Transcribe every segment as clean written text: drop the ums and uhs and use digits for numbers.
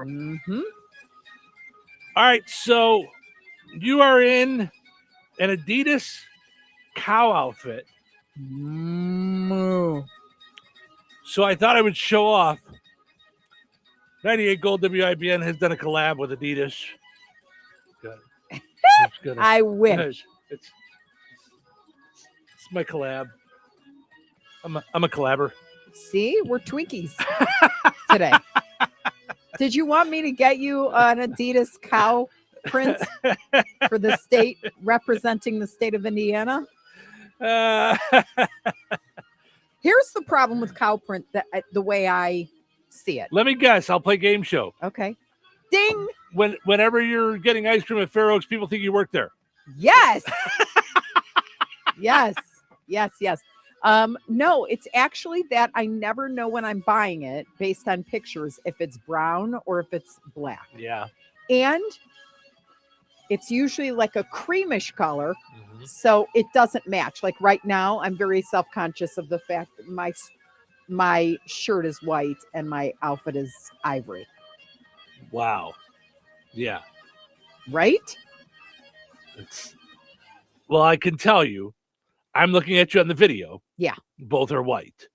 Mm-hmm. All right, so you are in an Adidas cow outfit. Mm-hmm. So I thought I would show off. 98 Gold WIBN has done a collab with Adidas. I wish. It's my collab. I'm a collabor. See, we're Twinkies today. Did you want me to get you an Adidas cow print for the state, representing the state of Indiana? Here's the problem with cow print, the way I see it. Let me guess. I'll play game show. Okay. Ding. Whenever you're getting ice cream at Fair Oaks, people think you work there. Yes. Yes. No, it's actually that I never know when I'm buying it based on pictures if it's brown or if it's black. Yeah. And it's usually like a creamish color, so it doesn't match. Like right now, I'm very self-conscious of the fact that my shirt is white and my outfit is ivory. Wow. Yeah. Right? Well, I can tell you, I'm looking at you on the video. Yeah. Both are white.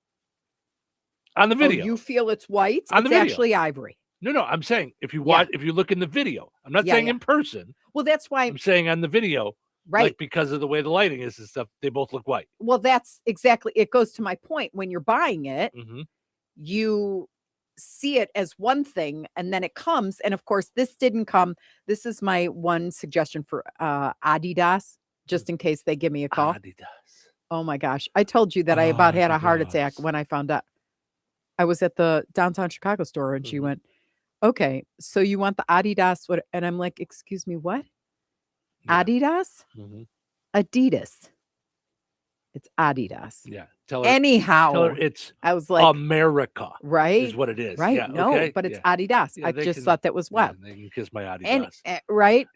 On the video. Oh, you feel it's white? On the video. It's actually ivory. No, I'm saying if you watch, if you look in the video, I'm not saying in person. Well, that's why I'm saying on the video, right? Like because of the way the lighting is and stuff, they both look white. Well, that's exactly. It goes to my point. When you're buying it, you see it as one thing, and then it comes. And of course, this didn't come. This is my one suggestion for Adidas, just in case they give me a call. Adidas. Oh my gosh! I told you that I about had a heart attack when I found out. I was at the downtown Chicago store, and she went, "Okay, so you want the Adidas?" What? And I'm like, "Excuse me, what? Yeah. Adidas? Adidas. It's Adidas." Yeah. Tell her. Anyhow, tell her it's. I was like, America, right? Is what it is, right? Yeah, no, okay? But it's Adidas. Yeah, I just thought that was what. Yeah, they can kiss my Adidas. And, right.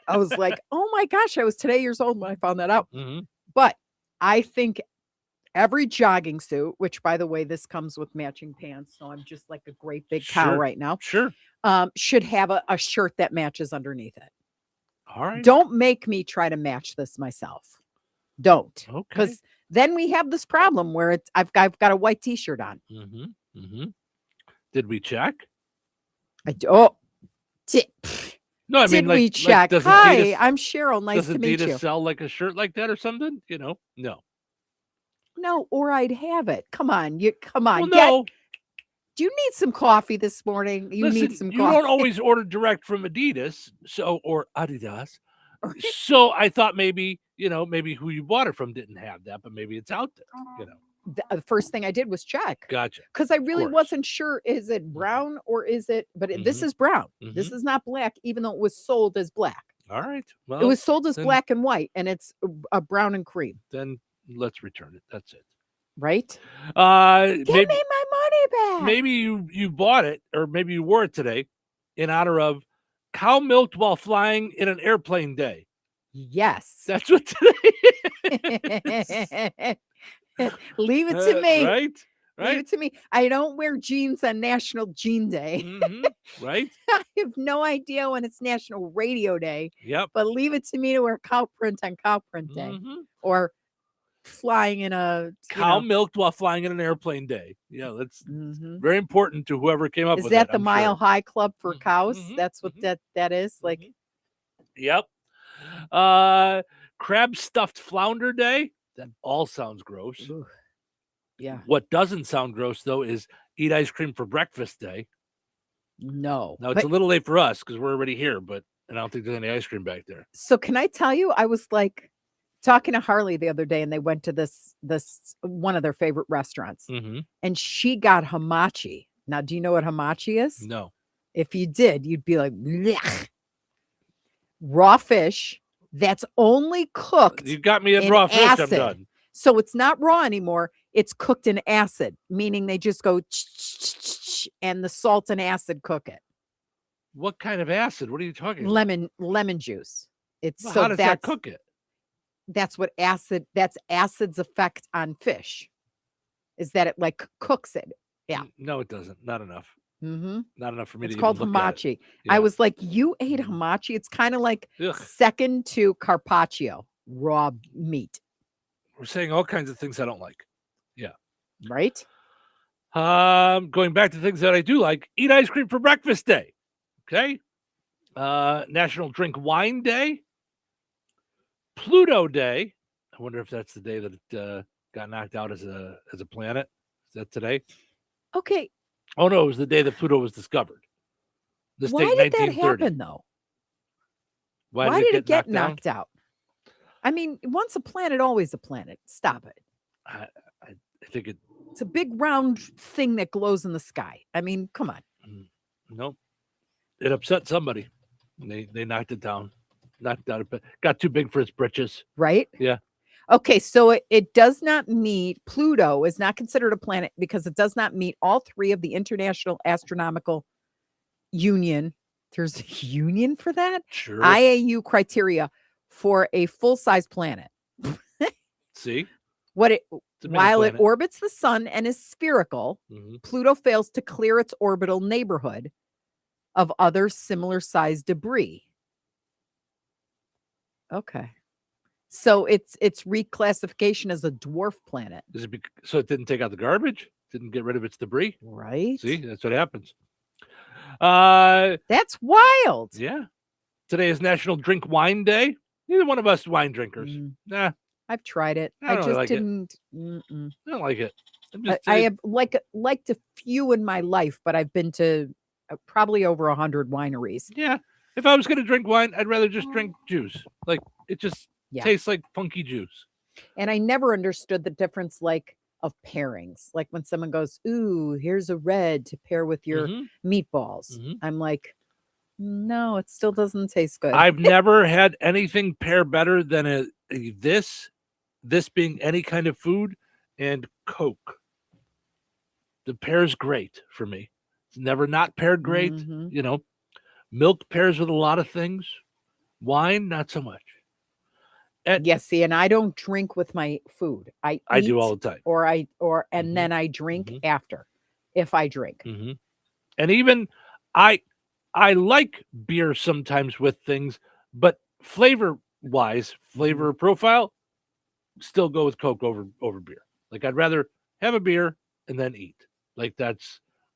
I was like, oh my gosh, I was today years old when I found that out. But I think every jogging suit, which by the way, this comes with matching pants, so I'm just like a great big cow right now. Sure. Should have a shirt that matches underneath it. All right. Don't make me try to match this myself. Don't. Okay. Because then we have this problem where I've got a white t-shirt on. Did we check? No, I mean, we check? Like, hi, Adidas, I'm Cheryl. Nice to meet you. Does Adidas sell like a shirt like that or something? You know, no, or I'd have it. Come on, Well, no. Do you need some coffee this morning? Need some coffee. You don't always order direct from Adidas, or Adidas. So I thought maybe who you bought it from didn't have that, but maybe it's out there. The first thing I did was check. Gotcha. Because I really wasn't sure, is it brown or is it, but this is brown. This is not black, even though it was sold as black. All right. Well, it was sold as black and white, and it's a brown and cream. Then let's return it. That's it. Right? Give me my money back. Maybe you bought it, or maybe you wore it today in honor of cow milked while flying in an airplane day. Yes. That's what today is. Leave it to me. Right? Leave it to me. I don't wear jeans on National Jean Day. Right? I have no idea when it's National Radio Day. Yep. But leave it to me to wear cow print on Cow Print Day. Or flying in a cow milked while flying in an airplane day. Yeah, that's very important to whoever came up with that. Is that the Mile High Club for cows? That's what that is? Like. Yep. Crab stuffed flounder day. That all sounds gross. Ooh. Yeah. What doesn't sound gross, though, is eat ice cream for breakfast day. No. Now, it's a little late for us because we're already here, and I don't think there's any ice cream back there. So can I tell you, I was like talking to Harley the other day, and they went to this one of their favorite restaurants, and she got hamachi. Now, do you know what hamachi is? No. If you did, you'd be like, blech. Raw fish that's only cooked. You got me at raw fish. Acid. I'm done. So it's not raw anymore. It's cooked in acid, meaning they just go and the salt and acid cook it. What kind of acid? What are you talking about? Lemon juice. Well, how does that cook it? That's what that's acid's effect on fish. Is that it like cooks it? Yeah. No, it doesn't. Not enough. Mm-hmm. Not enough for me It's to called even look at it. hamachi. Yeah. I was like, you ate hamachi? It's kind of like Ugh. second to carpaccio, raw meat, We're saying all kinds of things I don't like. right? Going back to things that I do like, eat ice cream for breakfast day. Okay. National Drink Wine Day. Pluto Day. I wonder if that's the day that it got knocked out as a planet. Is that today? Okay. Oh no, it was the day that Pluto was discovered. This Why date, did that 1930. happen, though? Why did it get knocked knocked out? I mean, once a planet, always a planet. Stop it. I think It's a big round thing that glows in the sky. I mean, come on. Nope. It upset somebody. They knocked it down. Knocked out a bit. Got too big for its britches. Right? Yeah. Okay, so it does not meet, Pluto is not considered a planet because it does not meet all three of the International Astronomical Union. There's a union for that? Sure. IAU criteria for a full-size planet. See? While planet. it orbits the sun and is spherical, Pluto fails to clear its orbital neighborhood of other similar sized debris. Okay. So it's reclassification as a dwarf planet. Is it so it didn't take out the garbage? Didn't get rid of its debris? Right. See, that's what happens. That's wild. Yeah. Today is National Drink Wine Day. Neither one of us wine drinkers. Nah. I've tried it. I just like didn't. I don't like it. I have liked a few in my life, but I've been to probably over 100 wineries. Yeah. If I was going to drink wine, I'd rather just drink juice. Like it just tastes like funky juice. And I never understood the difference, like of pairings. Like when someone goes, "Ooh, here's a red to pair with your meatballs." I'm like, no, it still doesn't taste good. I've never had anything pair better than this being any kind of food and Coke. The pair's great for me. It's never not paired great. You know, milk pairs with a lot of things. Wine, not so much. Yes, see, and I don't drink with my food. I do all the time. And then I drink after, if I drink. And even I like beer sometimes with things, but flavor profile, still go with Coke over beer. Like I'd rather have a beer and then eat. Like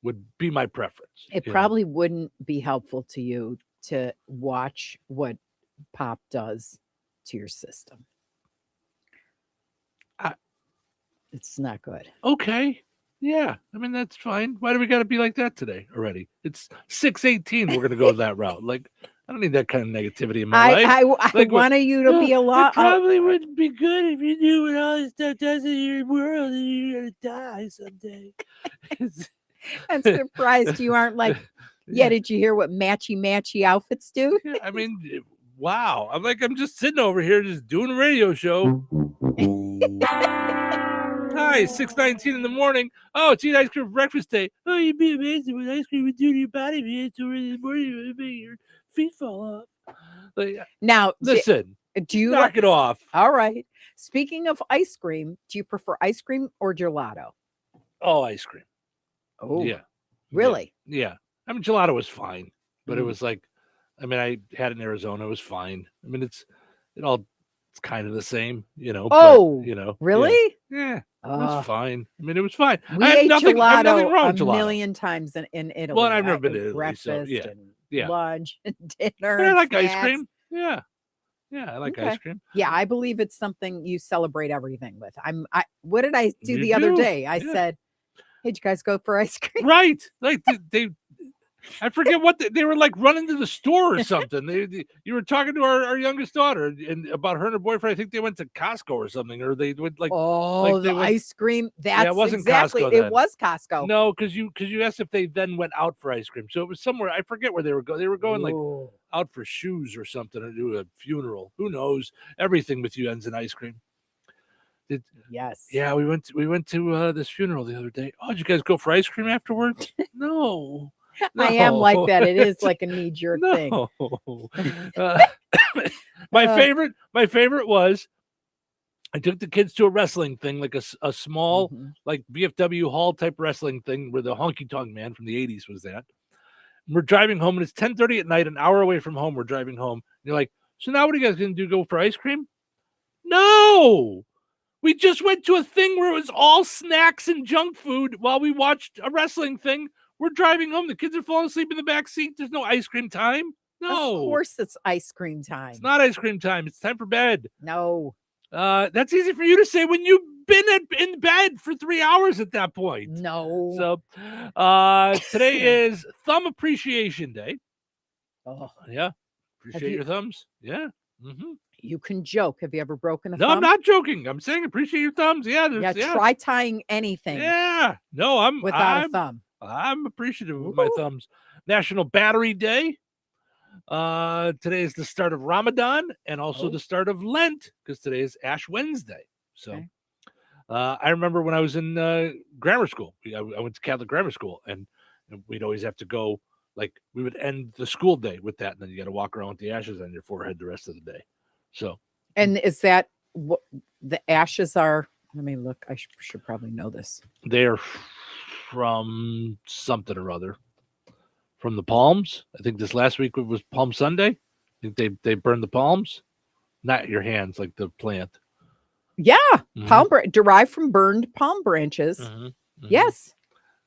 would be my preference. It probably wouldn't be helpful to you to watch what pop does to your system. It's not good. Okay. Yeah. I mean, that's fine. Why do we got to be like that today already? It's 6:18. We're going to go that route. Like, I don't need that kind of negativity in my life. I wanted you to be a lot. It probably wouldn't be good if you knew what all this stuff does in your world and you're going to die someday. I'm surprised you aren't like, did you hear what matchy outfits do? Yeah, I mean, wow. I'm just sitting over here just doing a radio show. Hi, 6:19 in the morning. Oh, it's eat ice cream for breakfast day. Oh, you'd be amazing what ice cream would do to your body if you ate so early in the morning. It would make your feet fall off. Like, now, listen. Do you knock it off? All right. Speaking of ice cream, do you prefer ice cream or gelato? Oh, ice cream. Oh, yeah. Really? Yeah. I mean, gelato was fine, but it was like, I mean, I had it in Arizona. It was fine. I mean, it's kind of the same, you know. Oh, but, really? Yeah. It was fine. I mean, it was fine. We I ate nothing wrong gelato with gelato. a million times in Italy. Well, I've never been to Italy, breakfast so and lunch and dinner. But I like snacks. ice cream. Yeah. Yeah, I like ice cream. Yeah, I believe it's something you celebrate everything with. What did I do the other day? I said, "Hey, did you guys go for ice cream?" Right. Like they I forget what they were like running to the store or something. You were talking to our youngest daughter and about her and her boyfriend. I think they went to Costco or something, or they would like. Ice cream. That's it wasn't exactly. Costco then. It was Costco. No, because you asked if they then went out for ice cream. So it was somewhere. I forget where they were going. They were going like out for shoes or something or do a funeral. Who knows? Everything with you ends in ice cream. Yes. Yeah, we went to this funeral the other day. Oh, did you guys go for ice cream afterwards? No. I am like that. It is like a knee-jerk thing. My favorite was I took the kids to a wrestling thing, like a small, Mhm. like VFW hall type wrestling thing where the honky tonk man from the 80s was at. And we're driving home and it's 10:30 at night, an hour away from home. We're driving home. And you're like, so now what are you guys going to do? Go for ice cream? No, we just went to a thing where it was all snacks and junk food while we watched a wrestling thing. We're driving home. The kids are falling asleep in the back seat. There's no ice cream time. No, Of course it's ice cream it's time. not ice cream time. It's time for bed. No. That's easy for you to say when you've been in bed for 3 hours at that point. No. So today is Thumb Appreciation Day. Oh, Yeah. Appreciate you- your thumbs. Yeah. Mm-hmm. you can joke. Have you ever broken a No, thumb? I'm not joking. I'm saying appreciate your thumbs. Yeah. Yeah, try tying anything Yeah. No, without a thumb. I'm appreciative of my thumbs. National Battery Day. Today is the start of Ramadan and also the start of Lent because today is Ash Wednesday. So Okay. I remember when I was in grammar school, I went to Catholic grammar school, and we'd always have to go, like, we would end the school day with that, and then you got to walk around with the ashes on your forehead the rest of the day. So, And is that what the ashes are? Let me look. I should probably know this. they're from something or other. From the palms. I think this last week was Palm Sunday. I think they burned the palms, not your hands, like the plant. Yeah, Mhm. derived from burned palm branches. Mhm. Mhm. Yes,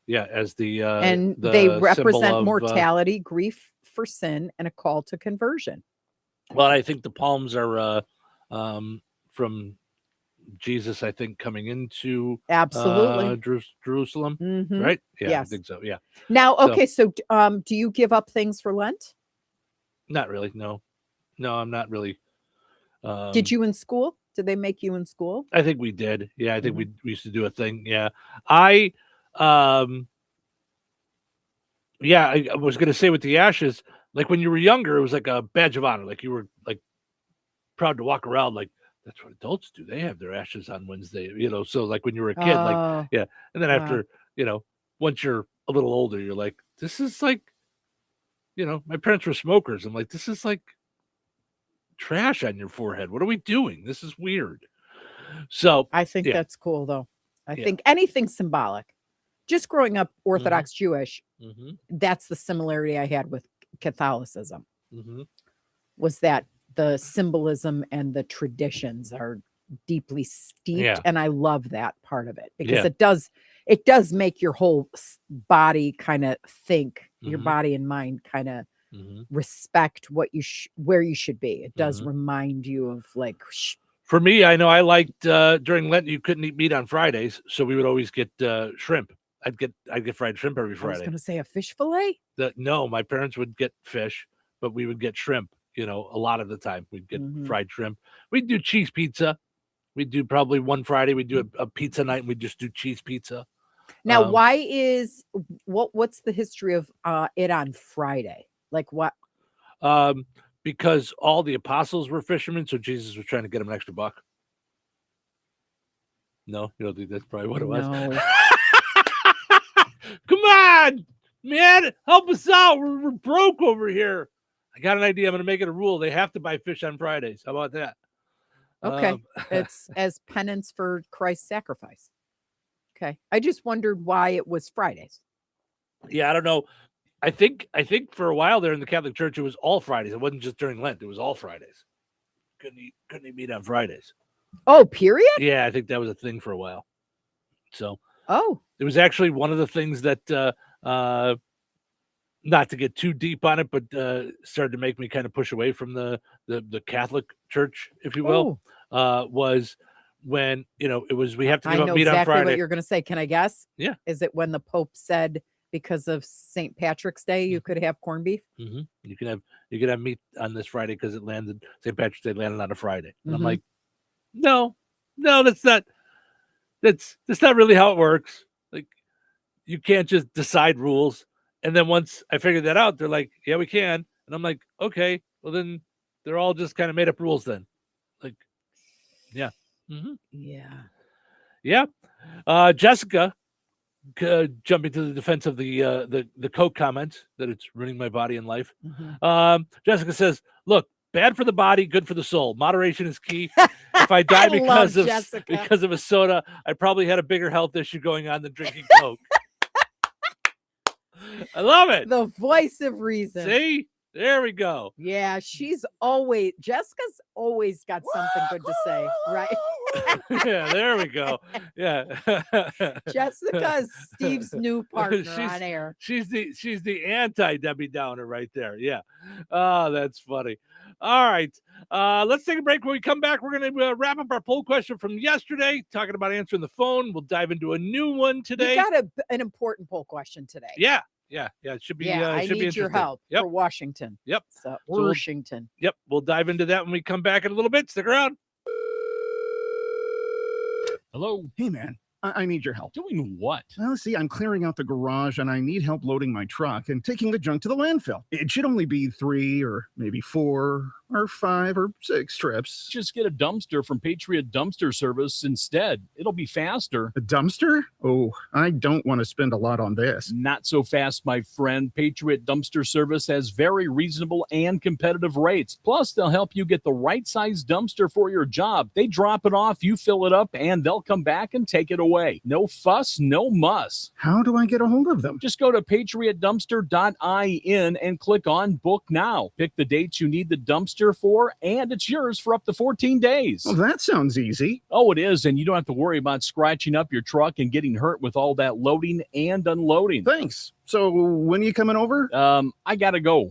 Yeah, as the and the they symbol represent of, mortality, grief for sin, and a call to conversion. well, I think the palms are from Jesus, I think, coming into Absolutely. Jerusalem, Mhm. right? Yeah, I Yes. think so. Yeah, Now, So- okay, so do you give up things for Lent? not really. No, I'm not really. Did you in school? Did they make you in school? I think we did. Yeah, I think we used to do a thing. Yeah, I was going to say with the ashes, like when you were younger, it was like a badge of honor. Like you were like proud to walk around like that's what adults do. They have their ashes on Wednesday, So like when you were a kid, like Oh, yeah, and then wow. after once you're a little older, you're like, this is like, my parents were smokers. I'm like, this is like trash on your forehead. What are we doing? This is weird. So I think yeah. that's cool, though. I Yeah. think anything symbolic. Just growing up Orthodox Jewish, Mm-hmm. that's the similarity I had with Catholicism. Mm-hmm. Was that the symbolism and the traditions are deeply steeped, Yeah. and I love that part of it because Yeah. it does make your whole body kind of think, your Mhm. body and mind kind of Mm-hmm. respect what where you should be. It does Mhm. remind you of like For me, I know I liked during Lent you couldn't eat meat on Fridays, so we would always get shrimp. I'd get fried shrimp every I was Friday. going to say a fish fillet. No, my parents would get fish, but we would get shrimp. A lot of the time we'd get fried shrimp. We'd do cheese pizza. We'd do probably one Friday. We'd do a pizza night. And we'd just do cheese pizza. Now, why is what's the history of it on Friday? Like what? Because all the apostles were fishermen, so Jesus was trying to get them an extra buck. No, you don't think that's probably what it was? No. Come on, man, help us out. We're broke over here. I got an idea. I'm going to make it a rule. They have to buy fish on Fridays. How about that? Okay. It's as penance for Christ's sacrifice. Okay. I just wondered why it was Fridays. Yeah, I don't know. I think for a while there in the Catholic Church, it was all Fridays. It wasn't just during Lent. It was all Fridays. Couldn't eat meat on Fridays. Oh, period? Yeah, I think that was a thing for a while. So it was actually one of the things that not to get too deep on it, but started to make me kind of push away from the Catholic Church, if you will, was when, it was, we have to give up meat exactly on Friday. What you're going to say. Can I guess? Yeah. Is it when the Pope said because of St. Patrick's Day, you could have corned beef? Mm-hmm. You can have meat on this Friday because St. Patrick's Day landed on a Friday. And I'm like, no, that's not really how it works. Like, you can't just decide rules. And then once I figured that out, they're like, yeah, we can. And I'm like, okay, well then they're all just kind of made up rules then. Like, yeah. Mm-hmm. Yeah. Yeah. Jessica, jumping to the defense of the Coke comment that it's ruining my body and life. Mm-hmm. Jessica says, look, Bad for the body, good for the soul. Moderation is key. If I die because of a soda, I probably had a bigger health issue going on than drinking Coke. I love it. The voice of reason. See? There we go. Yeah, Jessica's always got something good to say, right? Yeah, there we go. Yeah. Jessica is Steve's new partner on air. She's the anti Debbie Downer right there. Yeah. Oh, that's funny. All right. Let's take a break. When we come back, we're going to wrap up our poll question from yesterday, talking about answering the phone. We'll dive into a new one today. You got an important poll question today. Yeah. It should be. I should be need your help for Washington. Yep. So Washington. We'll dive into that when we come back in a little bit. Stick around. Hello. Hey, man, I need your help. Doing what? Well, see, I'm clearing out the garage and I need help loading my truck and taking the junk to the landfill. It should only be 3 or maybe 4 or 5 or 6 trips. Just get a dumpster from Patriot Dumpster Service instead. It'll be faster. A dumpster? Oh, I don't want to spend a lot on this. Not so fast, my friend. Patriot Dumpster Service has very reasonable and competitive rates. Plus, they'll help you get the right size dumpster for your job. They drop it off, you fill it up, and they'll come back and take it away. No fuss, no muss. How do I get a hold of them? Just go to patriotdumpster.in and click on Book Now. Pick the dates you need the dumpster for, and it's yours for up to 14 days. Well, that sounds easy. Oh, it is, and you don't have to worry about scratching up your truck and getting hurt with all that loading and unloading. Thanks. So when are you coming over? I gotta go.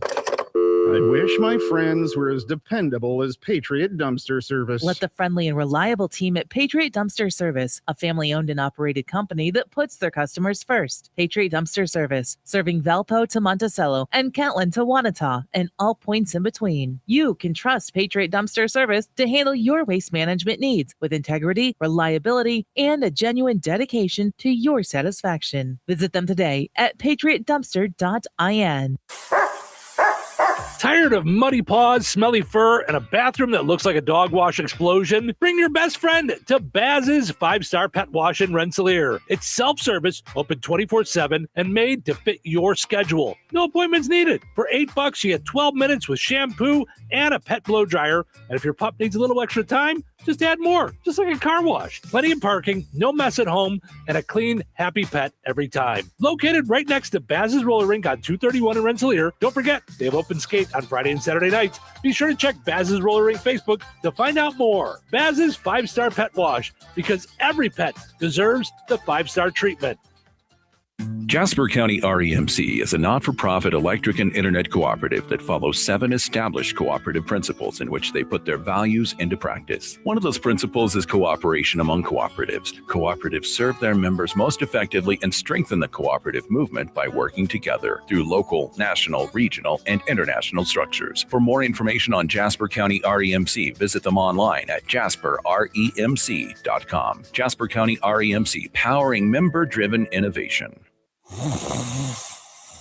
I wish my friends were as dependable as Patriot Dumpster Service. Let the friendly and reliable team at Patriot Dumpster Service, a family-owned and operated company that puts their customers first. Patriot Dumpster Service, serving Valpo to Monticello and Catlin to Wanata and all points in between. You can trust Patriot Dumpster Service to handle your waste management needs with integrity, reliability, and a genuine dedication to your satisfaction. Visit them today at patriotdumpster.in. Tired of muddy paws, smelly fur, and a bathroom that looks like a dog wash explosion? Bring your best friend to Baz's 5-Star Pet Wash in Rensselaer. It's self-service, open 24/7, and made to fit your schedule. No appointments needed. For $8, you get 12 minutes with shampoo and a pet blow dryer. And if your pup needs a little extra time, just add more, just like a car wash. Plenty of parking, no mess at home, and a clean, happy pet every time. Located right next to Baz's Roller Rink on 231 in Rensselaer. Don't forget, they have open skate on Friday and Saturday nights. Be sure to check Baz's Roller Rink Facebook to find out more. Baz's 5-Star Pet Wash, because every pet deserves the 5-star treatment. Jasper County REMC is a not-for-profit electric and internet cooperative that follows 7 established cooperative principles in which they put their values into practice. One of those principles is cooperation among cooperatives. Cooperatives serve their members most effectively and strengthen the cooperative movement by working together through local, national, regional, and international structures. For more information on Jasper County REMC, visit them online at jasperremc.com. Jasper County REMC, powering member-driven innovation.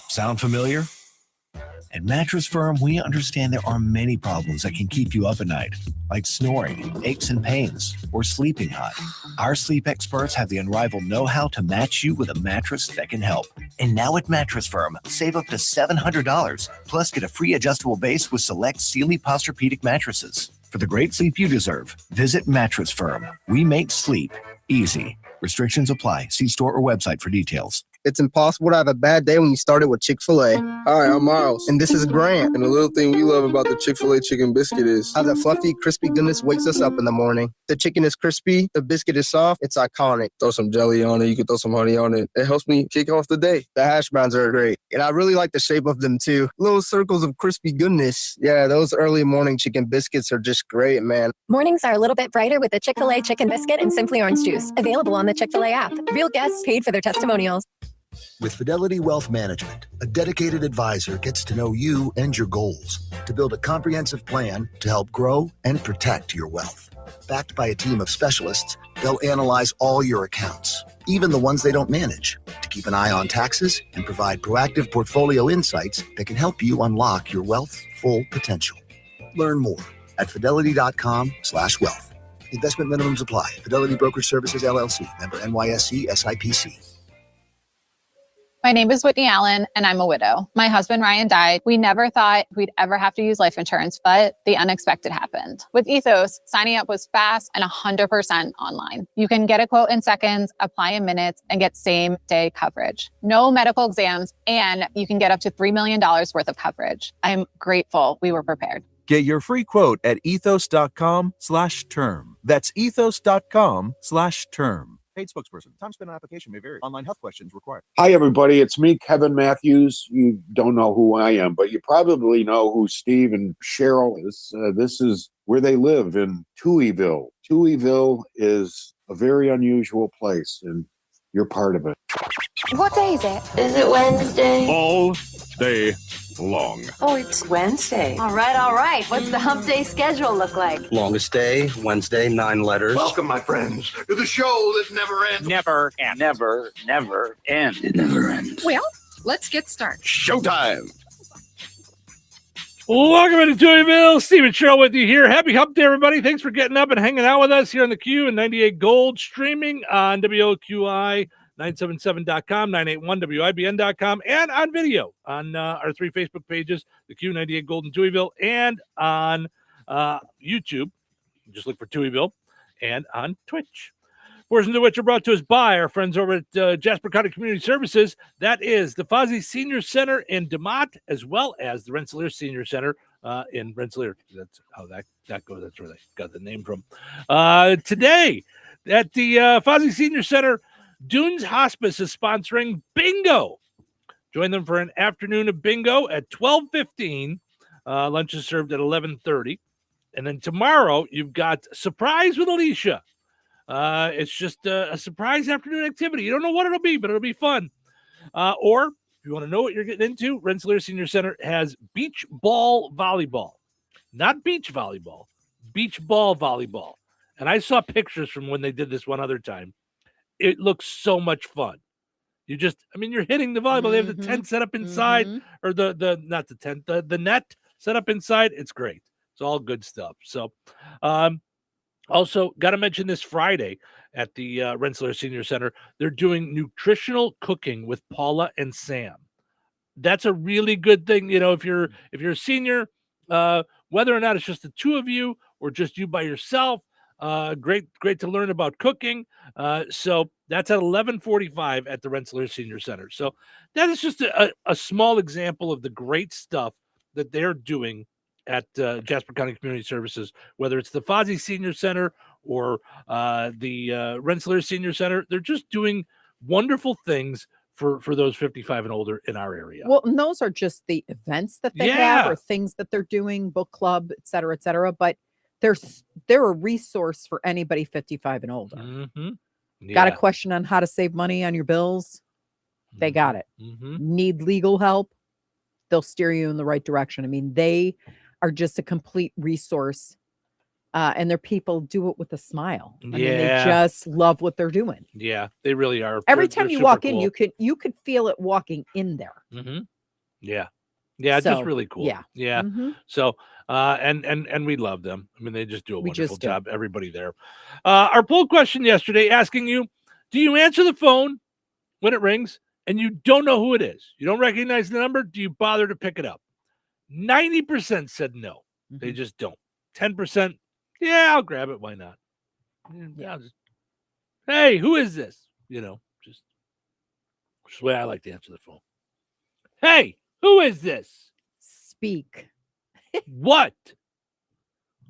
Sound familiar? At Mattress Firm, we understand there are many problems that can keep you up at night, like snoring, aches and pains, or sleeping hot. Our sleep experts have the unrivaled know-how to match you with a mattress that can help. And now at Mattress Firm, save up to $700, plus get a free adjustable base with select Sealy Posturepedic mattresses. For the great sleep you deserve, visit Mattress Firm. We make sleep easy. Restrictions apply. See store or website for details. It's impossible to have a bad day when you started with Chick-fil-A. Hi, I'm Miles. And this is Grant. And the little thing we love about the Chick-fil-A chicken biscuit is how the fluffy, crispy goodness wakes us up in the morning. The chicken is crispy, the biscuit is soft, it's iconic. Throw some jelly on it, you can throw some honey on it. It helps me kick off the day. The hash browns are great. And I really like the shape of them too. Little circles of crispy goodness. Yeah, those early morning chicken biscuits are just great, man. Mornings are a little bit brighter with the Chick-fil-A chicken biscuit and Simply Orange Juice. Available on the Chick-fil-A app. Real guests paid for their testimonials. With Fidelity Wealth Management, a dedicated advisor gets to know you and your goals to build a comprehensive plan to help grow and protect your wealth. Backed by a team of specialists, they'll analyze all your accounts, even the ones they don't manage, to keep an eye on taxes and provide proactive portfolio insights that can help you unlock your wealth's full potential. Learn more at fidelity.com/wealth. Investment minimums apply. Fidelity Brokerage Services, LLC, member NYSE, SIPC. My name is Whitney Allen, and I'm a widow. My husband, Ryan, died. We never thought we'd ever have to use life insurance, but the unexpected happened. With Ethos, signing up was fast and 100% online. You can get a quote in seconds, apply in minutes, and get same-day coverage. No medical exams, and you can get up to $3 million worth of coverage. I'm grateful we were prepared. Get your free quote at ethos.com/term. That's ethos.com/term. Paid spokesperson. Time spent on application may vary. Online health questions required. Hi, everybody. It's me, Kevin Matthews. You don't know who I am, but you probably know who Steve and Cheryl is. This is where they live in Touhyville. Touhyville is a very unusual place, and you're part of it. What day is it? Is it Wednesday? All day long. Oh, it's Wednesday. All right. What's the hump day schedule look like? Longest day, Wednesday, 9 letters. Welcome, my friends, to the show that never ends. Never ends. Never ends. It never ends. Well, let's get started. Showtime. Welcome into Touhyville. Steve and Cheryl with you here. Happy hump day, everybody. Thanks for getting up and hanging out with us here on the Q and 98 Gold, streaming on WOQI. 977.com, 981WIBN.com, and on video on our 3 Facebook pages, the Q98 Golden Touhyville, and on YouTube. Just look for Touhyville, and on Twitch. Portions of which are brought to us by our friends over at Jasper County Community Services. That is the Fozzie Senior Center in DeMott, as well as the Rensselaer Senior Center in Rensselaer. That's how that goes. That's where they got the name from. Today, at the Fozzie Senior Center, Dunes Hospice is sponsoring bingo. Join them for an afternoon of bingo at 12:15. Lunch is served at 11:30. And then tomorrow, you've got Surprise with Alicia. It's just a surprise afternoon activity. You don't know what it'll be, but it'll be fun. Or if you want to know what you're getting into, Rensselaer Senior Center has beach ball volleyball. Not beach volleyball, beach ball volleyball. And I saw pictures from when they did this one other time. It looks so much fun. You're hitting the volleyball. They have the tent set up inside, or not the tent, the net set up inside. It's great. It's all good stuff. So, also got to mention this Friday at the Rensselaer Senior Center, they're doing nutritional cooking with Paula and Sam. That's a really good thing. You know, if you're a senior, whether or not it's just the two of you or just you by yourself, great to learn about cooking. So that's at 11:45 at the Rensselaer Senior Center. So that is just a small example of the great stuff that they're doing at Jasper County Community Services, whether it's the Fozzie Senior Center or the Rensselaer Senior Center. They're just doing wonderful things for those 55 and older in our area. Well, and those are just the events that they have or things that they're doing, book club, et cetera, but they're a resource for anybody 55 and older. Got a question on how to save money on your bills? They got it. Need legal help? They'll steer you in the right direction. I mean, they are just a complete resource, and their people do it with a smile. I mean, they just love what they're doing. Yeah, they really are. Every time you walk in, you could feel it walking in there. Yeah, it's just really cool. Yeah. So, and we love them. I mean, they just do a wonderful job. Everybody there. Our poll question yesterday asking you, do you answer the phone when it rings and you don't know who it is? You don't recognize the number. Do you bother to pick it up? 90% said no. They just don't. 10%, yeah, I'll grab it. Why not? Hey, who is this? You know, just the way I like to answer the phone. Hey, who is this? Speak. What?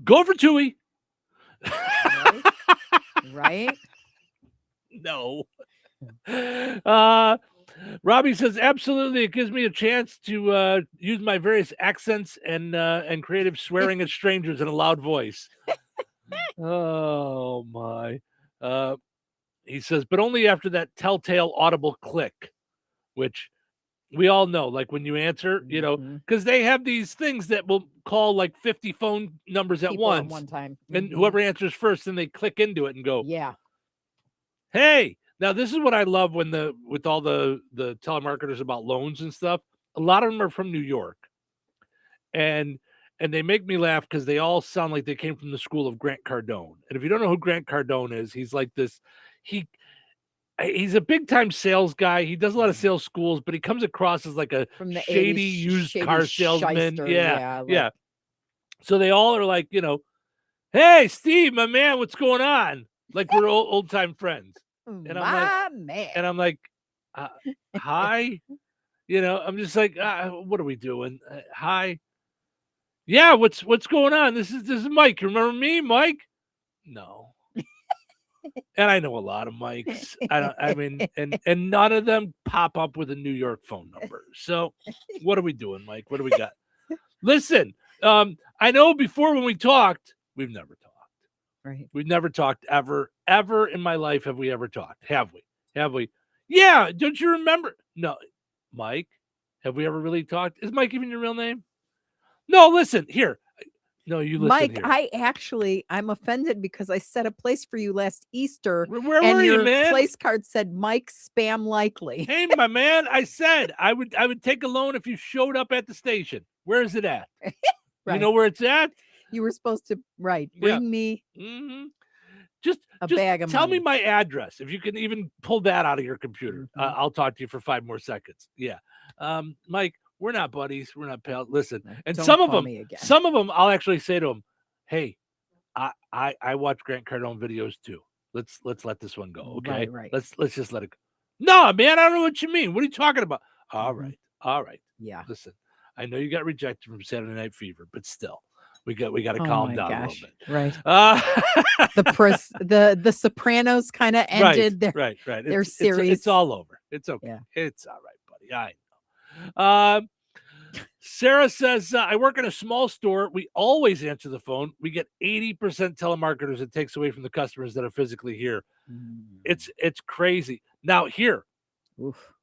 Go for Touhy. Right? No. Robbie says, absolutely. It gives me a chance to use my various accents and creative swearing at strangers in a loud voice. Oh, my. He says, but only after that telltale audible click, which we all know, like when you answer, you know, because they have these things that will call like 50 phone numbers at once. At one time. And whoever answers first, then they click into it and go, yeah. Hey, now this is what I love with all the telemarketers about loans and stuff. A lot of them are from New York. And they make me laugh because they all sound like they came from the school of Grant Cardone. And if you don't know who Grant Cardone is, he's like this, he's a big time sales guy. He does a lot of sales schools, but he comes across as like a From the shady 80s, used shady car salesman. shyster, Yeah. yeah, like- So they all are like, hey, Steve, my man, what's going on? Like we're old time friends. And I'm man. And I'm like, hi. I'm just like, what are we doing? Hi. Yeah, what's going on? This is Mike. You remember me, Mike? No. And I know a lot of Mikes. And none of them pop up with a New York phone number. So what are we doing, Mike? What do we got? Listen, I know before when we talked, we've never talked. Right. We've never talked ever in my life. Have we ever talked? Have we? Yeah. Don't you remember? No, Mike, have we ever really talked? Is Mike even your real name? No, listen here. No, you listen Mike, here. I'm offended because I set a place for you last Easter. Where and were your you, man? place card said Mike spam likely. Hey, my man, I said I would take a loan if you showed up at the station. Where is it at? Right. You know where it's at? You were supposed to bring me Just a bag of tell money. me my address. If you can even pull that out of your computer, I'll talk to you for 5 more seconds. Yeah. Mike, we're not buddies. We're not pals. Listen, and Don't some of call me again. I'll actually say to them, hey, I watch Grant Cardone videos too. Let's let this one go. Okay. Right. Let's just let it go. No, man, I don't know what you mean. What are you talking about? All right. Yeah. Listen, I know you got rejected from Saturday Night Fever, but still, we got to Oh calm my down gosh. a little bit. Right. The Sopranos kind of ended their right. their It's series. all over. It's okay. Yeah. It's all right, buddy. I know. Sarah says, I work in a small store. We always answer the phone. We get 80% telemarketers. It takes away from the customers that are physically here. It's crazy. Now here,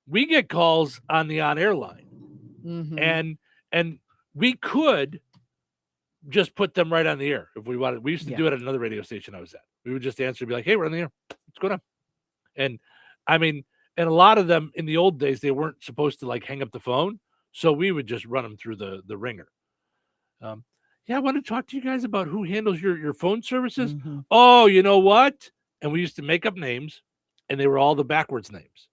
we get calls on the on-air line, and we could just put them right on the air if we wanted. We used to do it at another radio station I was at. We would just answer and be like, hey, we're on the air. What's going on? And and a lot of them in the old days, they weren't supposed to like hang up the phone. So we would just run them through the ringer. I want to talk to you guys about who handles your phone services. Oh, you know what? And we used to make up names, and they were all the backwards names.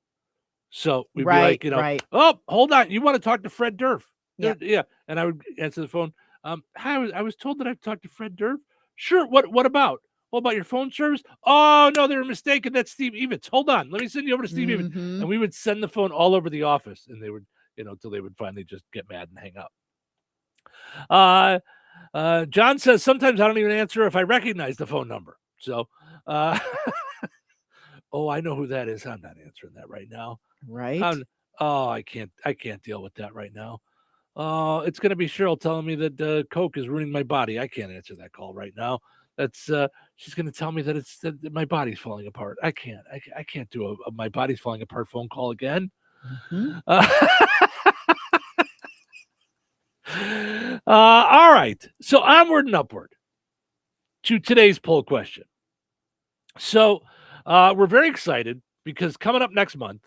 So we'd be like, oh, hold on. You want to talk to Fred Durf? Yeah. And I would answer the phone. Hi, I was told that I've talked to Fred Durf. Sure. What about? What about your phone service? Oh, no, they were mistaken. That's Steve Evans. Hold on. Let me send you over to Steve Evans. And we would send the phone all over the office, and they would, until they would finally just get mad and hang up. John says, sometimes I don't even answer if I recognize the phone number. So, oh, I know who that is. I'm not answering that right now. Right. I can't deal with that right now. It's going to be Cheryl telling me that Coke is ruining my body. I can't answer that call right now. That's she's going to tell me that that my body's falling apart. I can't do a my body's falling apart phone call again. All right. So onward and upward to today's poll question. So we're very excited because coming up next month,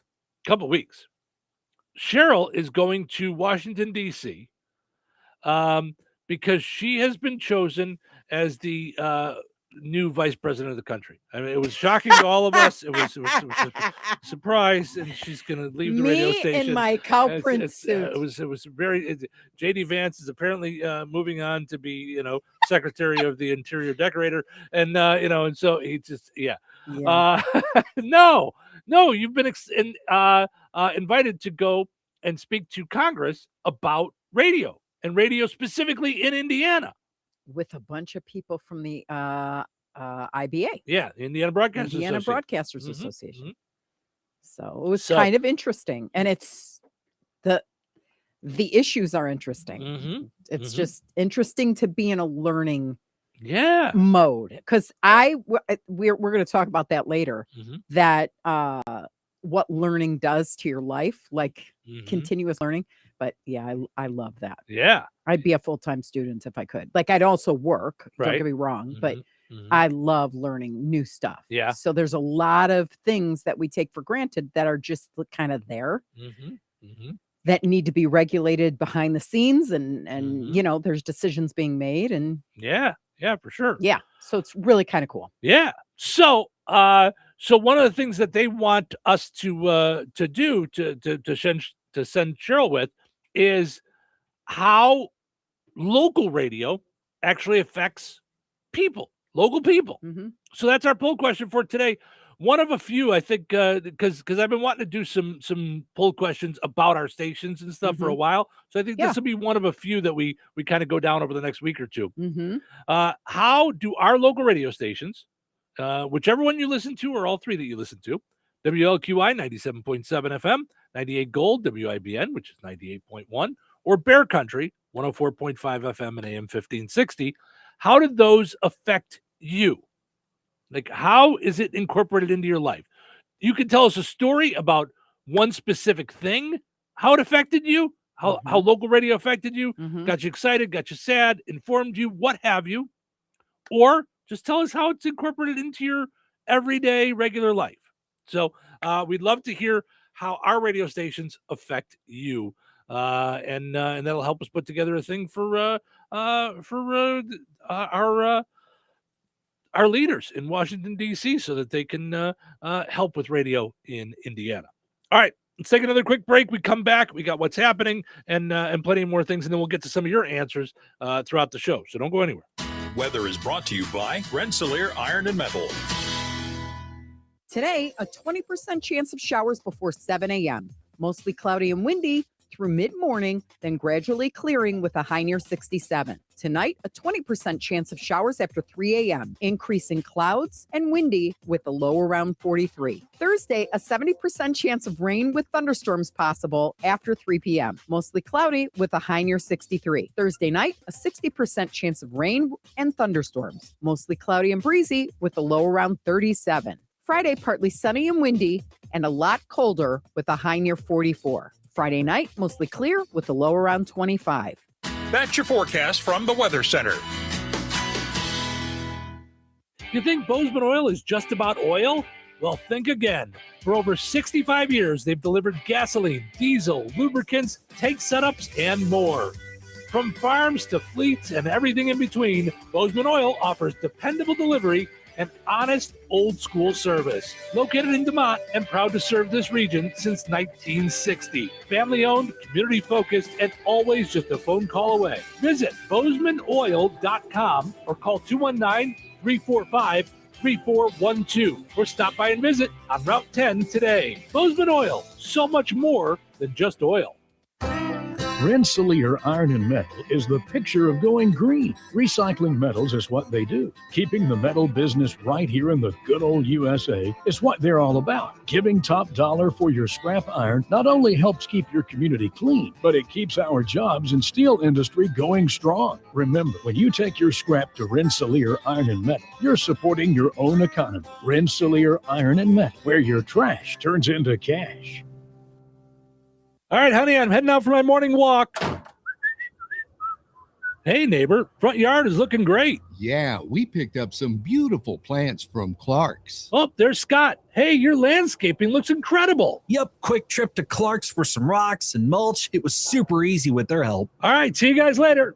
a couple of weeks, Cheryl is going to Washington, D.C. Because she has been chosen as the new vice president of the country. I mean, it was shocking to all of us. It was a surprise, and she's going to leave the radio station in my cow print suit. It was very. J.D. Vance is apparently moving on to be, secretary of the interior decorator, and and so he just no, you've been invited to go and speak to Congress about radio. And radio specifically in Indiana. With a bunch of people from the IBA. Yeah, Indiana Broadcasters Association. So it was kind of interesting. And it's the issues are interesting. It's just interesting to be in a learning mode. Because we're going to talk about that later. That what learning does to your life, like continuous learning. But yeah, I love that. Yeah. I'd be a full-time student if I could. Like I'd also work, don't get me wrong, but I love learning new stuff. Yeah. So there's a lot of things that we take for granted that are just kind of there that need to be regulated behind the scenes and there's decisions being made and yeah, for sure. Yeah. So it's really kind of cool. Yeah. So So one of the things that they want us to do to send Cheryl with is how local radio actually affects people, local people. So that's our poll question for today. One of a few, I think, because I've been wanting to do some poll questions about our stations and stuff for a while. So I think this will be one of a few that we kind of go down over the next week or two. How do our local radio stations, whichever one you listen to or all three that you listen to, WLQI 97.7 FM, 98 Gold, WIBN, which is 98.1, or Bear Country 104.5 FM and AM 1560, how did those affect you? Like, how is it incorporated into your life? You can tell us a story about one specific thing, how it affected you, how local radio affected you, got you excited, got you sad, informed you, what have you. Or just tell us how it's incorporated into your everyday, regular life. So we'd love to hear how our radio stations affect you. And that'll help us put together a thing for our leaders in Washington, D.C., so that they can help with radio in Indiana. All right, let's take another quick break. We come back. We got what's happening and plenty more things, and then we'll get to some of your answers throughout the show. So don't go anywhere. Weather is brought to you by Rensselaer Iron and Metal. Today, a 20% chance of showers before 7 a.m. Mostly cloudy and windy through mid-morning, then gradually clearing with a high near 67. Tonight, a 20% chance of showers after 3 a.m., increasing clouds and windy with a low around 43. Thursday, a 70% chance of rain with thunderstorms possible after 3 p.m., mostly cloudy with a high near 63. Thursday night, a 60% chance of rain and thunderstorms, mostly cloudy and breezy with a low around 37. Friday, partly sunny and windy and a lot colder with a high near 44. Friday night, mostly clear with a low around 25. That's your forecast from the Weather Center. You think Bozeman Oil is just about oil? Well, think again. For over 65 years, they've delivered gasoline, diesel, lubricants, tank setups, and more. From farms to fleets and everything in between, Bozeman Oil offers dependable delivery and honest, old-school service. Located in DeMont and proud to serve this region since 1960. Family-owned, community-focused, and always just a phone call away. Visit BozemanOil.com or call 219-345-3412 or stop by and visit on Route 10 today. Bozeman Oil, so much more than just oil. Rensselaer Iron and Metal is the picture of going green. Recycling metals is what they do. Keeping the metal business right here in the good old USA is what they're all about. Giving top dollar for your scrap iron not only helps keep your community clean, but it keeps our jobs and steel industry going strong. Remember, when you take your scrap to Rensselaer Iron and Metal, you're supporting your own economy. Rensselaer Iron and Metal, where your trash turns into cash. All right, honey, I'm heading out for my morning walk. Hey, neighbor, front yard is looking great. Yeah, we picked up some beautiful plants from Clark's. Oh, there's Scott. Hey, your landscaping looks incredible. Yep, quick trip to Clark's for some rocks and mulch. It was super easy with their help. All right, see you guys later.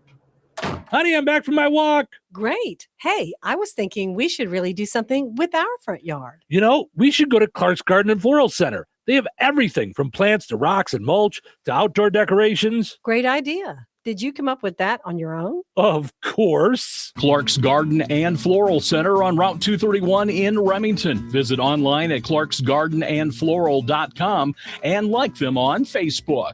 Honey, I'm back from my walk. Great. Hey, I was thinking we should really do something with our front yard. You know, we should go to Clark's Garden and Floral Center. They have everything from plants to rocks and mulch to outdoor decorations. Great idea. Did you come up with that on your own? Of course. Clark's Garden and Floral Center on Route 231 in Remington. Visit online at clarksgardenandfloral.com and like them on Facebook.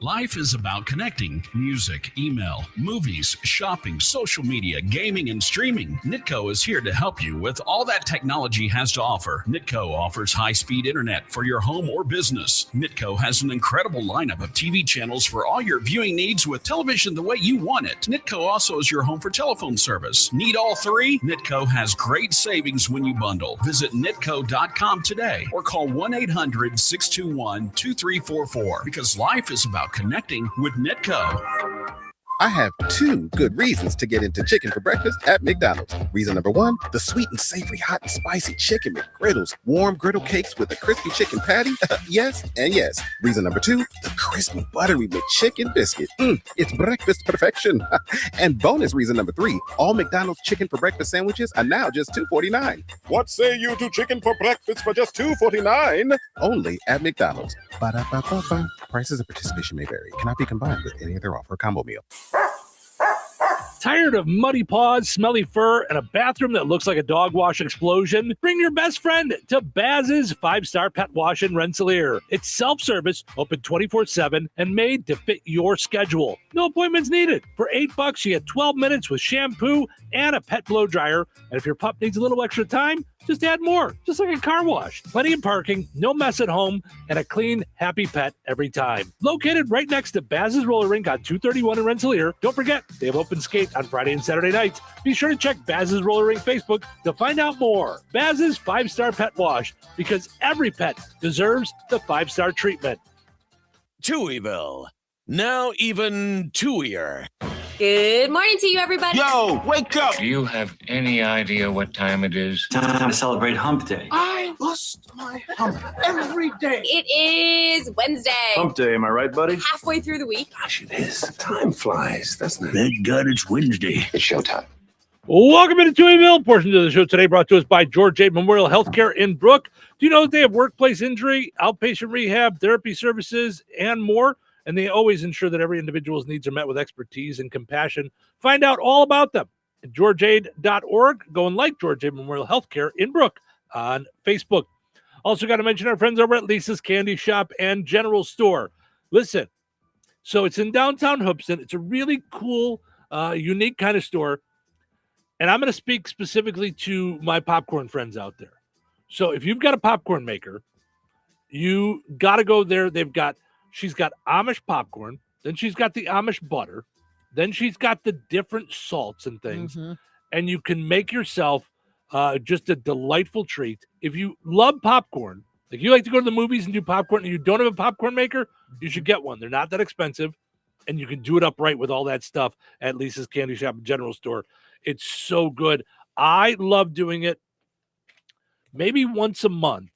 Life is about connecting. Music, email, movies, shopping, social media, gaming, and streaming. Nitco is here to help you with all that technology has to offer. Nitco offers high-speed internet for your home or business. Nitco has an incredible lineup of TV channels for all your viewing needs with television the way you want it. Nitco also is your home for telephone service. Need all three? Nitco has great savings when you bundle. Visit nitco.com today or call 1-800-621-2344 because life is about connecting with Nitco. I have two good reasons to get into chicken for breakfast at McDonald's. Reason number one, the sweet and savory hot and spicy chicken McGriddles. Warm griddle cakes with a crispy chicken patty. Yes and yes. Reason number two, the crispy buttery McChicken biscuit. It's breakfast perfection. And bonus reason number three, all McDonald's chicken for breakfast sandwiches are now just $2.49. What say you to chicken for breakfast for just $2.49? Only at McDonald's. Ba-da-ba-ba-ba. Prices of participation may vary. Cannot be combined with any other offer or combo meal. Tired of muddy paws, smelly fur, and a bathroom that looks like a dog wash explosion? Bring your best friend to Baz's 5-Star Pet Wash in Rensselaer. It's self-service, open 24/7, and made to fit your schedule. No appointments needed. For $8, you get 12 minutes with shampoo and a pet blow dryer. And if your pup needs a little extra time, just add more, just like a car wash. Plenty of parking, no mess at home, and a clean, happy pet every time. Located right next to Baz's Roller Rink on 231 in Rensselaer. Don't forget, they have open skate on Friday and Saturday nights. Be sure to check Baz's Roller Rink Facebook to find out more. Baz's 5-Star Pet Wash, because every pet deserves the 5-star treatment. Touhyville. Now even two-ear. Good morning to you, everybody. Yo, wake up! Do you have any idea what time it is? Time to celebrate Hump Day. I lost my hump every day. It is Wednesday. Hump day, am I right, buddy? Halfway through the week. Gosh, it is. Time flies, doesn't it? Thank God it's Wednesday. It's showtime. Welcome into Touhyville. Portion of the show today brought to us by George A. Memorial Healthcare in Brook. Do you know that they have workplace injury, outpatient rehab, therapy services, and more? And they always ensure that every individual's needs are met with expertise and compassion. Find out all about them at georgeaid.org. Go and like George A. Memorial Healthcare in Brook on Facebook. Also got to mention our friends over at Lisa's Candy Shop and General Store. Listen, so it's in downtown Hoopeston. It's a really cool, unique kind of store. And I'm going to speak specifically to my popcorn friends out there. So if you've got a popcorn maker, you got to go there. She's got Amish popcorn. Then she's got the Amish butter. Then she's got the different salts and things. Mm-hmm. And you can make yourself just a delightful treat. If you love popcorn, like you like to go to the movies and do popcorn and you don't have a popcorn maker, you should get one. They're not that expensive. And you can do it upright with all that stuff at Lisa's Candy Shop and General Store. It's so good. I love doing it maybe once a month.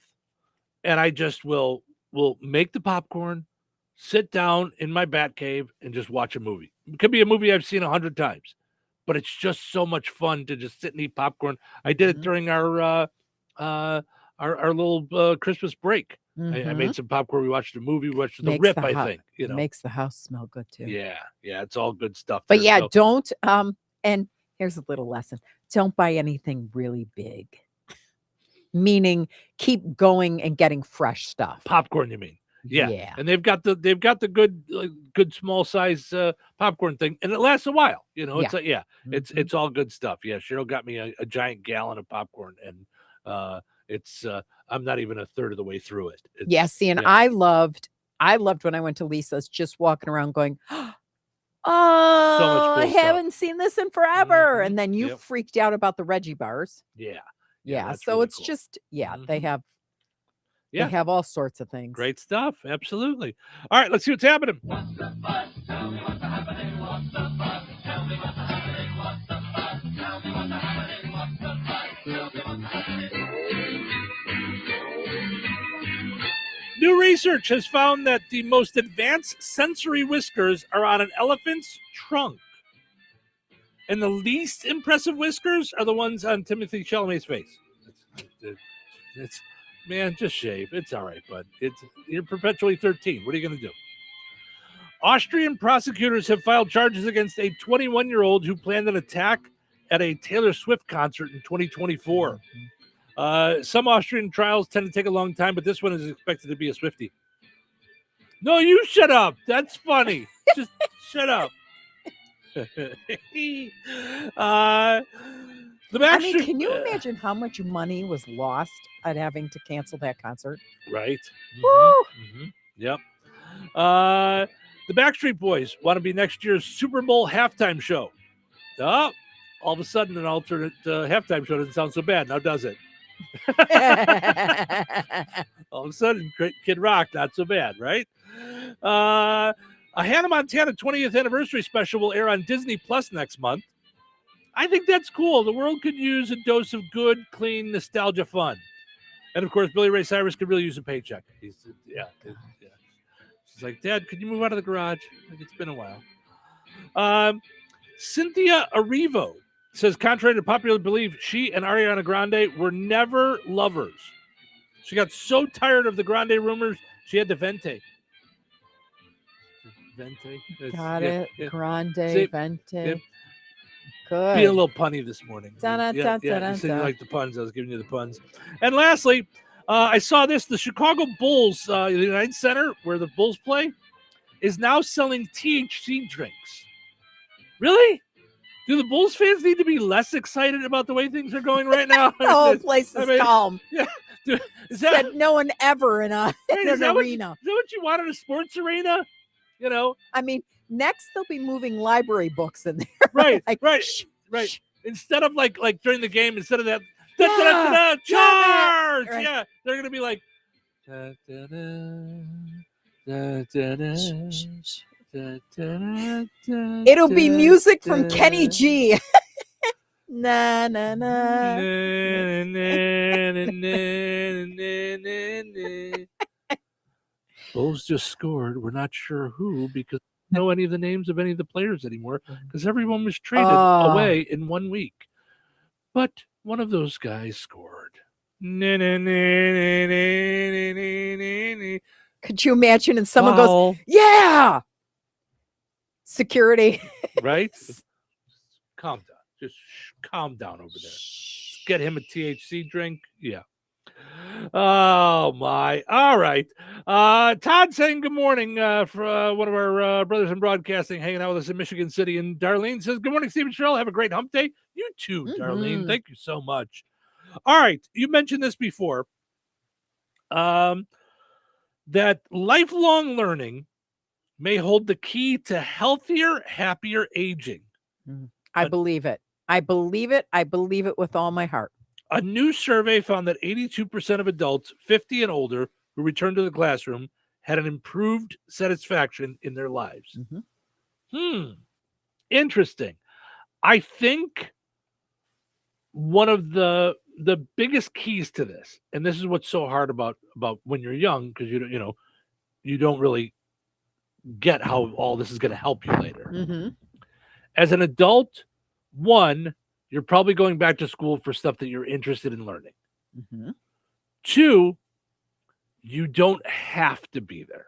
And I just will make the popcorn, sit down in my bat cave and just watch a movie. It could be a movie I've seen 100 times, but it's just so much fun to just sit and eat popcorn. I did it during our little Christmas break. Mm-hmm. I made some popcorn. We watched a movie. We watched The Rip, I think. You know, makes the house smell good too. Yeah, it's all good stuff. But yeah, don't. And here's a little lesson: don't buy anything really big. Meaning, keep going and getting fresh stuff. Popcorn, you mean? Yeah. And they've got the good small size popcorn thing, and it lasts a while. You know, it's it's all good stuff. Yeah, Cheryl got me a giant gallon of popcorn, and I'm not even a third of the way through it. I loved when I went to Lisa's, just walking around going, oh, so much cool I haven't seen this in forever. Mm-hmm. And then you freaked out about the Reggie bars. Yeah. So it's cool. Just, they have all sorts of things. Great stuff. Absolutely. All right, let's see what's happening. New research has found that the most advanced sensory whiskers are on an elephant's trunk. And the least impressive whiskers are the ones on Timothy Chalamet's face. It's man, just shave. It's all right, bud. You're perpetually 13. What are you going to do? Austrian prosecutors have filed charges against a 21-year-old who planned an attack at a Taylor Swift concert in 2024. Some Austrian trials tend to take a long time, but this one is expected to be a Swiftie. No, you shut up. That's funny. Just shut up. Can you imagine how much money was lost at having to cancel that concert? Right. Mm-hmm. Mm-hmm. Yep. The Backstreet Boys want to be next year's Super Bowl halftime show. Oh, all of a sudden, an alternate halftime show doesn't sound so bad now, does it? All of a sudden, Kid Rock, not so bad, right? A Hannah Montana 20th anniversary special will air on Disney Plus next month. I think that's cool. The world could use a dose of good, clean, nostalgia fun. And, of course, Billy Ray Cyrus could really use a paycheck. She's like, Dad, could you move out of the garage? Like, it's been a while. Cynthia Arrivo says, contrary to popular belief, she and Ariana Grande were never lovers. She got so tired of the Grande rumors, she had to vente. Got it. Grande, See, vente. Good. Being a little punny this morning. You said you like the puns. I was giving you the puns. And lastly, I saw this. The Chicago Bulls, the United Center, where the Bulls play, is now selling THC drinks. Really? Do the Bulls fans need to be less excited about the way things are going right now? The whole place is calm. Yeah. Said no one ever in an arena. Is that what you want in a sports arena? You know? I mean, next they'll be moving library books in there. Right, like, right. Instead of like during the game, instead of that, charge! Right. Yeah, they're going to be like, it'll be music from Kenny G. Na na na. Bulls just scored. We're not sure who because we don't know any of the names of any of the players anymore because everyone was traded away in 1 week. But one of those guys scored. Could you imagine? And someone goes, "Yeah." Security. Right? Calm down. Just calm down over there. Get him a THC drink. Yeah. Oh, my. All right. Todd saying good morning for one of our brothers in broadcasting hanging out with us in Michigan City. And Darlene says, good morning, Steve and Cheryl. Have a great hump day. You too, Darlene. Thank you so much. All right. You mentioned this before. That lifelong learning may hold the key to healthier, happier aging. I believe it. I believe it. I believe it with all my heart. A new survey found that 82% of adults 50 and older who returned to the classroom had an improved satisfaction in their lives. Interesting. I think one of the biggest keys to this, and this is what's so hard about when you're young, because you don't really get how all this is going to help you later. As an adult, one, you're probably going back to school for stuff that you're interested in learning. Two, you don't have to be there.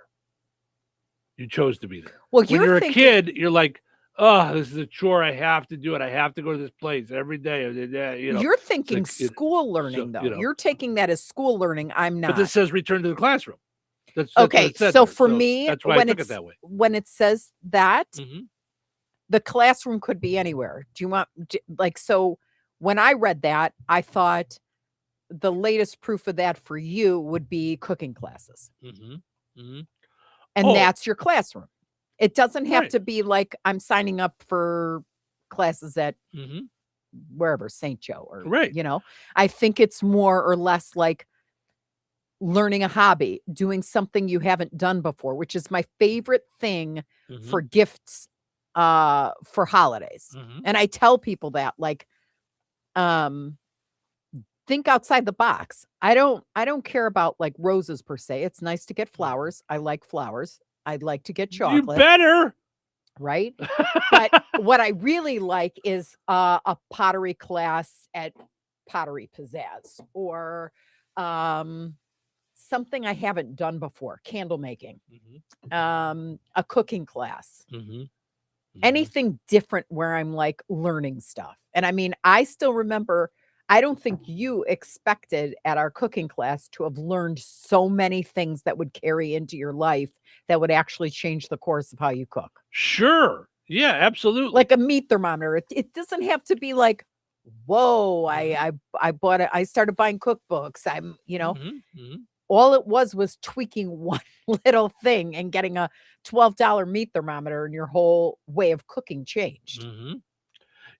You chose to be there. Well, when you're a kid, you're like, oh, this is a chore. I have to do it. I have to go to this place every day. You're thinking school learning, though. You're taking that as school learning. I'm not. But this says return to the classroom. That's okay. So for me, that's why I took it that way. When it says that, the classroom could be anywhere. Do you want so when I read that, I thought the latest proof of that for you would be cooking classes. And that's your classroom. It doesn't have to be like I'm signing up for classes at wherever, St. Joe or, I think it's more or less like learning a hobby, doing something you haven't done before, which is my favorite thing for gifts for holidays. And I tell people that, like, think outside the box. I don't care about like roses per se. It's nice to get flowers. I like flowers. I'd like to get chocolate. You better. Right. But what I really like is a pottery class at Pottery Pizzazz, or something I haven't done before, candle making, a cooking class, anything different where I'm like learning stuff. And I mean, I still remember, I don't think you expected at our cooking class to have learned so many things that would carry into your life that would actually change the course of how you cook. Sure. Yeah, absolutely. Like a meat thermometer. It doesn't have to be like, whoa, I bought it. I started buying cookbooks. I'm, all it was tweaking one little thing and getting a $12 meat thermometer, and your whole way of cooking changed.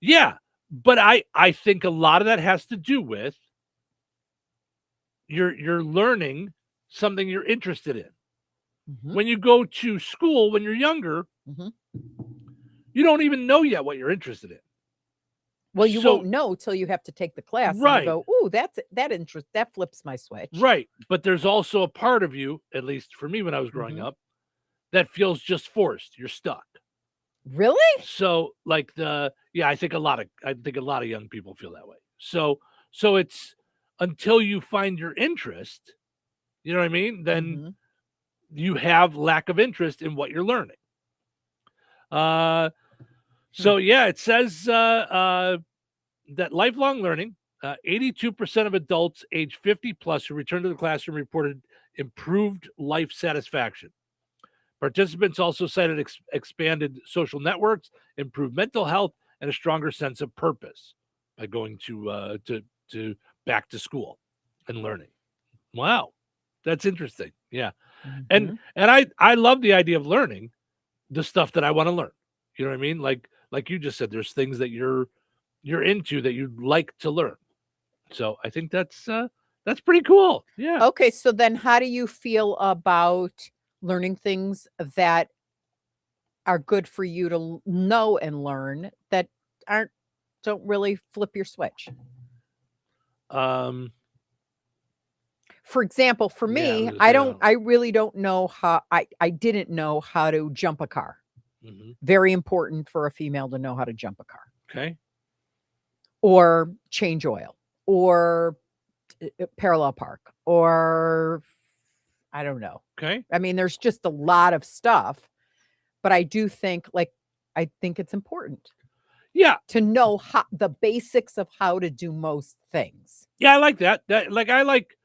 Yeah. But I think a lot of that has to do with you're learning something you're interested in. When you go to school, when you're younger, Mhm. you don't even know yet what you're interested in. Well, you So- won't know till you have to take the class Right. and you go, "Ooh, that flips my switch." Right. But there's also a part of you, at least for me when I was growing up, that feels just forced. You're stuck. Really? So like I think a lot of young people feel that way. So it's until you find your interest, you know what I mean? Then you have lack of interest in what you're learning. So yeah, it says that lifelong learning, 82% of adults age 50 plus who returned to the classroom reported improved life satisfaction. Participants also cited expanded social networks, improved mental health, and a stronger sense of purpose by going to back to school and learning. Wow, that's interesting. Yeah, and I love the idea of learning the stuff that I want to learn. You know what I mean? Like you just said, there's things that you're into that you'd like to learn. So I think that's pretty cool. Yeah. Okay, so then how do you feel about learning things that are good for you to know and learn that don't really flip your switch? For example, for me, I really don't know how I didn't know how to jump a car. Very important for a female to know how to jump a car. Okay. Or change oil or parallel park or I don't know. Okay. I mean, there's just a lot of stuff, but I do think I think it's important. Yeah. To know the basics of how to do most things. Yeah, I like that. I like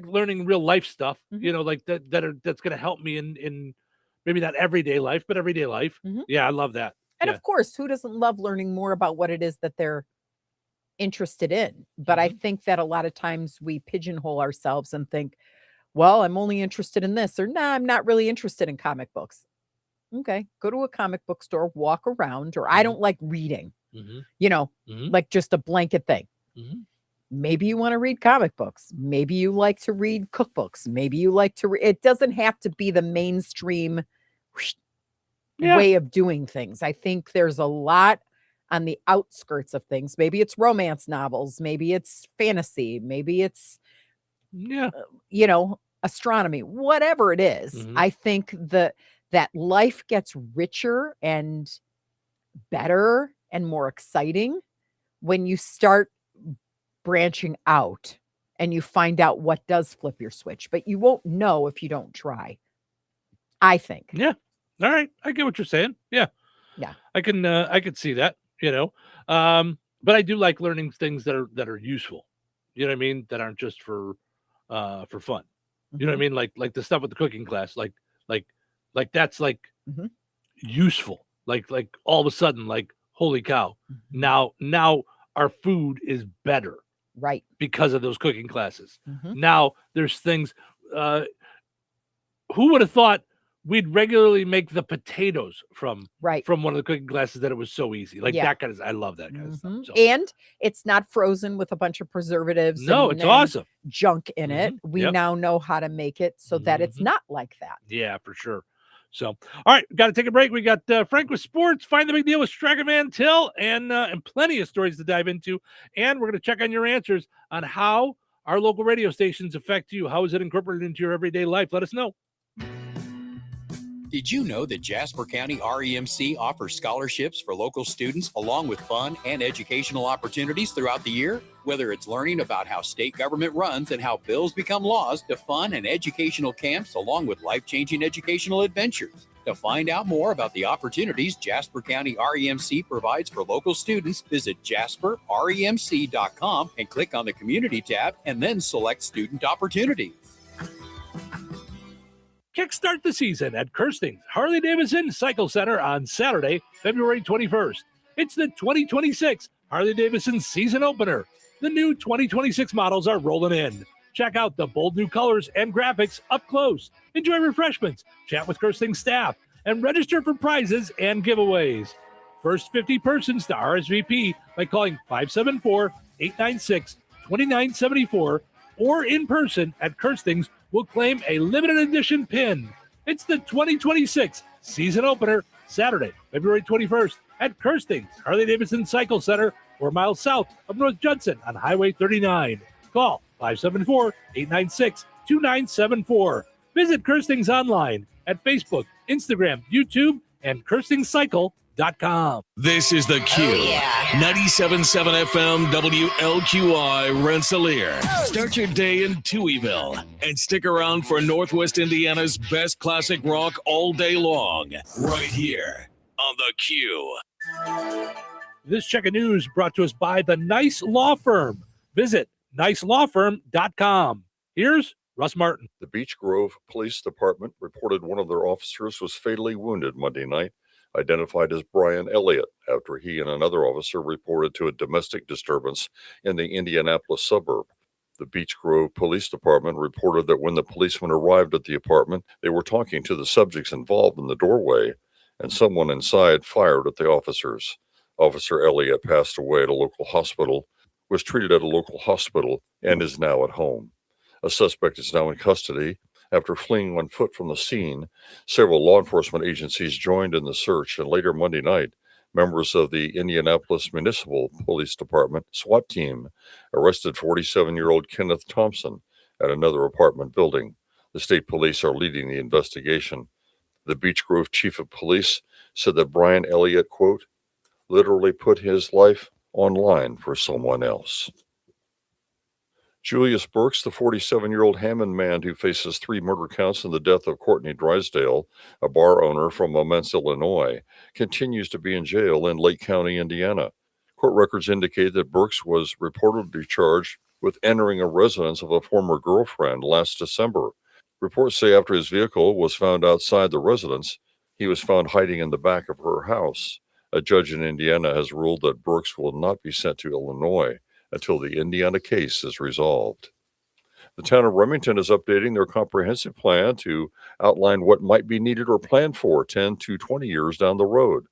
learning real life stuff, you know, like that's going to help me in maybe not everyday life, but everyday life. Yeah, I love that. And of course, who doesn't love learning more about what it is that they're interested in? But I think that a lot of times we pigeonhole ourselves and think, well, I'm only interested in this, or nah, I'm not really interested in comic books. Okay, go to a comic book store, walk around, or I don't like reading, you know, like just a blanket thing. Maybe you want to read comic books. Maybe you like to read cookbooks. Maybe you like to it doesn't have to be the mainstream way of doing things. I think there's a lot on the outskirts of things. Maybe it's romance novels. Maybe it's fantasy. Maybe it's, you know, astronomy, whatever it is. I think that life gets richer and better and more exciting when you start branching out and you find out what does flip your switch, but you won't know if you don't try. I think. Yeah. All right. I get what you're saying. Yeah. Yeah. I can see that, you know. But I do like learning things that are useful. You know what I mean? That aren't just for fun. You know what I mean? Like the stuff with the cooking class, like that's like useful. Like all of a sudden, like, holy cow. Now our food is better. Right. Because of those cooking classes. Now there's things who would have thought we'd regularly make the potatoes from one of the cooking classes that it was so easy. Like that kind of, I love that kind of stuff. So. And it's not frozen with a bunch of preservatives. No, it's awesome. Junk in it. We now know how to make it so that it's not like that. Yeah, for sure. So, all right, got to take a break. We got Frank with sports, Find the Big Deal with Stragaman Till, and plenty of stories to dive into. And we're going to check on your answers on how our local radio stations affect you. How is it incorporated into your everyday life? Let us know. Did you know that Jasper County REMC offers scholarships for local students along with fun and educational opportunities throughout the year? Whether it's learning about how state government runs and how bills become laws, to fun and educational camps along with life-changing educational adventures. To find out more about the opportunities Jasper County REMC provides for local students, visit jasperremc.com and click on the Community tab and then select Student Opportunities. Kickstart the season at Kirsting's Harley-Davidson Cycle Center on Saturday, February 21st. It's the 2026 Harley-Davidson season opener. The new 2026 models are rolling in. Check out the bold new colors and graphics up close. Enjoy refreshments, chat with Kirsting's staff, and register for prizes and giveaways. First 50 persons to RSVP by calling 574-896-2974 or in person at Kirsting's will claim a limited edition pin. It's the 2026 season opener, Saturday, February 21st at Kirsting's Harley-Davidson Cycle Center, 4 miles south of North Judson on Highway 39. Call 574-896-2974. Visit Kirsting's online at Facebook, Instagram, YouTube, and KirstingCycle.com. This is The Q. 97.7 FM WLQI Rensselaer. Start your day in Touhyville and stick around for Northwest Indiana's best classic rock all day long. Right here on The Q. This check of news brought to us by the Nice Law Firm. Visit nicelawfirm.com. Here's Russ Martin. The Beech Grove Police Department reported one of their officers was fatally wounded Monday night, identified as Brian Elliott, after he and another officer reported to a domestic disturbance in the Indianapolis suburb. The Beech Grove Police Department reported that when the policemen arrived at the apartment, they were talking to the subjects involved in the doorway, and someone inside fired at the officers. Officer Elliott passed away at a local hospital, was treated at a local hospital, and is now at home. A suspect is now in custody. After fleeing on foot from the scene, several law enforcement agencies joined in the search, and later Monday night, members of the Indianapolis Municipal Police Department SWAT team arrested 47-year-old Kenneth Thompson at another apartment building. The state police are leading the investigation. The Beech Grove chief of police said that Brian Elliott, quote, literally put his life on line for someone else. Julius Burks, the 47-year-old Hammond man who faces 3 murder counts in the death of Courtney Drysdale, a bar owner from Momence, Illinois, continues to be in jail in Lake County, Indiana. Court records indicate that Burks was reportedly charged with entering a residence of a former girlfriend last December. Reports say after his vehicle was found outside the residence, he was found hiding in the back of her house. A judge in Indiana has ruled that Burks will not be sent to Illinois until the Indiana case is resolved. The town of Remington is updating their comprehensive plan to outline what might be needed or planned for 10 to 20 years down the road.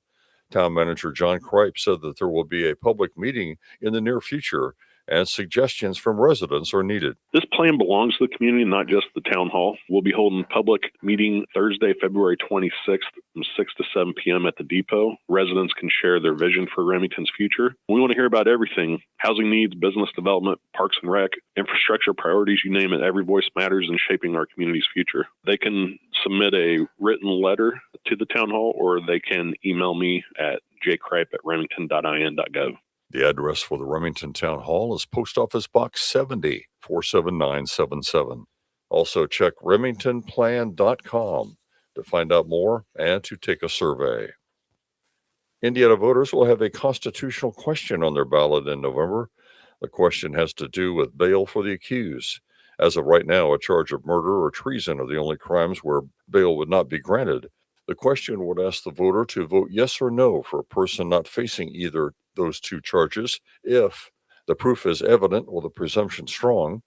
Town manager John Kripe said that there will be a public meeting in the near future and suggestions from residents are needed. This plan belongs to the community, not just the town hall. We'll be holding a public meeting Thursday, February 26th from 6 to 7 p.m. at the depot. Residents can share their vision for Remington's future. We want to hear about everything: housing needs, business development, parks and rec, infrastructure priorities, you name it. Every voice matters in shaping our community's future. They can submit a written letter to the town hall, or they can email me at jkripe@remington.in.gov. The address for the Remington Town Hall is Post Office Box 70, 47977. Also check remingtonplan.com to find out more and to take a survey. Indiana voters will have a constitutional question on their ballot in November. The question has to do with bail for the accused. As of right now, a charge of murder or treason are the only crimes where bail would not be granted. The question would ask the voter to vote yes or no for a person not facing either those two charges if the proof is evident or the presumption strong,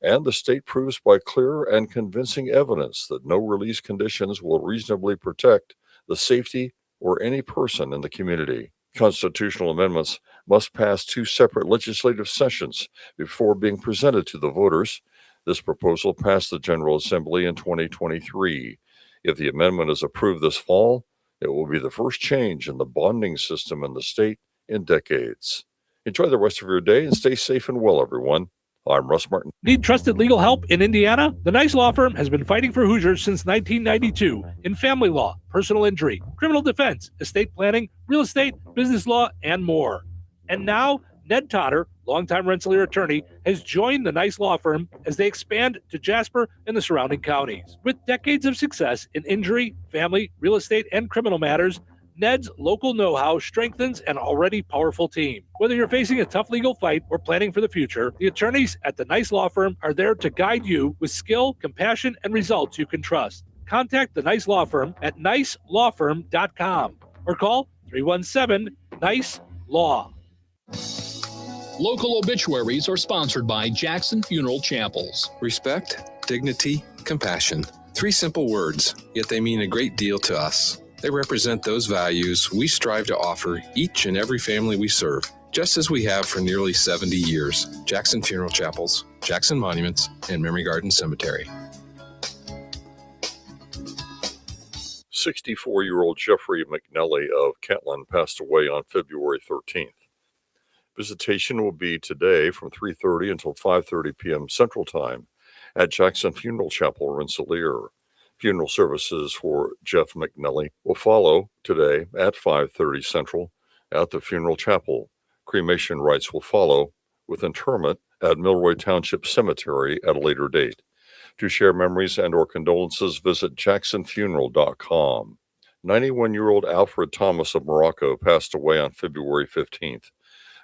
and the state proves by clear and convincing evidence that no release conditions will reasonably protect the safety or any person in the community. Constitutional amendments must pass 2 separate legislative sessions before being presented to the voters. This proposal passed the General Assembly in 2023. If the amendment is approved this fall, it will be the first change in the bonding system in the state in decades. Enjoy the rest of your day and stay safe and well, everyone. I'm Russ Martin. Need trusted legal help in Indiana? The Nice Law Firm has been fighting for Hoosiers since 1992 in family law, personal injury, criminal defense, estate planning, real estate, business law, and more. And now, Ned Totter, longtime Rensselaer attorney, has joined the Nice Law Firm as they expand to Jasper and the surrounding counties. With decades of success in injury, family, real estate, and criminal matters, Ned's local know-how strengthens an already powerful team. Whether you're facing a tough legal fight or planning for the future, the attorneys at the Nice Law Firm are there to guide you with skill, compassion, and results you can trust. Contact the Nice Law Firm at nicelawfirm.com or call 317-NICE-LAW. Local obituaries are sponsored by Jackson Funeral Chapels. Respect, dignity, compassion. 3 simple words, yet they mean a great deal to us. They represent those values we strive to offer each and every family we serve, just as we have for nearly 70 years. Jackson Funeral Chapels, Jackson Monuments, and Memory Garden Cemetery. 64-year-old Jeffrey McNelly of Kentland passed away on February 13th. Visitation will be today from 3:30 until 5:30 p.m. Central Time at Jackson Funeral Chapel, Rensselaer. Funeral services for Jeff McNelly will follow today at 5:30 Central at the Funeral Chapel. Cremation rites will follow with interment at Milroy Township Cemetery at a later date. To share memories and or condolences, visit jacksonfuneral.com. 91-year-old Alfred Thomas of Morocco passed away on February 15th.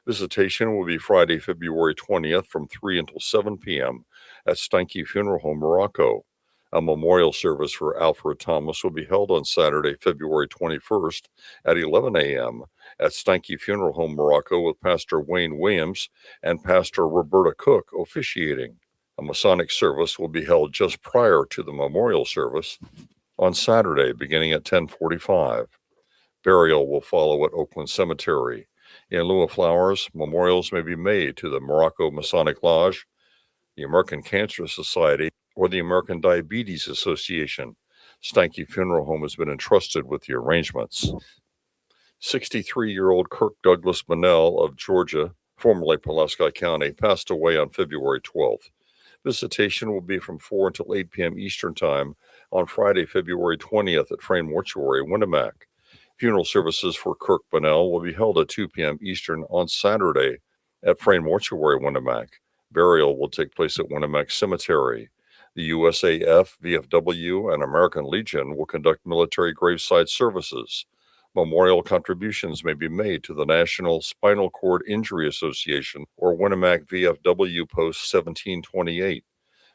Visitation will be Friday, February 20th from 3 until 7 p.m. at Steinke Funeral Home, Morocco. A memorial service for Alfred Thomas will be held on Saturday, February 21st at 11 a.m. at Steinke Funeral Home, Morocco, with Pastor Wayne Williams and Pastor Roberta Cook officiating. A Masonic service will be held just prior to the memorial service on Saturday, beginning at 10:45. Burial will follow at Oakland Cemetery. In lieu of flowers, memorials may be made to the Morocco Masonic Lodge, the American Cancer Society, or the American Diabetes Association. Steinke Funeral Home has been entrusted with the arrangements. 63-year-old Kirk Douglas Bunnell of Georgia, formerly Pulaski County, passed away on February 12th. Visitation will be from 4 until 8 p.m. Eastern Time on Friday, February 20th at Frame Mortuary, Winnemac. Funeral services for Kirk Bunnell will be held at 2 p.m. Eastern on Saturday at Frame Mortuary, Winnemac. Burial will take place at Winnemac Cemetery. The USAF, VFW, and American Legion will conduct military graveside services. Memorial contributions may be made to the National Spinal Cord Injury Association or Winnemac VFW Post 1728.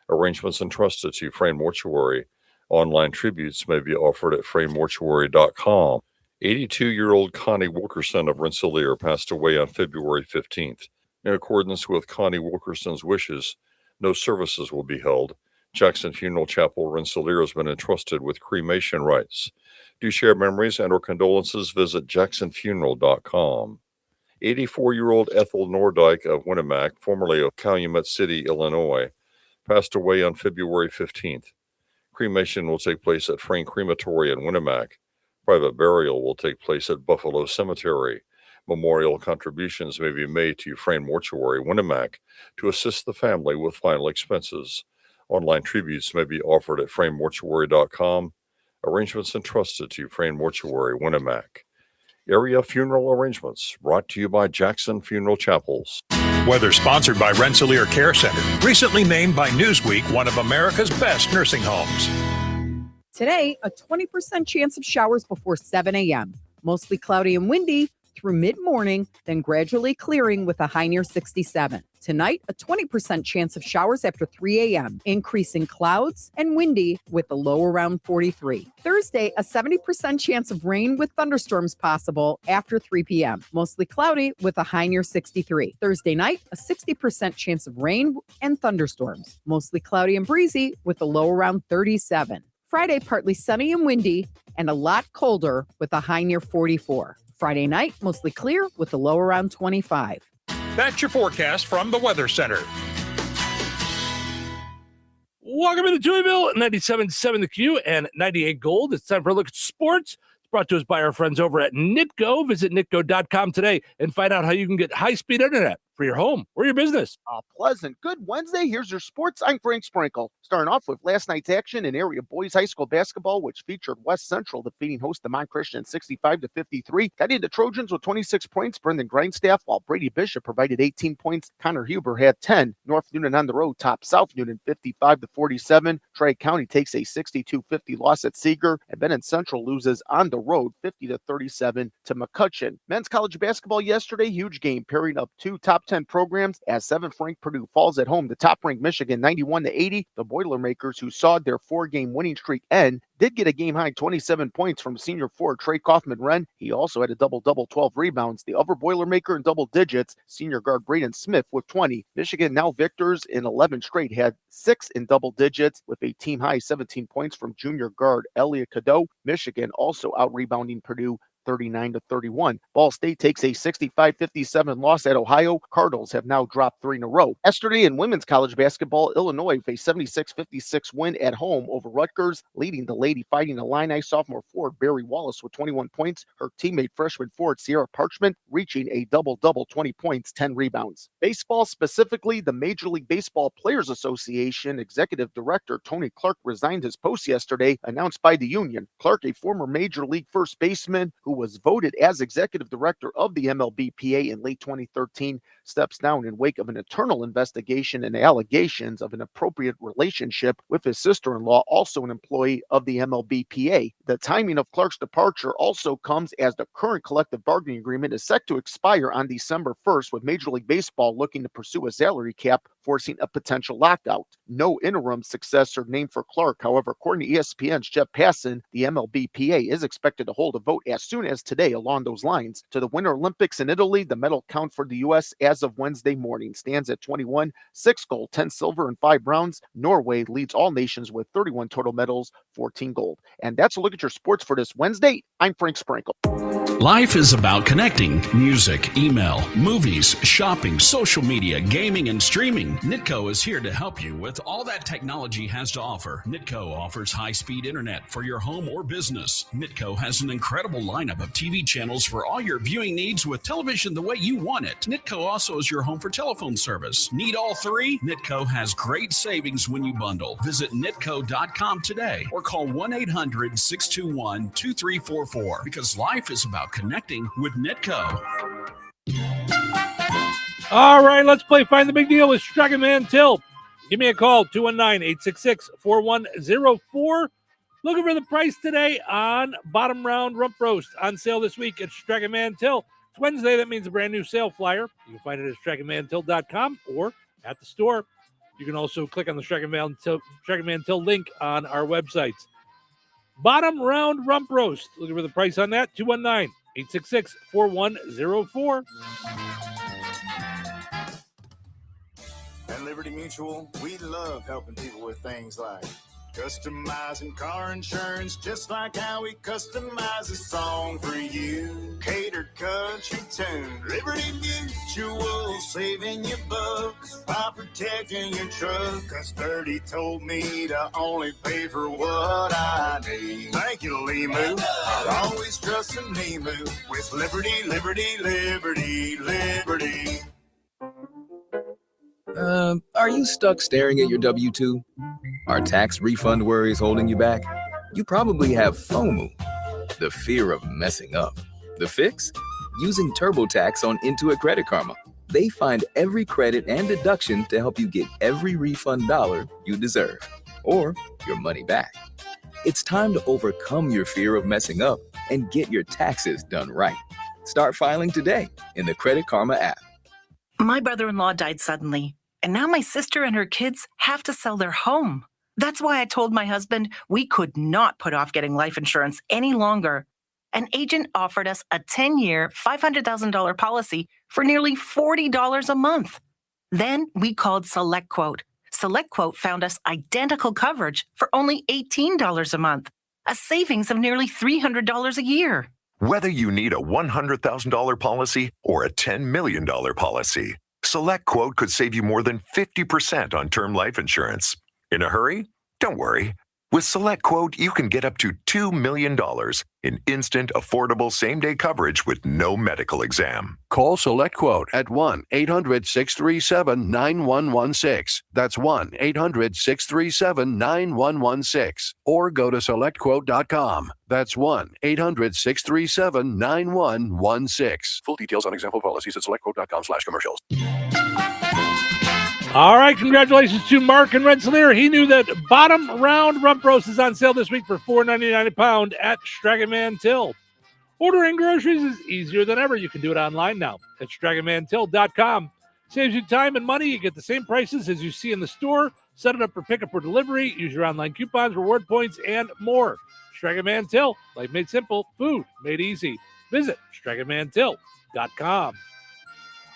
Arrangements entrusted to Frame Mortuary. Online tributes may be offered at framemortuary.com. 82-year-old Connie Wilkerson of Rensselaer passed away on February 15th. In accordance with Connie Wilkerson's wishes, no services will be held. Jackson Funeral Chapel, Rensselaer, has been entrusted with cremation rites. To share memories and or condolences, visit jacksonfuneral.com. 84-year-old Ethel Nordyke of Winnemac, formerly of Calumet City, Illinois, passed away on February 15th. Cremation will take place at Frame Crematory in Winnemac. Private burial will take place at Buffalo Cemetery. Memorial contributions may be made to Frame Mortuary, Winnemac, to assist the family with final expenses. Online tributes may be offered at framemortuary.com. Arrangements entrusted to Frame Mortuary, Winnemac. Area funeral arrangements brought to you by Jackson Funeral Chapels. Weather sponsored by Rensselaer Care Center, recently named by Newsweek one of America's best nursing homes. Today, a 20% chance of showers before 7 a.m. Mostly cloudy and windy through mid-morning, then gradually clearing with a high near 67. Tonight, a 20% chance of showers after 3 a.m., increasing clouds and windy with a low around 43. Thursday, a 70% chance of rain with thunderstorms possible after 3 p.m., mostly cloudy with a high near 63. Thursday night, a 60% chance of rain and thunderstorms, mostly cloudy and breezy with a low around 37. Friday, partly sunny and windy and a lot colder with a high near 44. Friday night, mostly clear with a low around 25. That's your forecast from the Weather Center. Welcome to Touhyville, 97.7 The Q and 98 Gold. It's time for a look at sports. It's brought to us by our friends over at Nitco. Visit nitco.com today and find out how you can get high-speed internet for your home or your business. A pleasant good Wednesday. Here's your sports. I'm Frank Sprinkle. Starting off with last night's action in area boys high school basketball, which featured West Central defeating host Demont Christian 65-53. Got into Trojans with 26 points. Brendan Grindstaff, while Brady Bishop provided 18 points. Connor Huber had 10. North Newnan on the road topped South Newnan 55-47. Trey County takes a 62-50 loss at Seeger, and Benton Central loses on the road 50-37 to McCutcheon. Men's college basketball yesterday, huge game, pairing up two top 10 programs as 7th ranked Purdue falls at home to top ranked Michigan 91-80. The Boilermakers, who saw their 4-game winning streak end, did get a game-high 27 points from senior forward Trey Kaufman-Wren. He also had a double-double, 12 rebounds. The other Boilermaker in double digits, senior guard Braden Smith with 20. Michigan, now victors in 11 straight, had 6 in double digits with a team-high 17 points from junior guard Elliot Cadeau. Michigan also out-rebounding Purdue 39-31. Ball State takes a 65-57 loss at Ohio. Cardinals have now dropped 3 in a row. Yesterday in women's college basketball, Illinois faced 76-56 win at home over Rutgers, leading the Lady Fighting Illini sophomore forward Barry Wallace with 21 points. Her teammate freshman forward Sierra Parchment reaching a double-double, 20 points, 10 rebounds. Baseball specifically, the Major League Baseball Players Association Executive Director Tony Clark resigned his post yesterday, announced by the union. Clark, a former Major League first baseman who was voted as Executive Director of the MLBPA in late 2013, steps down in wake of an internal investigation and allegations of an inappropriate relationship with his sister-in-law, also an employee of the MLBPA. The timing of Clark's departure also comes as the current collective bargaining agreement is set to expire on December 1st, with Major League Baseball looking to pursue a salary cap, forcing a potential lockout. No interim successor named for Clark. However, according to ESPN's Jeff Passan, the MLBPA is expected to hold a vote as soon as today along those lines. To the Winter Olympics in Italy, the medal count for the U.S. as of Wednesday morning stands at 21, 6 gold, 10 silver, and 5 bronze. Norway leads all nations with 31 total medals, 14 gold. And that's a look at your sports for this Wednesday. I'm Frank Sprinkle. Life is about connecting. Music, email, movies, shopping, social media, gaming, and streaming. Nitco is here to help you with all that technology has to offer. Nitco offers high-speed internet for your home or business. Nitco has an incredible lineup of TV channels for all your viewing needs with television the way you want it. Nitco also is your home for telephone service. Need all three? Nitco has great savings when you bundle. Visit nitco.com today or call 1-800-621-2344 because life is about connecting with Nitco. All right, let's play Find the Big Deal with Striking Man Till. Give me a call, 219-866-4104. Looking for the price today on Bottom Round Rump Roast, on sale this week at Striking Man Till. It's Wednesday, that means a brand new sale flyer. You can find it at strikingmantill.com or at the store. You can also click on the Striking Man Till link on our websites. Bottom Round Rump Roast. Looking for the price on that, 219-866-4104. At Liberty Mutual, we love helping people with things like customizing car insurance, just like how we customize a song for you. Catered country tune. Liberty Mutual, saving you bucks by protecting your truck. Cause 30 told me to only pay for what I need. Thank you, Limu. I'll always trust in Limu with Liberty, Liberty, Liberty, Liberty. Are you stuck staring at your W-2? Are tax refund worries holding you back? You probably have FOMO, the fear of messing up. The fix? Using TurboTax on Intuit Credit Karma. They find every credit and deduction to help you get every refund dollar you deserve, or your money back. It's time to overcome your fear of messing up and get your taxes done right. Start filing today in the Credit Karma app. My brother-in-law died suddenly, and now my sister and her kids have to sell their home. That's why I told my husband we could not put off getting life insurance any longer. An agent offered us a 10-year, $500,000 policy for nearly $40 a month. Then we called SelectQuote. SelectQuote found us identical coverage for only $18 a month, a savings of nearly $300 a year. Whether you need a $100,000 policy or a $10 million policy, SelectQuote could save you more than 50% on term life insurance. In a hurry? Don't worry. With SelectQuote, you can get up to $2 million in instant, affordable same-day coverage with no medical exam. Call SelectQuote at 1-800-637-9116. That's 1-800-637-9116. Or go to SelectQuote.com. That's 1-800-637-9116. Full details on example policies at SelectQuote.com/commercials. All right, congratulations to Mark and Rensselaer. He knew that Bottom Round Rump Roast is on sale this week for $4.99 a pound at Striking Man Till. Ordering groceries is easier than ever. You can do it online now at strikingmantill.com. Saves you time and money. You get the same prices as you see in the store. Set it up for pickup or delivery. Use your online coupons, reward points, and more. Striking Man Till. Life made simple. Food made easy. Visit strikingmantill.com.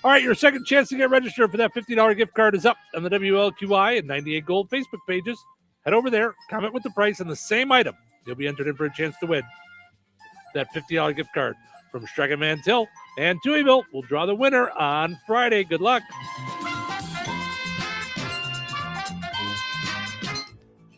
All right, your second chance to get registered for that $50 gift card is up on the WLQI and 98 Gold Facebook pages. Head over there, comment with the price on the same item. You'll be entered in for a chance to win. that $50 gift card from Striking Man Till and Touhyville. We'll draw the winner on Friday. Good luck.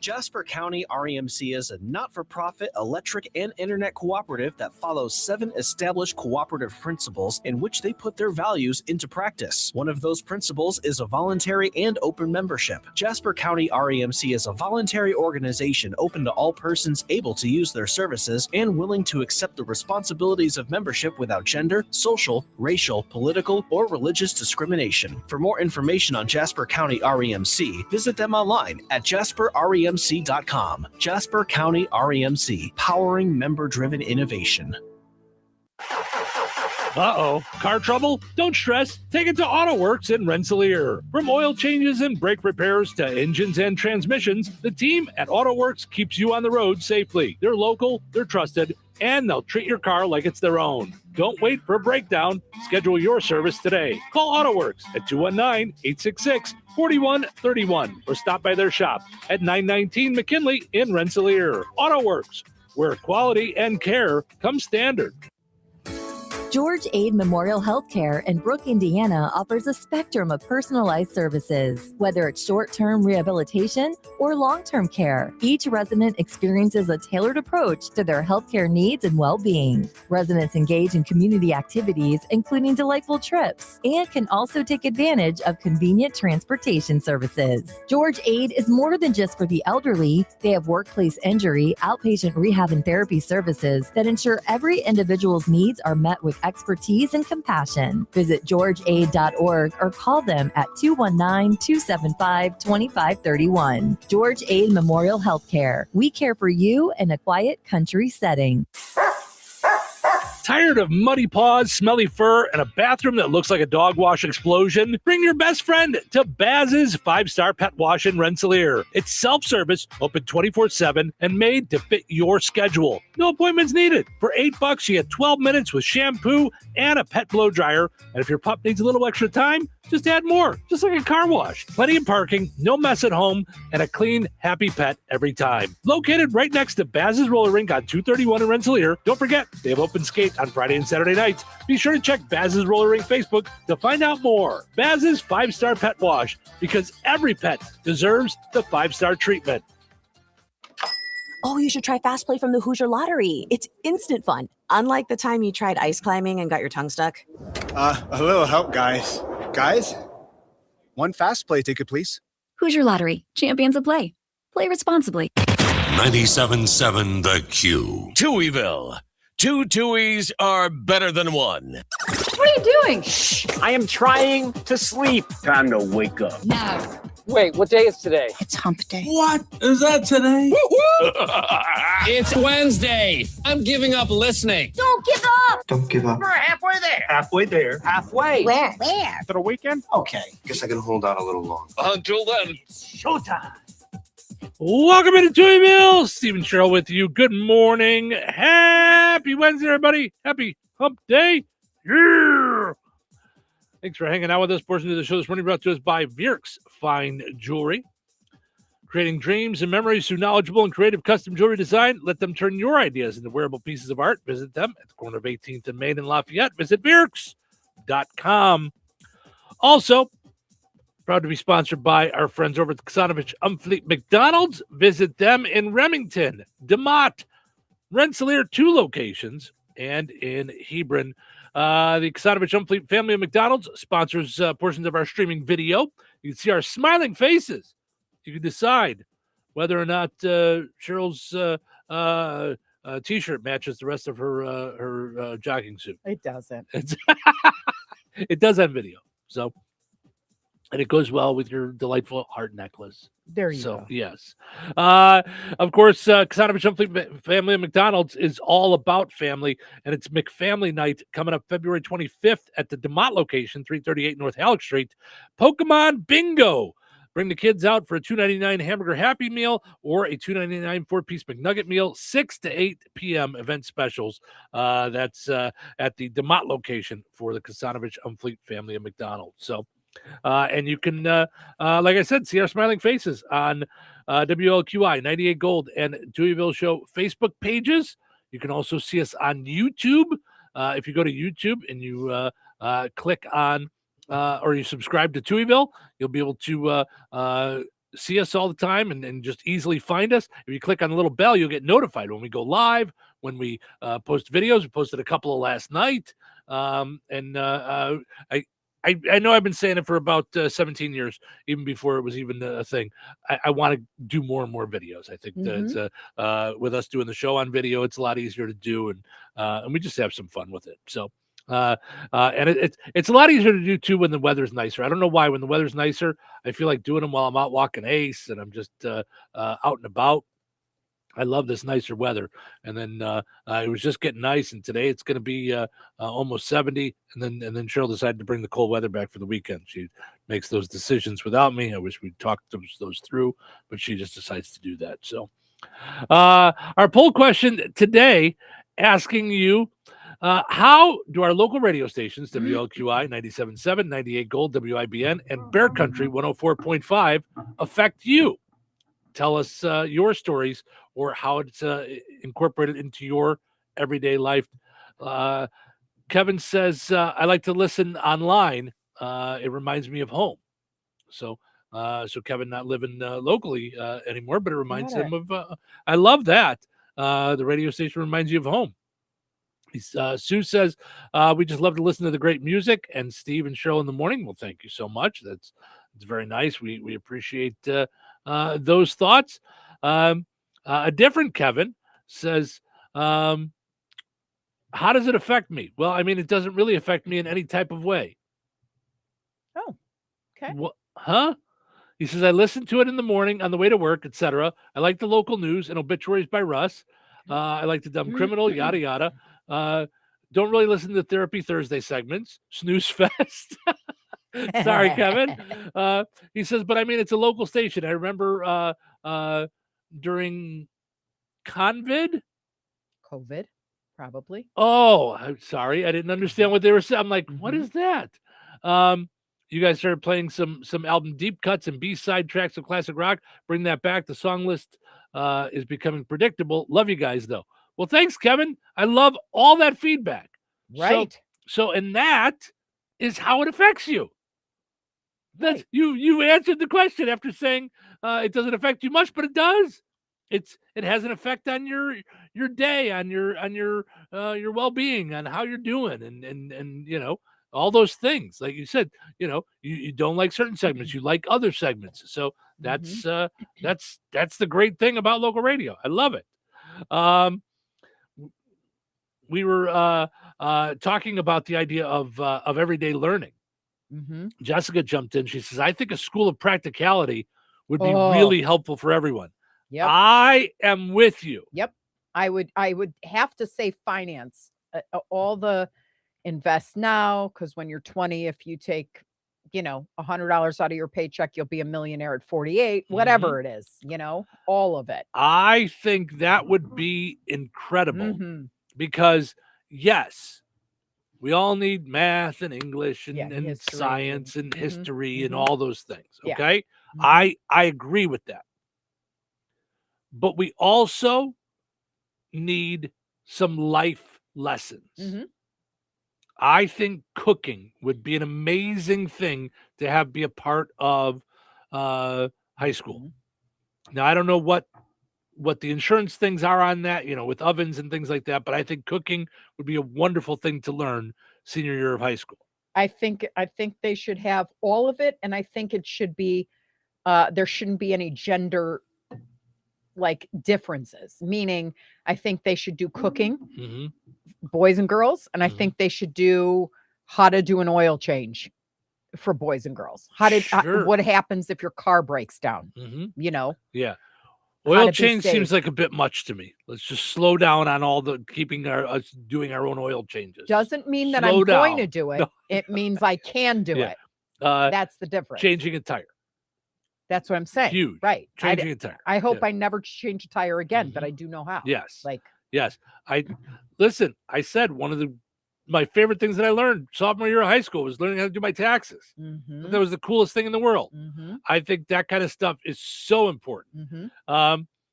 Jasper County REMC is a not-for-profit electric and internet cooperative that follows 7 established cooperative principles in which they put their values into practice. One of those principles is a voluntary and open membership. Jasper County REMC is a voluntary organization open to all persons able to use their services and willing to accept the responsibilities of membership without gender, social, racial, political, or religious discrimination. For more information on Jasper County REMC, visit them online at jasperremc.com. Jasper County REMC, powering member-driven innovation. Uh-oh. Car trouble? Don't stress. Take it to AutoWorks in Rensselaer. From oil changes and brake repairs to engines and transmissions, the team at AutoWorks keeps you on the road safely. They're local, they're trusted, and they'll treat your car like it's their own. Don't wait for a breakdown. Schedule your service today. Call AutoWorks at 219-866-4131 or stop by their shop at 919 McKinley in Rensselaer. AutoWorks, where quality and care come standard. George Aid Memorial Healthcare in Brook, Indiana offers a spectrum of personalized services, whether it's short-term rehabilitation or long-term care. Each resident experiences a tailored approach to their healthcare needs and well-being. Residents engage in community activities, including delightful trips, and can also take advantage of convenient transportation services. George Aid is more than just for the elderly. They have workplace injury, outpatient rehab, and therapy services that ensure every individual's needs are met with expertise and compassion. Visit georgeaid.org or call them at 219-275-2531. George Aid Memorial Healthcare. We care for you in a quiet country setting. Tired of muddy paws, smelly fur, and a bathroom that looks like a dog wash explosion? Bring your best friend to Baz's 5-Star Pet Wash in Rensselaer. It's self-service, open 24/7, and made to fit your schedule. No appointments needed. For $8, you get 12 minutes with shampoo and a pet blow dryer. And if your pup needs a little extra time, just add more, just like a car wash. Plenty of parking, no mess at home, and a clean, happy pet every time. Located right next to Baz's Roller Rink on 231 in Rensselaer. Don't forget, they have open skate on Friday and Saturday nights. Be sure to check Baz's Roller Rink Facebook to find out more. Baz's 5-Star Pet Wash, because every pet deserves the 5-star treatment. Oh, you should try Fast Play from the Hoosier Lottery. It's instant fun. Unlike the time you tried ice climbing and got your tongue stuck. A little help, guys. Guys, one Fast Play ticket, please. Hoosier Lottery, champions of play. Play responsibly. 97.7 The Q. Touhyville. 2 Tuies are better than 1. What are you doing? Shh. I am trying to sleep. Time to wake up. No. Wait, what day is today? It's hump day. What? Is that today? It's Wednesday. I'm giving up listening. Don't give up. Don't give up. We're halfway there. Halfway there. Halfway. Where? For the weekend? Okay. Guess I can hold out a little longer. Until then, showtime. Welcome into Touhyville. Stephen Sherrill with you. Good morning. Happy Wednesday, everybody. Happy hump day. Yeah. Thanks for hanging out with us. Portion of the show this morning brought to us by Vierk's Fine Jewelry. Creating dreams and memories through knowledgeable and creative custom jewelry design. Let them turn your ideas into wearable pieces of art. Visit them at the corner of 18th and Main in Lafayette. Visit Vierks.com. Also, proud to be sponsored by our friends over at the Kasanovich Umfleet McDonald's. Visit them in Remington, DeMott, Rensselaer, 2 locations, and in Hebron. The Kasanovich Umfleet family of McDonald's sponsors portions of our streaming video. You can see our smiling faces. You can decide whether or not Cheryl's T-shirt matches the rest of her jogging suit. It doesn't. It does have video, so. And it goes well with your delightful heart necklace. There you go. Yes. Of course, Kasanovich Umfleet family of McDonald's is all about family, and it's McFamily Night coming up February 25th at the DeMott location, 338 North Halleck Street. Pokemon Bingo. Bring the kids out for a $2.99 hamburger Happy Meal or a $2.99 4-piece McNugget meal, 6 to 8 p.m. event specials. That's at the DeMott location for the Kasanovich Umfleet family of McDonald's. So, and you can, like I said, see our smiling faces on WLQI 98 Gold and Touhyville Show Facebook pages. You can also see us on YouTube. If you go to YouTube and you click on or you subscribe to Touhyville, you'll be able to see us all the time and just easily find us. If you click on the little bell, you'll get notified when we go live, when we post videos. We posted a couple of last night. I know I've been saying it for about 17 years, even before it was even a thing. I want to do more and more videos. I think that with us doing the show on video, it's a lot easier to do, and we just have some fun with it. So, and it's a lot easier to do too when the weather's nicer. I don't know why. When the weather's nicer, I feel like doing them while I'm out walking Ace and I'm just out and about. I love this nicer weather. And then it was just getting nice, and today it's going to be almost 70. And then Cheryl decided to bring the cold weather back for the weekend. She makes those decisions without me. I wish we'd talked those through, but she just decides to do that. So our poll question today, asking you, how do our local radio stations, WLQI 97.7, 98 Gold, WIBN, and Bear Country 104.5 affect you? Tell us your stories or how it's incorporated into your everyday life. Kevin says, I like to listen online. It reminds me of home. So Kevin not living locally anymore, but it reminds him of, I love that. The radio station reminds you of home. Sue says, we just love to listen to the great music, and Steve and Cheryl in the morning. Well, thank you so much. It's very nice. We appreciate those thoughts. A different Kevin says, how does it affect me? Well, I mean, it doesn't really affect me in any type of way. Oh, okay. Huh? He says, I listen to it in the morning on the way to work, etc. I like the local news and obituaries by Russ. I like the dumb criminal, yada, yada. Don't really listen to Therapy Thursday segments. Snooze fest. Sorry, Kevin. He says, but I mean, it's a local station. I remember during COVID, probably. Oh, I'm sorry. I didn't understand what they were saying. I'm like, what is that? You guys started playing some album deep cuts and B-side tracks of classic rock. Bring that back. The song list is becoming predictable. Love you guys, though. Well, thanks, Kevin. I love all that feedback. Right. So and that is how it affects you. That's you answered the question after saying it doesn't affect you much, but it does. It has an effect on your day, on your well-being, on how you're doing, and you know, all those things. Like you said, you know, you don't like certain segments, you like other segments. So that's the great thing about local radio. I love it. We were talking about the idea of everyday learning. Jessica jumped in. She says, I think a school of practicality would be really helpful for everyone. Yep. I am with you. Yep. I would have to say finance. All the invest now, because when you're 20, if you take, you know, $100 out of your paycheck, you'll be a millionaire at 48, whatever it is, you know, all of it. I think that would be incredible because, yes, we all need math and English and science and history and all those things. Okay. I agree with that. But we also need some life lessons. I think cooking would be an amazing thing to have be a part of high school. Now, I don't know what the insurance things are on that, you know, with ovens and things like that, but I think cooking would be a wonderful thing to learn senior year of high school. I think they should have all of it, and I think it should be there shouldn't be any gender like differences, meaning I think they should do cooking, boys and girls, and I think they should do how to do an oil change for boys and girls. What happens if your car breaks down? You know? Yeah. Oil change seems like a bit much to me. Let's just slow down on all the us doing our own oil changes. Doesn't mean that I'm going to do it. No. It means I can do it. That's the difference. Changing a tire. That's what I'm saying. Huge. Right. Changing a tire. I hope I never change a tire again, but I do know how. Yes. Like, yes. Listen, I said one of my favorite things that I learned sophomore year of high school was learning how to do my taxes. That was the coolest thing in the world. I think that kind of stuff is so important.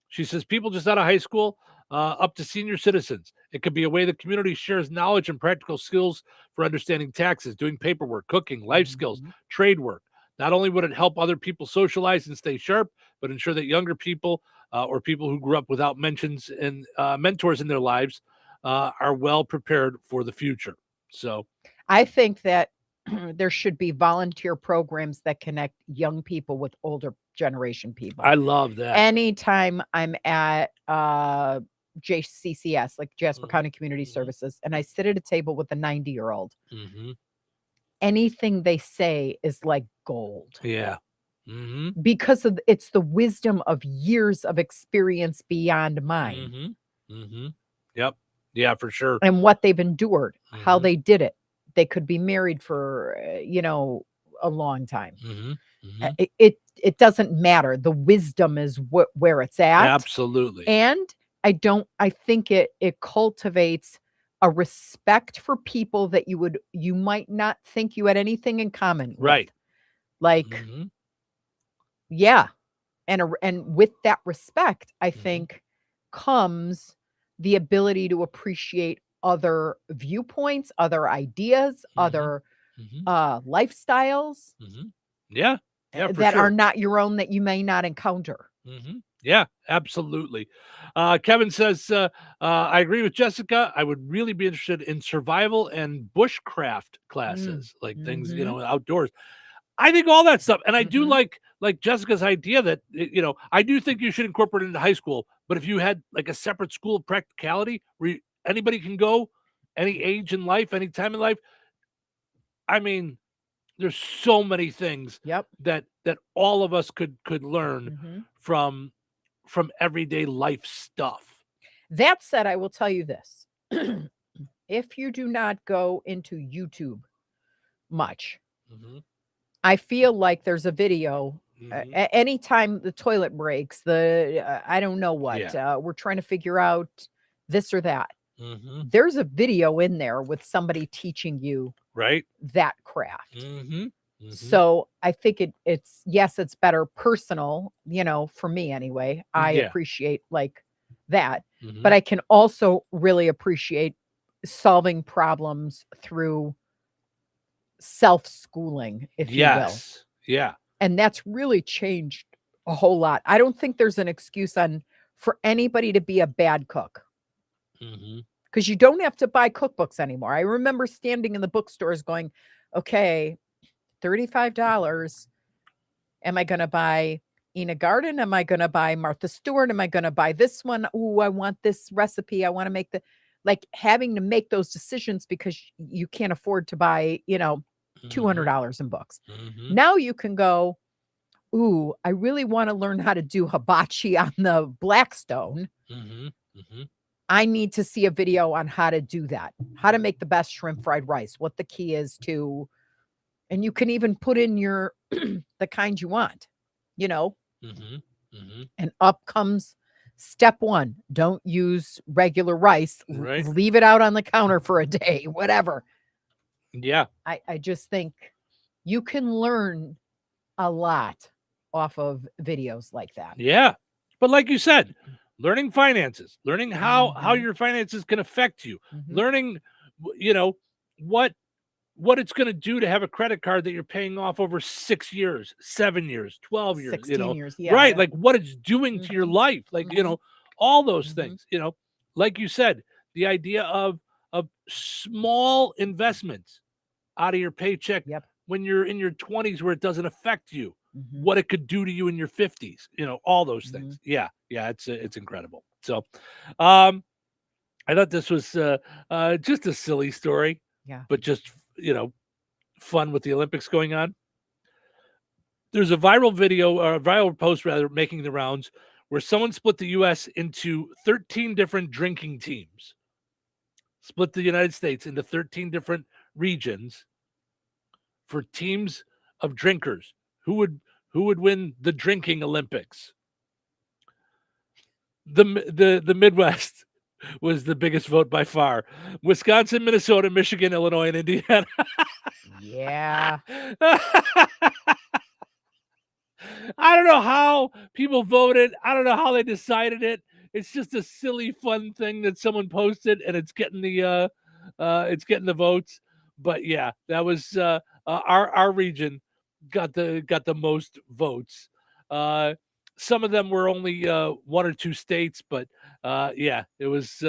She says, people just out of high school up to senior citizens. It could be a way the community shares knowledge and practical skills for understanding taxes, doing paperwork, cooking, life skills, trade work. Not only would it help other people socialize and stay sharp, but ensure that younger people or people who grew up without mentions and mentors in their lives are well prepared for the future. So I think that there should be volunteer programs that connect young people with older generation people. I love that. Anytime I'm at JCCS, like Jasper County Community Services, and I sit at a table with a 90-year-old, anything they say is like gold. Yeah. Because it's the wisdom of years of experience beyond mine. Yep. Yeah, for sure. And what they've endured, how they did it. They could be married for, a long time. It doesn't matter. The wisdom is where it's at. Absolutely. And I think it cultivates a respect for people that you might not think you had anything in common with. Right. Like, yeah. And with that respect, I think comes the ability to appreciate other viewpoints, other ideas, other lifestyles. Yeah. Yeah, for that sure. are not your own, that you may not encounter. Yeah, absolutely. Kevin says, I agree with Jessica. I would really be interested in survival and bushcraft classes, like things, outdoors. I think all that stuff. And I do like Jessica's idea that, I do think you should incorporate it into high school. But if you had like a separate school of practicality where anybody can go, any age in life, any time in life, I mean, there's so many things that all of us could learn from everyday life stuff. That said, I will tell you this. If you do not go into YouTube much, I feel like there's a video anytime the toilet breaks, I don't know what, we're trying to figure out this or that. There's a video in there with somebody teaching you that craft. So I think it's it's better personal, for me anyway. I appreciate like that, but I can also really appreciate solving problems through self-schooling, if you will. Yeah. And that's really changed a whole lot. I don't think there's an excuse for anybody to be a bad cook. Because you don't have to buy cookbooks anymore. I remember standing in the bookstores going, okay, $35. Am I going to buy Ina Garden? Am I going to buy Martha Stewart? Am I going to buy this one? Ooh, I want this recipe. I want to make having to make those decisions because you can't afford to buy, $200 in books. Now you can go, ooh, I really want to learn how to do hibachi on the Blackstone. I need to see a video on how to do that, how to make the best shrimp fried rice, what the key is to, and you can even put in your, the kind you want, and up comes step one. Don't use regular rice. Leave it out on the counter for a day, whatever. Yeah. I just think you can learn a lot off of videos like that. Yeah. But like you said, learning finances, learning how your finances can affect you, learning, what it's going to do to have a credit card that you're paying off over 6 years, 7 years, 12 years, 16 years. Right. Like what it's doing to your life, like, all those things, like you said, the idea of small investments out of your paycheck when you're in your 20s where it doesn't affect you, what it could do to you in your 50s, all those things. Yeah. It's incredible. So I thought this was just a silly story, but just, fun with the Olympics going on. There's a viral video, or a viral post rather, making the rounds where someone split the U.S. into 13 different drinking teams. Split the United States into 13 different regions for teams of drinkers. Who would win the drinking Olympics? The Midwest was the biggest vote by far. Wisconsin, Minnesota, Michigan, Illinois, and Indiana. Yeah. I don't know how people voted. I don't know how they decided it. it's just a silly, fun thing that someone posted, and it's getting the votes. But yeah, that was our region got the most votes. Some of them were only 1 or 2 states, but yeah, it was.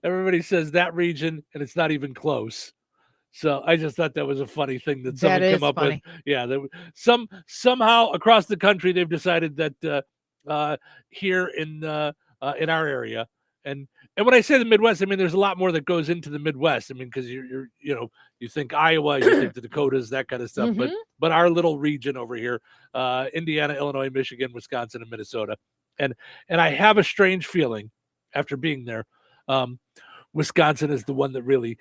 Everybody says that region, and it's not even close. So I just thought that was a funny thing that someone That came is up funny. with. Yeah, somehow across the country they've decided that here in our area, and when I say the Midwest, I mean there's a lot more that goes into the Midwest. I mean because you think Iowa, you think the Dakotas, that kind of stuff, but our little region over here, Indiana, Illinois, Michigan, Wisconsin, and Minnesota, and I have a strange feeling after being there. Wisconsin is the one that really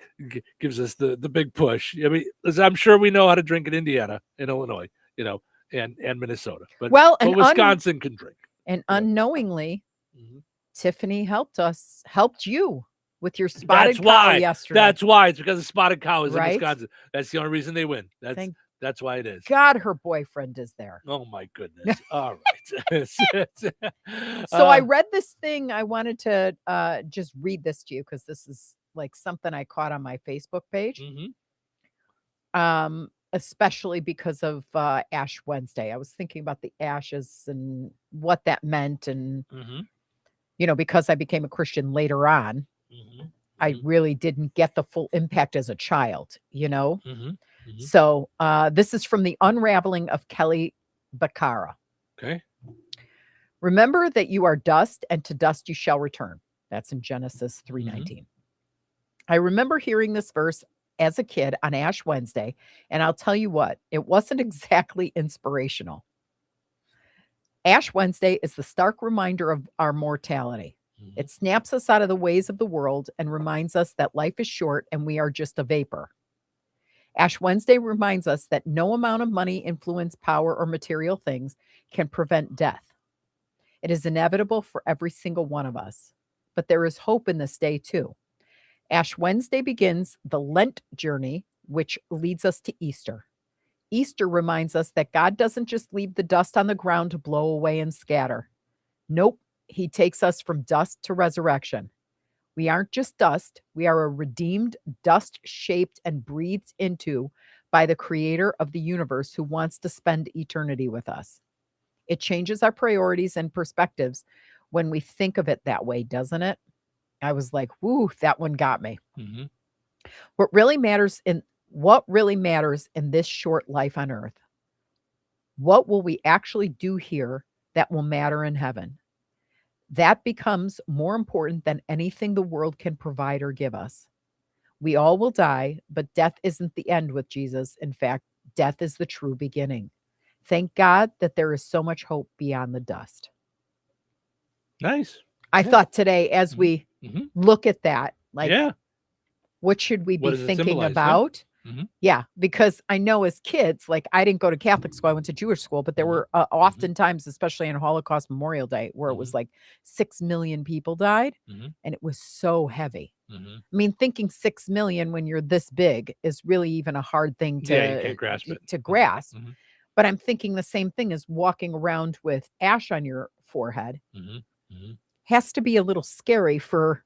gives us the big push. I mean, I'm sure we know how to drink in Indiana and Illinois, and Minnesota. But Wisconsin can drink. And unknowingly, Tiffany helped you with your spotted cow yesterday. That's why. It's because the spotted cow is Right? in Wisconsin. That's the only reason they win. That's why it is. God, her boyfriend is there. Oh my goodness. All right. So I read this thing. I wanted to just read this to you because this is like something I caught on my Facebook page. Especially because of Ash Wednesday. I was thinking about the ashes and what that meant. And, because I became a Christian later on, I really didn't get the full impact as a child, So this is from the Unraveling of Kelly Bacara. Okay. Remember that you are dust, and to dust you shall return. That's in Genesis 3:19. I remember hearing this verse as a kid on Ash Wednesday, and I'll tell you what, it wasn't exactly inspirational. Ash Wednesday is the stark reminder of our mortality. It snaps us out of the ways of the world and reminds us that life is short and we are just a vapor. Ash Wednesday reminds us that no amount of money, influence, power, or material things can prevent death. It is inevitable for every single one of us. But there is hope in this day too. Ash Wednesday begins the Lent journey, which leads us to Easter. Easter reminds us that God doesn't just leave the dust on the ground to blow away and scatter. Nope, he takes us from dust to resurrection. We aren't just dust. We are a redeemed, dust-shaped and breathed into by the creator of the universe who wants to spend eternity with us. It changes our priorities and perspectives when we think of it that way, doesn't it? I was like, woo, that one got me. What really matters in this short life on earth? What will we actually do here that will matter in heaven? That becomes more important than anything the world can provide or give us. We all will die, but death isn't the end with Jesus. In fact, death is the true beginning. Thank God that there is so much hope beyond the dust. Nice. I thought today, as we look at that, like, what should we What be does it thinking symbolize? about? Yeah, because I know as kids, like I didn't go to Catholic school, I went to Jewish school, but there were oftentimes, especially on Holocaust Memorial Day, where it was like 6 million people died, and it was so heavy. I mean, thinking 6 million when you're this big is really even a hard thing You can't grasp it. to grasp. But I'm thinking the same thing as walking around with ash on your forehead has to be a little scary for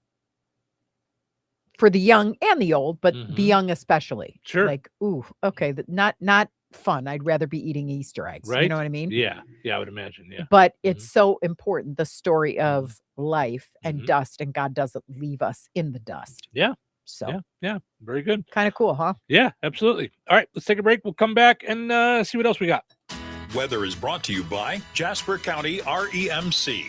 the young and the old, but the young especially. Sure. Like, ooh, okay, not fun. I'd rather be eating Easter eggs. Right. You know what I mean? Yeah, I would imagine. Yeah. But it's so important, the story of life and dust, and God doesn't leave us in the dust. Yeah. So yeah, very good. Kind of cool, huh? Yeah, absolutely. All right, let's take a break. We'll come back and see what else we got. Weather is brought to you by Jasper County REMC.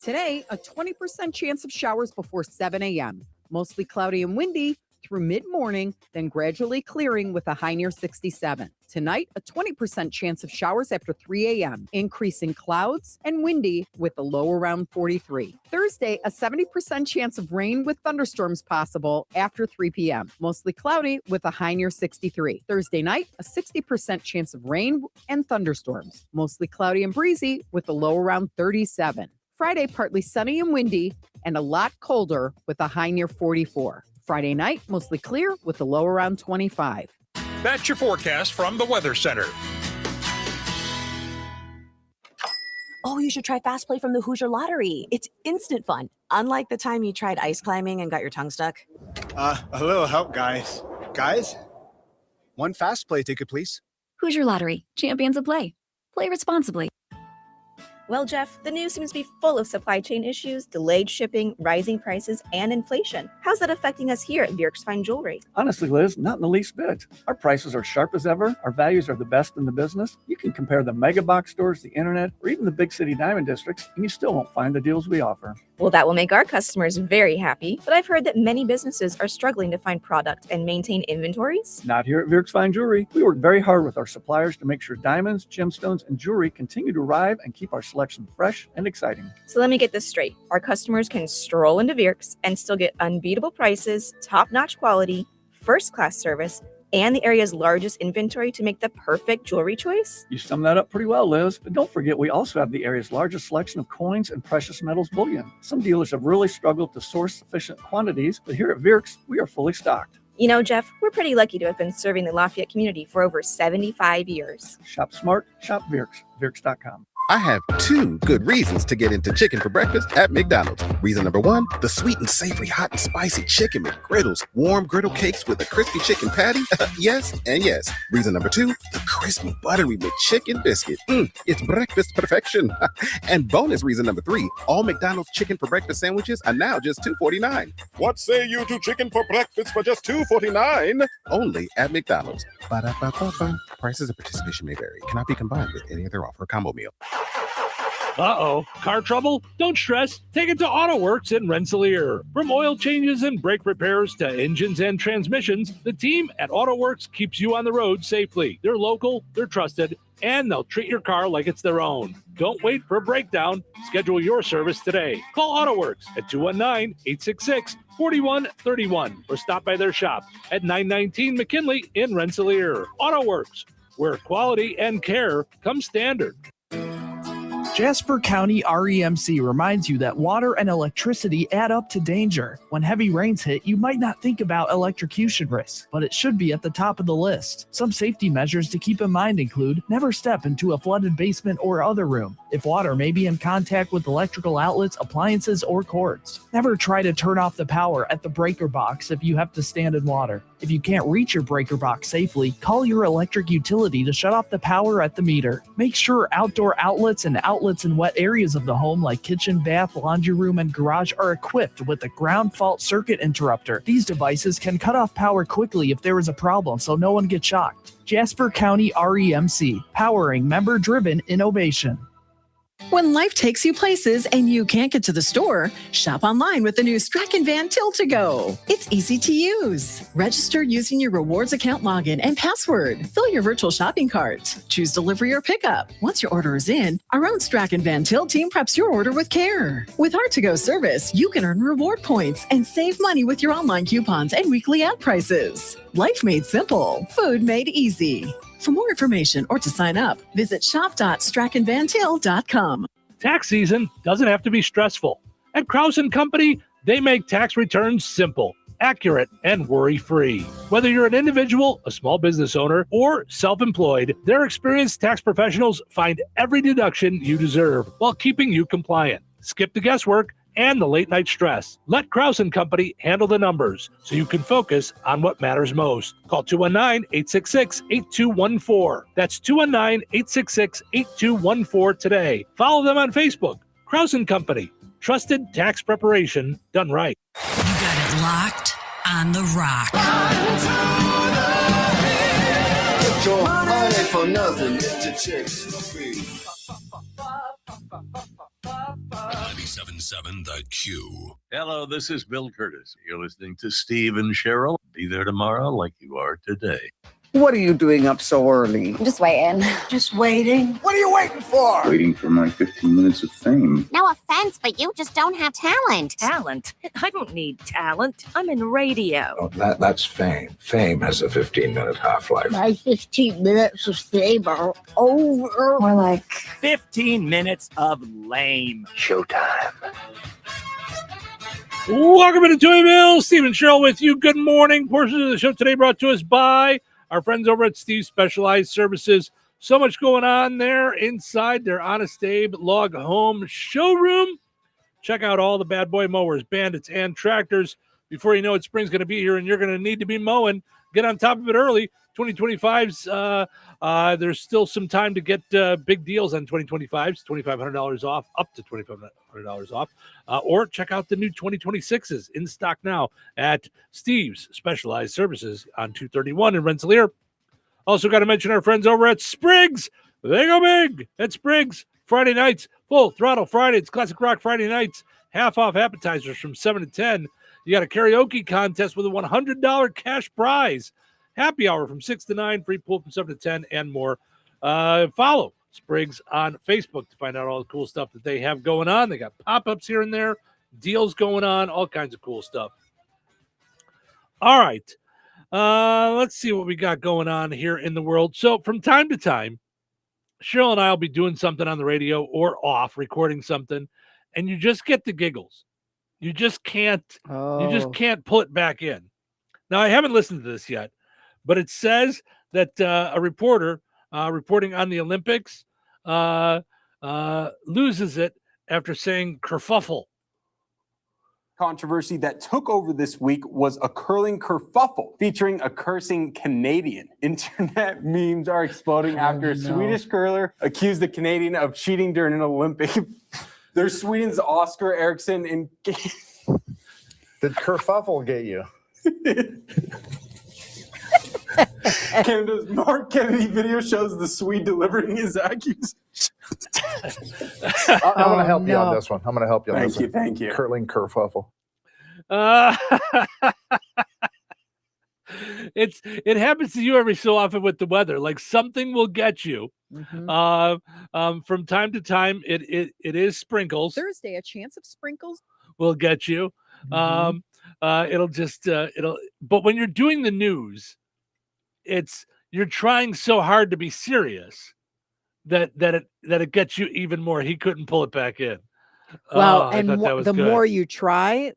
Today, a 20% chance of showers before 7 a.m. Mostly cloudy and windy through mid-morning, then gradually clearing with a high near 67. Tonight, a 20% chance of showers after 3 a.m., increasing clouds and windy with a low around 43. Thursday, a 70% chance of rain with thunderstorms possible after 3 p.m., mostly cloudy with a high near 63. Thursday night, a 60% chance of rain and thunderstorms, mostly cloudy and breezy with a low around 37. Friday, partly sunny and windy and a lot colder with a high near 44. Friday night, mostly clear with a low around 25. That's your forecast from the Weather Center. Oh, you should try Fast Play from the Hoosier Lottery. It's instant fun. Unlike the time you tried ice climbing and got your tongue stuck. A little help, guys. Guys? One Fast Play ticket, please. Hoosier Lottery, champions of play. Play responsibly. Well, Jeff, the news seems to be full of supply chain issues, delayed shipping, rising prices, and inflation. How's that affecting us here at Bjork's Fine Jewelry? Honestly, Liz, not in the least bit. Our prices are sharp as ever. Our values are the best in the business. You can compare the mega box stores, the internet, or even the big city diamond districts, and you still won't find the deals we offer. Well, that will make our customers very happy, but I've heard that many businesses are struggling to find product and maintain inventories. Not here at Bjork's Fine Jewelry. We work very hard with our suppliers to make sure diamonds, gemstones, and jewelry continue to arrive and keep our selection fresh and exciting. So let me get this straight. Our customers can stroll into Bjork's and still get unbeatable prices, top-notch quality, first-class service, and the area's largest inventory to make the perfect jewelry choice? You summed that up pretty well, Liz. But don't forget, we also have the area's largest selection of coins and precious metals bullion. Some dealers have really struggled to source sufficient quantities, but here at Bjork's, we are fully stocked. You know, Jeff, we're pretty lucky to have been serving the Lafayette community for over 75 years. Shop smart, shop Bjork's, Bjork's.com. I have two good reasons to get into chicken for breakfast at McDonald's. Reason number one, the sweet and savory hot and spicy chicken McGriddles, warm griddle cakes with a crispy chicken patty. Yes and yes. Reason number two, the crispy buttery McChicken biscuit. It's breakfast perfection. And bonus reason number three, all McDonald's chicken for breakfast sandwiches are now just $2.49. What say you to chicken for breakfast for just $2.49? Only at McDonald's. Ba-da-ba-ba-ba. Prices and participation may vary. Cannot be combined with any other offer or combo meal. Uh-oh, car trouble? Don't stress. Take it to AutoWorks in Rensselaer. From oil changes and brake repairs to engines and transmissions, the team at AutoWorks keeps you on the road safely. They're local, they're trusted, and they'll treat your car like it's their own. Don't wait for a breakdown. Schedule your service today. Call AutoWorks at 219-866-4131 or stop by their shop at 919 McKinley in Rensselaer. AutoWorks, where quality and care come standard. Jasper County REMC reminds you that water and electricity add up to danger. When heavy rains hit, you might not think about electrocution risk, but it should be at the top of the list. Some safety measures to keep in mind include never step into a flooded basement or other room if water may be in contact with electrical outlets, appliances, or cords. Never try to turn off the power at the breaker box if you have to stand in water. If you can't reach your breaker box safely, call your electric utility to shut off the power at the meter. Make sure outdoor outlets and outlets in wet areas of the home like kitchen, bath, laundry room, and garage are equipped with a ground fault circuit interrupter. These devices can cut off power quickly if there is a problem so no one gets shocked. Jasper County REMC, powering member-driven innovation. When life takes you places and you can't get to the store, shop online with the new Strachan Van Till to Go. It's easy to use. Register using your rewards account login and password. Fill your virtual shopping cart. Choose delivery or pickup. Once your order is in, our own Strachan Van Till team preps your order with care. With our to-go service, you can earn reward points and save money with your online coupons and weekly ad prices. Life made simple. Food made easy. For more information or to sign up, visit shop.strachanvantil.com. Tax season doesn't have to be stressful. At Krause & Company, they make tax returns simple, accurate, and worry-free. Whether you're an individual, a small business owner, or self-employed, their experienced tax professionals find every deduction you deserve while keeping you compliant. Skip the guesswork and the late-night stress. Let Krause & Company handle the numbers so you can focus on what matters most. Call 219-866-8214. That's 219-866-8214 today. Follow them on Facebook. Krause & Company. Trusted tax preparation done right. You got it locked on the rock. Get your money for nothing. Get your chicks for free. 97.7 The Q. Hello, this is Bill Curtis. You're listening to Steve and Cheryl. Be there tomorrow like you are today. What are you doing up so early? I'm just waiting. Just waiting? What are you waiting for? Waiting for my 15 minutes of fame. No offense, but you just don't have talent. Talent? I don't need talent. I'm in radio. Oh, that's fame. Fame has a 15-minute half-life. My 15 minutes of fame are over. More like 15 minutes of lame. Showtime. Welcome to Touhyville. Steve and Cheryl with you. Good morning. Portion of the show today brought to us by our friends over at Steve's Specialized Services. So much going on there inside their Honest Abe Log Home showroom. Check out all the bad boy mowers, bandits, and tractors. Before you know it, spring's going to be here, and you're going to need to be mowing. Get on top of it early. 2025s, there's still some time to get big deals on 2025s, $2,500 off, up to $2,500 off. Or check out the new 2026s in stock now at Steve's Specialized Services on 231 in Rensselaer. Also got to mention our friends over at Spriggs. They go big at Spriggs. Friday nights, Full Throttle Friday. It's Classic Rock Friday nights. Half off appetizers from 7 to 10. You got a karaoke contest with a $100 cash prize. Happy hour from 6 to 9. Free pool from 7 to 10 and more. Follow Spriggs on Facebook to find out all the cool stuff that they have going on. They got pop-ups here and there, deals going on, all kinds of cool stuff. All right. Let's see what we got going on here in the world. So from time to time, Cheryl and I will be doing something on the radio or off, recording something, and you just get the giggles. You just can't pull it back in. Now, I haven't listened to this yet, but it says that a reporter reporting on the Olympics loses it after saying kerfuffle. Controversy that took over this week was a curling kerfuffle featuring a cursing Canadian. Internet memes are exploding after a Swedish curler accused the Canadian of cheating during an Olympic. There's Sweden's Oscar Eriksson in. Did kerfuffle get you? Canada's Mark Kennedy video shows the Swede delivering his accusation. I'm going to help you on this one. Thank you. Curling kerfuffle. It happens to you every so often with the weather. Like something will get you. Mm-hmm. From time to time, it is sprinkles. Thursday, a chance of sprinkles will get you. But when you're doing the news, you're trying so hard to be serious that it gets you even more. He couldn't pull it back in. Well, and the more you try,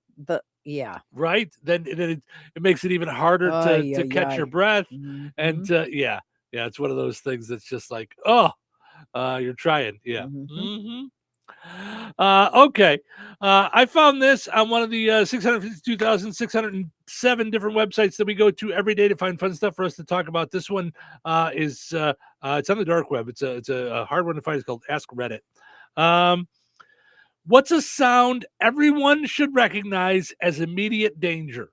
right, then it makes it even harder to catch your breath. Mm-hmm. And it's one of those things that's just like, you're trying. Okay. I found this on one of the 652,607 different websites that we go to every day to find fun stuff for us to talk about. This one is it's on the dark web. It's a hard one to find. It's called Ask Reddit. What's a sound everyone should recognize as immediate danger?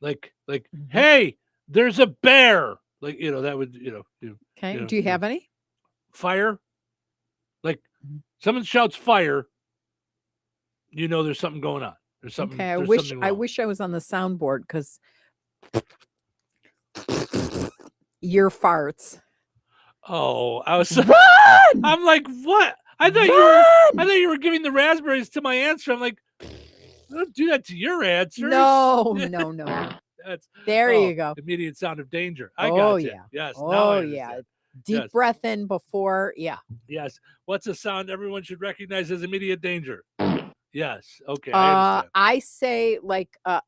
Like, hey, there's a bear. Like, that would, Okay. Do you have any? Fire. Like someone shouts fire, there's something going on. There's something. Okay. I wish I was on the soundboard because your farts. Oh, I was. Run! I'm like, what? I thought you were giving the raspberries to my answer. I'm like, don't do that to your answers. No. There you go. Immediate sound of danger. I got you. Yeah. Yes. Oh yeah. Deep breath in before. Yeah. Yes. What's a sound everyone should recognize as immediate danger? Yes. Okay. I say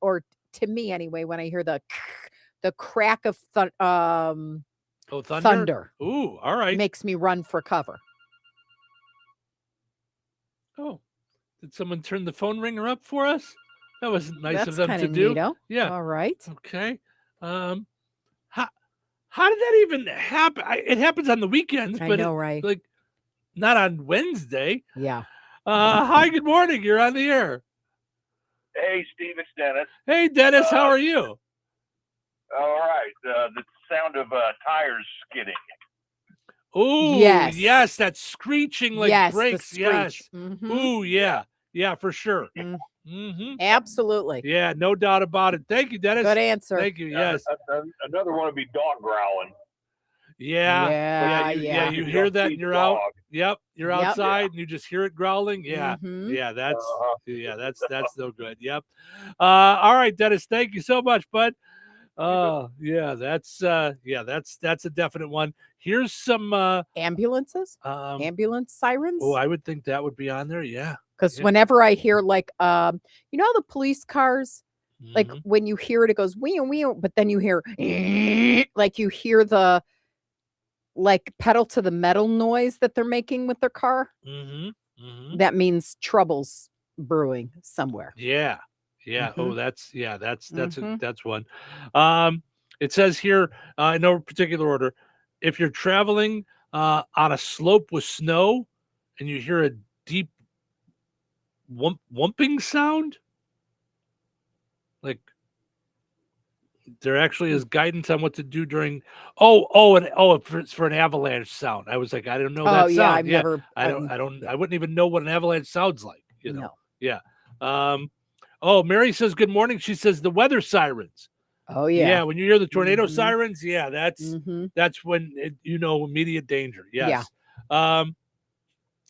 or to me anyway, when I hear the crack of thunder. Ooh, all right. Makes me run for cover. Oh, did someone turn the phone ringer up for us? That was nice of them to do. Neato. Yeah. All right. Okay. How did that even happen? It happens on the weekends, but I know, right? Like not on Wednesday. Yeah. Hi, good morning. You're on the air. Hey, Steve, it's Dennis. Hey, Dennis, how are you? All right. The sound of tires skidding. Oh, yes, that screeching like brakes. Yes. Mm-hmm. Ooh, yeah, for sure. Mm-hmm. Absolutely. Yeah, no doubt about it. Thank you, Dennis. Good answer. Thank you. Yes. Another one would be dog growling. Yeah. You hear that and you're out. Yep. You're outside and you just hear it growling. Yeah. Mm-hmm. Yeah. That's no good. Yep. All right, Dennis. Thank you so much, bud. That's a definite one. Here's some ambulances. Ambulance sirens. Oh, I would think that would be on there. Yeah. Because whenever I hear how the police cars, like when you hear it, it goes wee wee, but then you hear like you hear the like pedal to the metal noise that they're making with their car, that means trouble's brewing somewhere. Yeah. Yeah. Mhm. Oh, that's Mhm. that's one. It says here in no particular order, if you're traveling on a slope with snow and you hear a deep wumping sound, like there actually is guidance on what to do during. It's for an avalanche sound. I was like, I don't know that Oh, sound. yeah, I've never I wouldn't even know what an avalanche sounds like. No. Yeah. Mary says good morning. She says the weather sirens. Oh, yeah. Yeah, when you hear the tornado Mhm. sirens, yeah, that's when immediate danger. Yes.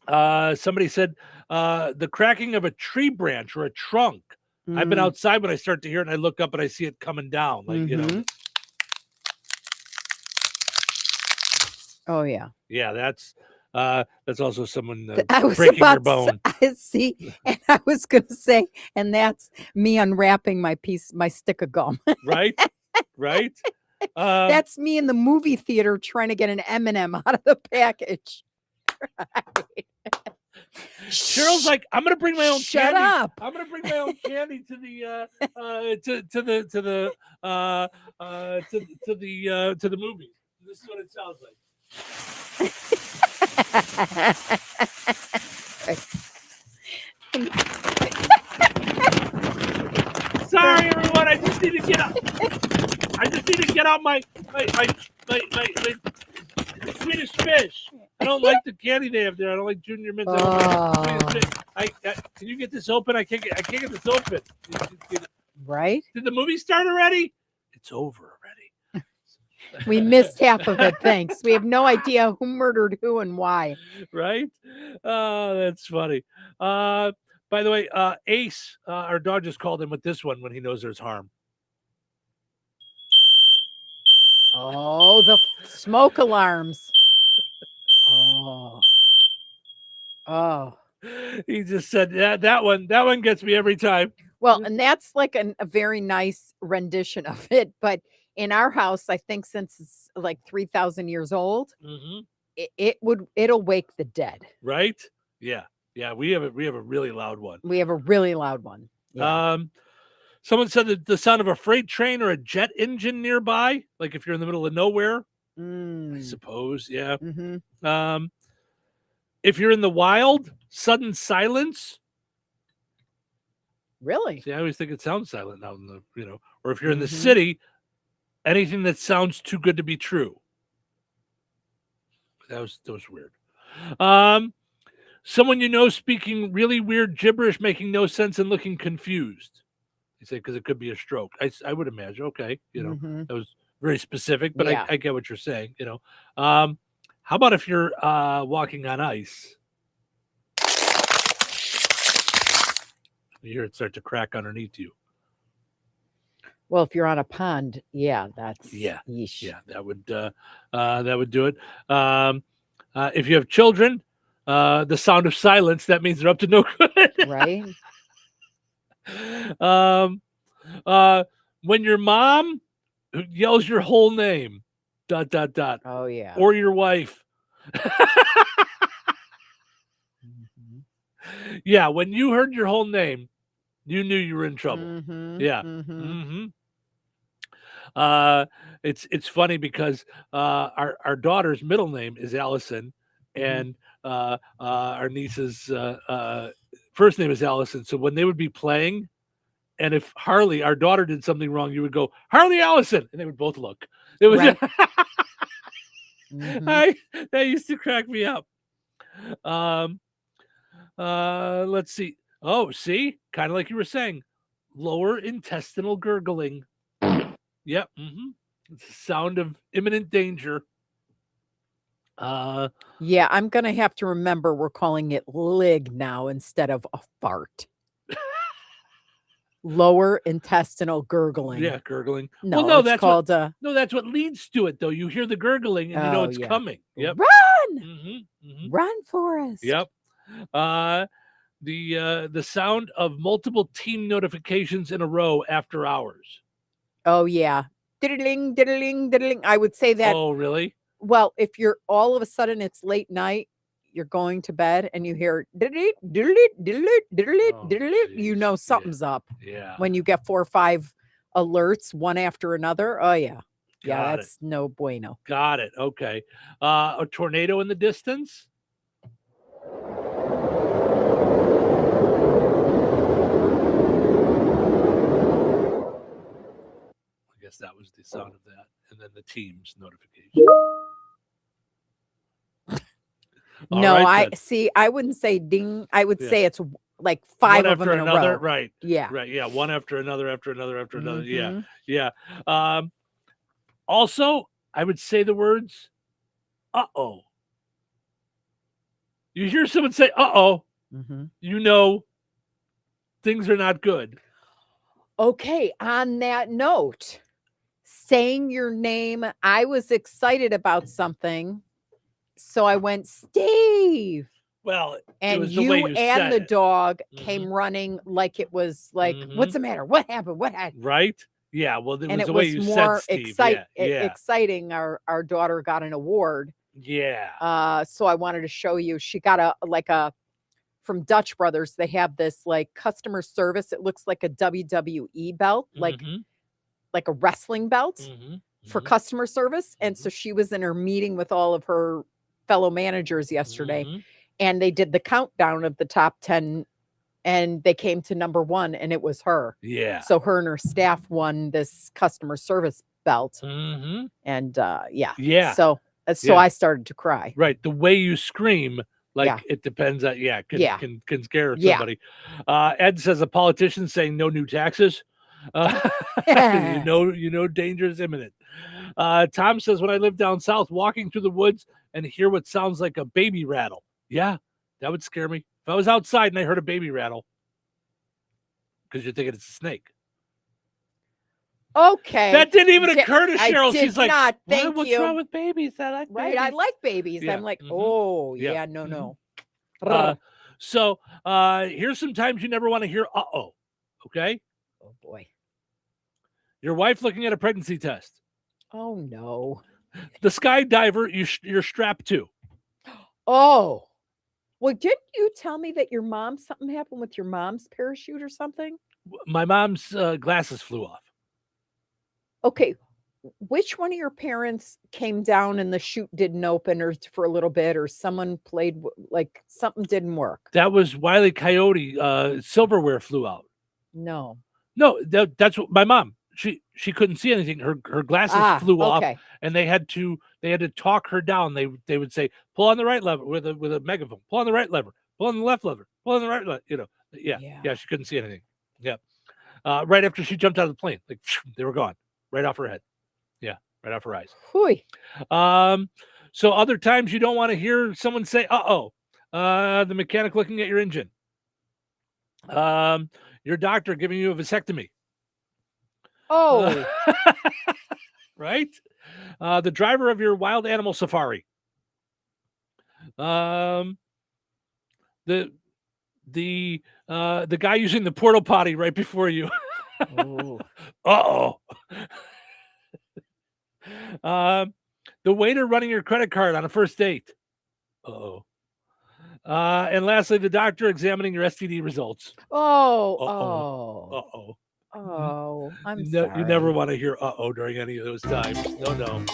Somebody said the cracking of a tree branch or a trunk. I've been Mm. outside when I start to hear it, and I look up and I see it coming down. Oh, yeah. Yeah, that's also someone I was breaking your about bone. to see, and I was going to say, and that's me unwrapping my stick of gum. Right. That's me in the movie theater trying to get an M&M out of the package. Right. Cheryl's like, I'm gonna bring my own Shut candy. up. I'm gonna bring my own candy to the to the movies. This is what it sounds like. Sorry, everyone. I just need to get out my Swedish fish. I don't like the candy they have there. I don't like Junior Mints. Can you get this open? I can't get this open. Right? Did the movie start already? It's over already. We missed half of it. Thanks. We have no idea who murdered who and why. Right? Oh, that's funny. By the way, Ace, our dog, just called in with this one when he knows there's harm. Oh, the smoke alarms. Oh. He just said that one gets me every time. Well, and that's like a very nice rendition of it. But in our house, I think since it's like 3,000 years old, it'll wake the dead. Right? Yeah. We have a really loud one. We have a really loud one. Yeah. Someone said that the sound of a freight train or a jet engine nearby, like if you're in the middle of nowhere. I suppose, yeah. If you're in the wild, sudden silence. Really? See, I always think it sounds silent out in the, or if you're in the city, anything that sounds too good to be true. That was weird. Someone speaking really weird gibberish, making no sense and looking confused. You say because it could be a stroke. I would imagine. Okay, that was very specific, but I get what you're saying. How about if you're walking on ice? You hear it start to crack underneath you. Well, if you're on a pond, that's yeesh. Yeah, that would do it. If you have children, the sound of silence, that means they're up to no good. Right. When your mom yells your whole name, ... Oh, yeah. Or your wife. Yeah, when you heard your whole name, you knew you were in trouble. Yeah. It's funny because our daughter's middle name is Allison, and our niece's first name is Allison. So when they would be playing, and if Harley, our daughter, did something wrong, you would go, Harley Allison, and they would both look. It was that used to crack me up. Let's see. Oh, see, kind of like you were saying, lower intestinal gurgling. Yep. It's a sound of imminent danger. Yeah, I'm gonna have to remember we're calling it lig now instead of a fart. Lower intestinal gurgling. Yeah, gurgling. No, well, it's that's called no, that's what leads to it, though. You hear the gurgling and you know it's coming. Yep. Run! Run, Forrest. Yep. The sound of multiple team notifications in a row after hours. Oh yeah. Diddling, diddling, diddling. I would say that. Oh, really? Well, if you're all of a sudden it's late night, you're going to bed and you hear diddle-it, diddle-it, diddle-it, diddle-it, diddle-it, you know something's up. Yeah. When you get 4 or 5 alerts one after another. Oh yeah. Yeah, Got that's no bueno. Got it. Okay. A tornado in the distance. I guess that was the sound of that. And then the team's notification. No, right, I see. I wouldn't say ding. I would Yeah. say it's like 5 one of them after in another. a row. Right. Yeah. Right. Yeah. One after another, after another, after another. Mhm. Yeah. Yeah. Also, I would say the words, uh-oh. You hear someone say, uh-oh, Mhm. you know things are not good. Okay, on that note, saying your name, I was excited about something. So I went, Steve. Well, it And was the way you you and said the it. dog came running like it was like, what's the matter? What happened? What happened? Right? Yeah. Well, it And was it the way was you more said Steve. Yeah. exciting. Our daughter got an award. Yeah. So I wanted to show you. She got a from Dutch Brothers. They have this like customer service. It looks like a WWE belt, like a wrestling belt for customer service. And so she was in her meeting with all of her fellow managers yesterday, and they did the countdown of the top 10, and they came to number 1, and it was her. Yeah. So her and her staff won this customer service belt. Mm-hmm. And yeah. Yeah. So Yeah. I started to cry. Right. The way you scream, like Yeah. it depends on Yeah. can scare Yeah. somebody. Ed says a politician saying no new taxes. You know danger is imminent. Tom says when I lived down south, walking through the woods and hear what sounds like a baby rattle. Yeah, that would scare me. If I was outside and I heard a baby rattle, because you're thinking it's a snake. Okay. That didn't even occur to I Cheryl. did She's like, not. "Why- Thank what's you. wrong with babies? I like Right. I babies." like babies. Yeah. I'm like, Mhm. oh, Yeah. yeah, no. So here's some times you never want to hear uh-oh. Okay? Oh boy. Your wife looking at a pregnancy test. Oh no. The skydiver you're strapped to. Oh. Well, didn't you tell me that something happened with your mom's parachute or something? My mom's glasses flew off. Okay. Which one of your parents came down and the chute didn't open or for a little bit, or someone played like something didn't work? That was Wile E. Coyote. Silverware flew out. No. No, that's what my mom. She couldn't see anything. Her glasses flew off, okay. and they had to talk her down. They would say, pull on the right lever with a megaphone. Pull on the right lever. Pull on the left lever. Pull on the right lever. Yeah. She couldn't see anything. Yeah. Right after she jumped out of the plane, like they were gone right off her head. Yeah, right off her eyes. Hooey. So other times you don't want to hear someone say, uh-oh, the mechanic looking at your engine. Your doctor giving you a vasectomy. Oh. Right? The driver of your wild animal safari. The guy using the porta potty right before you. Oh. Uh-oh. The waiter running your credit card on a first date. Uh-oh. And lastly, the doctor examining your STD results. Oh. I'm sorry. You never want to hear uh-oh during any of those times. No.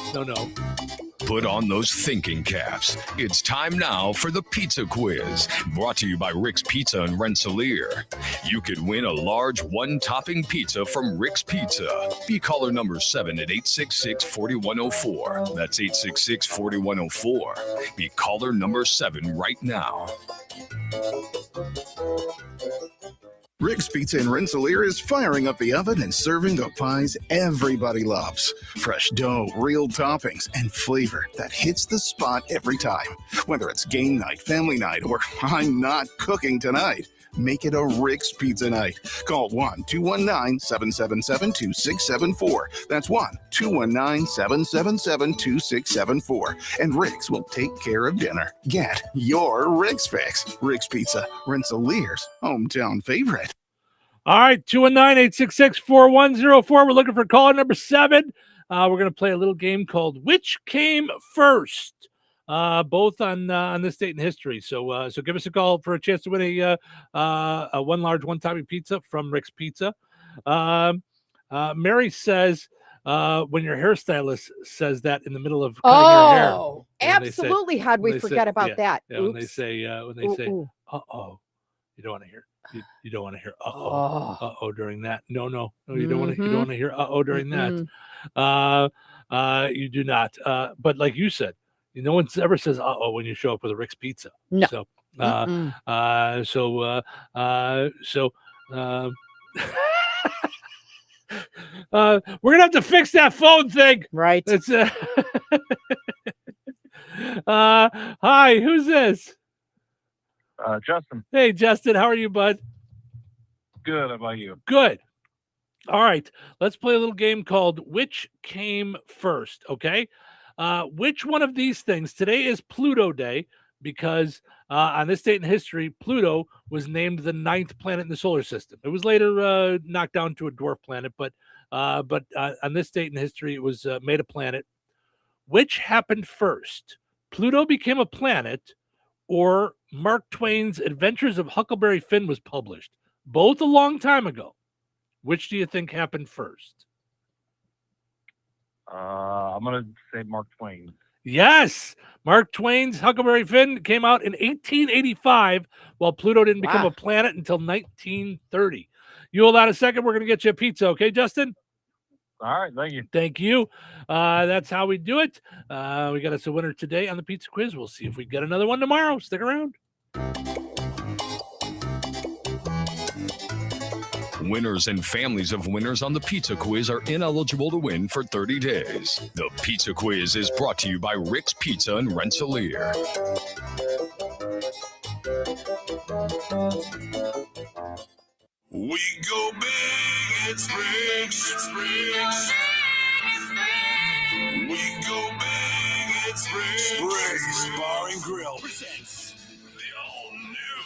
Put on those thinking caps. It's time now for the pizza quiz, brought to you by Rick's Pizza in Rensselaer. You could win a large one-topping pizza from Rick's Pizza. Be caller number 7 at 866-4104. That's 866-4104. Be caller number 7 right now. Rick's Pizza in Rensselaer is firing up the oven and serving the pies everybody loves. Fresh dough, real toppings, and flavor that hits the spot every time. Whether it's game night, family night, or I'm not cooking tonight, make it a Rick's Pizza night. Call 1-219-777-2674. That's 1-219-777-2674. And Rick's will take care of dinner. Get your Rick's fix. Rick's Pizza, Rensselaer's hometown favorite. All right, 219-866-4104. We're looking for caller number 7. we're going to play a little game called Which Came First, both on this date in history. So give us a call for a chance to win a one large, one topping pizza from Rick's Pizza. Mary says, when your hairstylist says that in the middle of cutting your hair. Oh, absolutely. How'd we forget about that? Yeah, when they say, Ooh. uh-oh, you don't want to hear. You don't want to hear uh-oh during that. No, you don't want to. You don't want to hear uh-oh during that. You do not. But like you said, no one ever says uh-oh when you show up with a Rick's Pizza. No. So we're gonna have to fix that phone thing. Right. It's hi, who's this? Justin. Hey, Justin, how are you, bud? Good. How about you? Good. All right, let's play a little game called Which Came First, okay? Which one of these things? Today is Pluto Day because on this date in history, Pluto was named the 9th planet in the solar system. It was later knocked down to a dwarf planet, but on this date in history, it was made a planet. Which happened first? Pluto became a planet, or Mark Twain's Adventures of Huckleberry Finn was published? Both a long time ago. Which do you think happened first? I'm gonna say Mark Twain. Yes, Mark Twain's Huckleberry Finn came out in 1885, while Pluto didn't become a planet until 1930. You hold on a second. We're going to get you a pizza. Okay, Justin? All right. Thank you. Thank you. That's how we do it. We got us a winner today on the pizza quiz. We'll see if we get another one tomorrow. Stick around. Winners and families of winners on the Pizza Quiz are ineligible to win for 30 days. The Pizza Quiz is brought to you by Rick's Pizza and Rensselaer. We go big, it's Rick's. We go big, it's Rick's Bar and Grill presents the all-new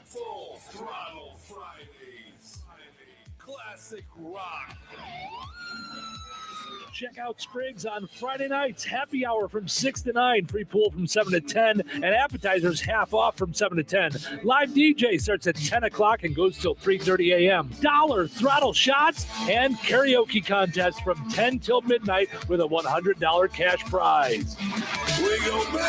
Full Throttle Fridays. Classic rock. Check out Spriggs on Friday nights. Happy hour from 6 to 9. Free pool from 7 to 10. And appetizers half off from 7 to 10. Live DJ starts at 10 o'clock and goes till 3:30 a.m. Dollar throttle shots and karaoke contest from 10 till midnight with a $100 cash prize. We go big,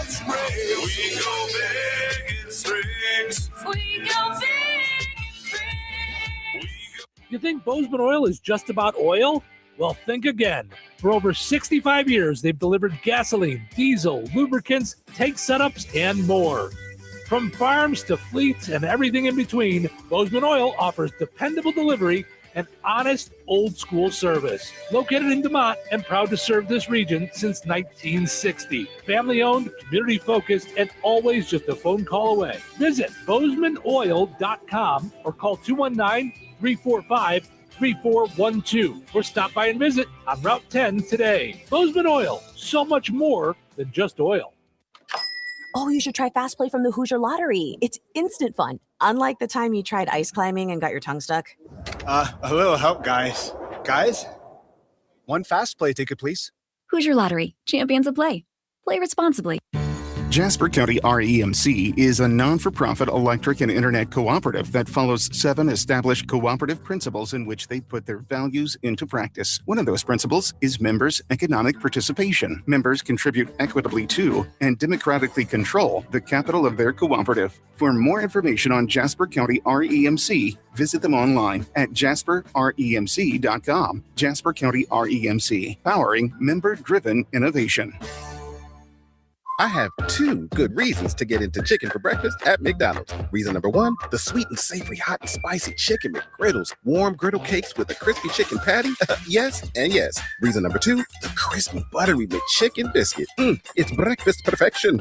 it's Spriggs. We go big, it's Spriggs. We go big, it's Spriggs. You think Bozeman Oil is just about oil? Well, think again. For over 65 years, they've delivered gasoline, diesel, lubricants, tank setups, and more. From farms to fleets and everything in between, Bozeman Oil offers dependable delivery and honest, old-school service. Located in DeMont and proud to serve this region since 1960. Family-owned, community-focused, and always just a phone call away. Visit BozemanOil.com or call 219-345-3412 or stop by and visit on Route 10 today. Bozeman Oil, so much more than just oil. Oh, you should try Fast Play from the Hoosier Lottery. It's instant fun, unlike the time you tried ice climbing and got your tongue stuck. A little help, guys. Guys, one Fast Play ticket, please. Hoosier Lottery, champions of play. Play responsibly. Jasper County REMC is a non-for-profit electric and internet cooperative that follows 7 established cooperative principles in which they put their values into practice. One of those principles is members' economic participation. Members contribute equitably to and democratically control the capital of their cooperative. For more information on Jasper County REMC, visit them online at jasperremc.com. Jasper County REMC, powering member-driven innovation. I have 2 good reasons to get into chicken for breakfast at McDonald's. Reason number 1, the sweet and savory hot and spicy chicken McGriddles, warm griddle cakes with a crispy chicken patty. Yes and yes. Reason number 2, the crispy buttery McChicken biscuit. It's breakfast perfection.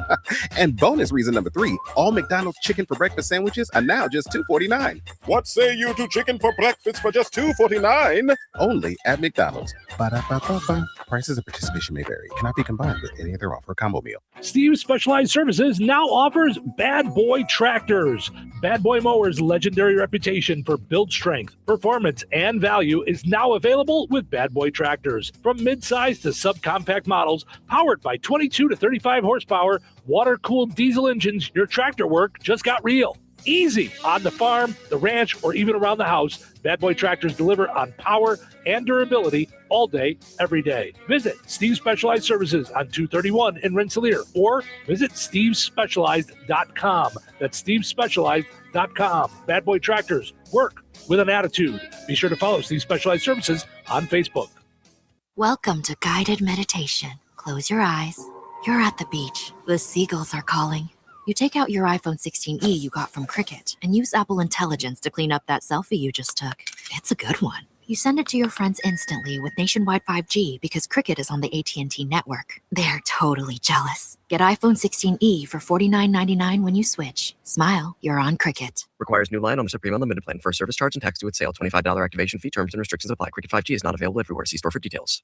And bonus reason number 3, all McDonald's chicken for breakfast sandwiches are now just $2.49. What say you to chicken for breakfast for just $2.49? Only at McDonald's. Ba-da-ba-ba-ba. Prices and participation may vary. Cannot be combined with any other offer or combo meal. Steve's Specialized Services now offers Bad Boy Tractors. Bad Boy Mowers' legendary reputation for build strength, performance, and value is now available with Bad Boy Tractors. From midsize to subcompact models, powered by 22 to 35 horsepower, water-cooled diesel engines, your tractor work just got real. Easy on the farm, the ranch, or even around the house. Bad Boy Tractors deliver on power and durability all day, every day. Visit Steve's Specialized Services on 231 in Rensselaer or visit stevespecialized.com. That's stevespecialized.com. Bad Boy Tractors, work with an attitude. Be sure to follow Steve Specialized Services on Facebook. Welcome to guided meditation. Close your eyes. You're at the beach. The seagulls are calling. You take out your iPhone 16e you got from Cricket and use Apple Intelligence to clean up that selfie you just took. It's a good one. You send it to your friends instantly with nationwide 5G because Cricket is on the AT&T network. They're totally jealous. Get iPhone 16e for $49.99 when you switch. Smile, you're on Cricket. Requires new line on the Supreme Unlimited plan. First service charge and tax due at sale. $25 activation fee. Terms and restrictions apply. Cricket 5G is not available everywhere. See store for details.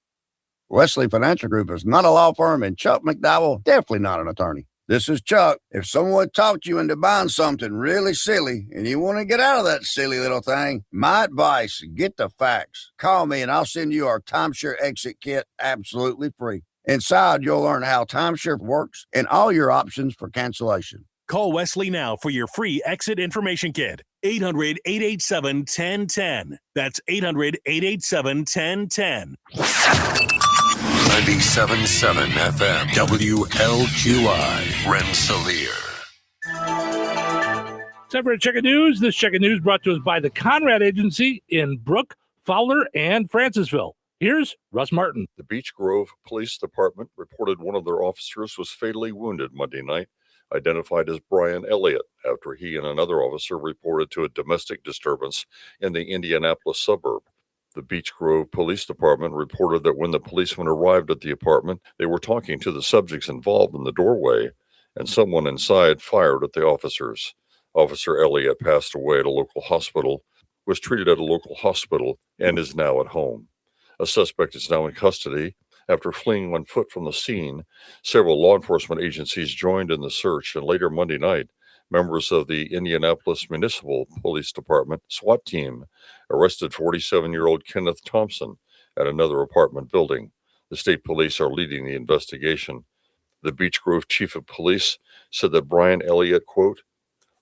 Wesley Financial Group is not a law firm, and Chuck McDowell definitely not an attorney. This is Chuck. If someone talked you into buying something really silly and you want to get out of that silly little thing, my advice, get the facts. Call me and I'll send you our timeshare exit kit absolutely free. Inside, you'll learn how timeshare works and all your options for cancellation. Call Wesley now for your free exit information kit. 800-887-1010. That's 800-887-1010. 97.7 FM WLQI Rensselaer. Time for a check of news. This check of news brought to us by the Conrad Agency in Brook, Fowler, and Francisville. Here's Russ Martin. The Beech Grove Police Department reported one of their officers was fatally wounded Monday night, identified as Brian Elliott, after he and another officer reported to a domestic disturbance in the Indianapolis suburb. The Beech Grove Police Department reported that when the policemen arrived at the apartment, they were talking to the subjects involved in the doorway, and someone inside fired at the officers. Officer Elliott passed away at a local hospital, was treated at a local hospital, and is now at home. A suspect is now in custody. After fleeing on foot from the scene, several law enforcement agencies joined in the search, and later Monday night, members of the Indianapolis Municipal Police Department SWAT team arrested 47-year-old Kenneth Thompson at another apartment building. The state police are leading the investigation. The Beech Grove chief of police said that Brian Elliott, quote,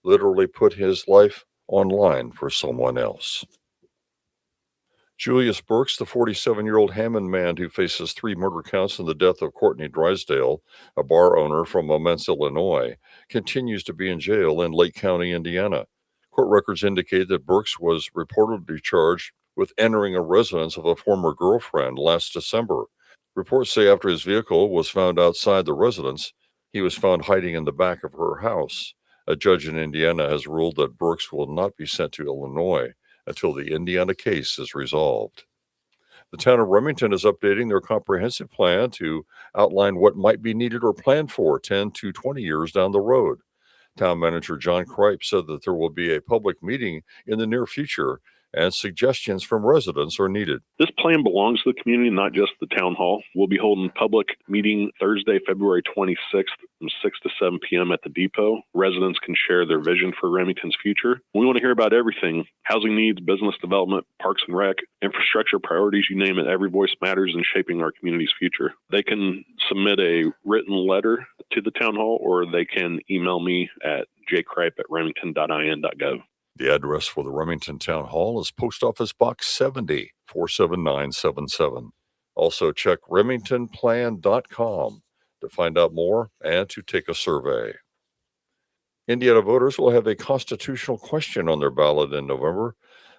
literally put his life on line for someone else. Julius Burks, the 47-year-old Hammond man who faces 3 murder counts in the death of Courtney Drysdale, a bar owner from Momence, Illinois, continues to be in jail in Lake County, Indiana. Court records indicate that Burks was reportedly charged with entering a residence of a former girlfriend last December. Reports say after his vehicle was found outside the residence, he was found hiding in the back of her house. A judge in Indiana has ruled that Burks will not be sent to Illinois until the Indiana case is resolved. The town of Remington is updating their comprehensive plan to outline what might be needed or planned for 10 to 20 years down the road. Town manager John Kripe said that there will be a public meeting in the near future and suggestions from residents are needed. This plan belongs to the community, not just the town hall. We'll be holding a public meeting Thursday, February 26th from 6 to 7 p.m. at the depot. Residents can share their vision for Remington's future. We want to hear about everything: housing needs, business development, parks and rec, infrastructure priorities, you name it. Every voice matters in shaping our community's future. They can submit a written letter to the town hall, or they can email me at jkripe@remington.in.gov. The address for the Remington Town Hall is Post Office Box 70, 47977. Also check remingtonplan.com to find out more and to take a survey. Indiana voters will have a constitutional question on their ballot in November.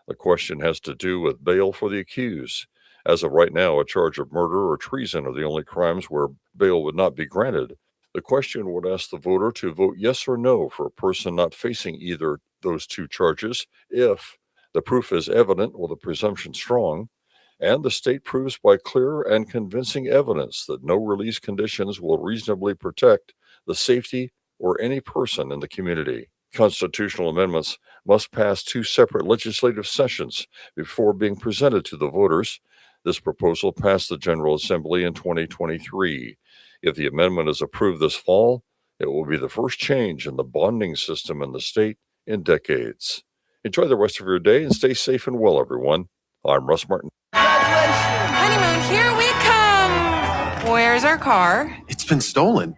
The question has to do with bail for the accused. As of right now, a charge of murder or treason are the only crimes where bail would not be granted. The question would ask the voter to vote yes or no for a person not facing either those two charges if the proof is evident or the presumption strong, and the state proves by clear and convincing evidence that no release conditions will reasonably protect the safety or any person in the community. Constitutional amendments must pass 2 separate legislative sessions before being presented to the voters. This proposal passed the General Assembly in 2023. If the amendment is approved this fall, it will be the first change in the bonding system in the state in decades. Enjoy the rest of your day and stay safe and well, everyone. I'm Russ Martin. Honeymoon, here we come. Where's our car? It's been stolen.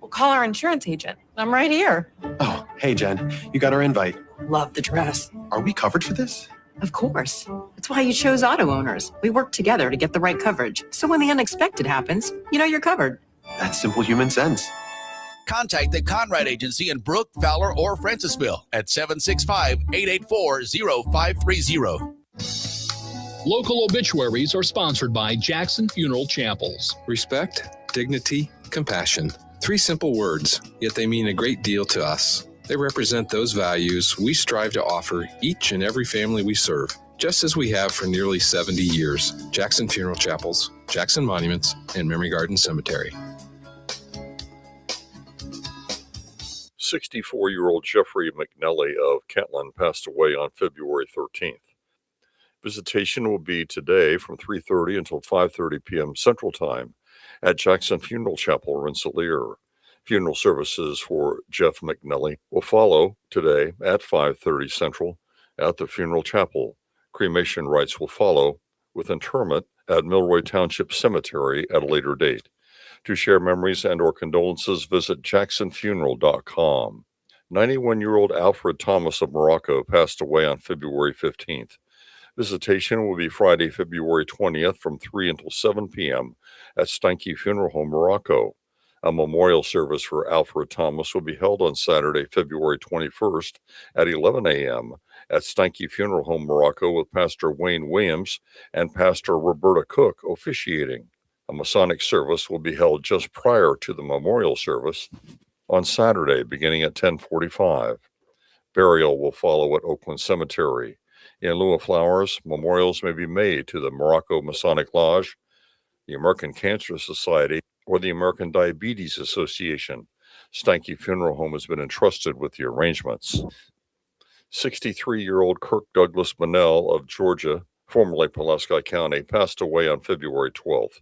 We'll call our insurance agent. I'm right here. Oh, hey, Jen. You got our invite. Love the dress. Are we covered for this? Of course. That's why you chose Auto Owners. We work together to get the right coverage. So when the unexpected happens, you know you're covered. That's simple human sense. Contact the Conrad Agency in Brook, Fowler, or Francisville at 765-884-0530. Local obituaries are sponsored by Jackson Funeral Chapels. Respect, dignity, compassion. 3 simple words, yet they mean a great deal to us. They represent those values we strive to offer each and every family we serve, just as we have for nearly 70 years. Jackson Funeral Chapels, Jackson Monuments, and Memory Garden Cemetery. 64-year-old Jeffrey McNelly of Kentland passed away on February 13th. Visitation will be today from 3:30 until 5:30 p.m. Central Time at Jackson Funeral Chapel, Rensselaer. Funeral services for Jeff McNelly will follow today at 5:30 Central at the Funeral Chapel. Cremation rites will follow with interment at Milroy Township Cemetery at a later date. To share memories and or condolences, visit jacksonfuneral.com. 91-year-old Alfred Thomas of Morocco passed away on February 15th. Visitation will be Friday, February 20th from 3 until 7 p.m. at Steinke Funeral Home, Morocco. A memorial service for Alfred Thomas will be held on Saturday, February 21st at 11 a.m. at Steinke Funeral Home, Morocco, with Pastor Wayne Williams and Pastor Roberta Cook officiating. A Masonic service will be held just prior to the memorial service on Saturday, beginning at 10:45. Burial will follow at Oakland Cemetery. In lieu of flowers, memorials may be made to the Morocco Masonic Lodge, the American Cancer Society, or the American Diabetes Association. Steinke Funeral Home has been entrusted with the arrangements. 63-year-old Kirk Douglas Bunnell of Georgia, formerly Pulaski County, passed away on February 12th.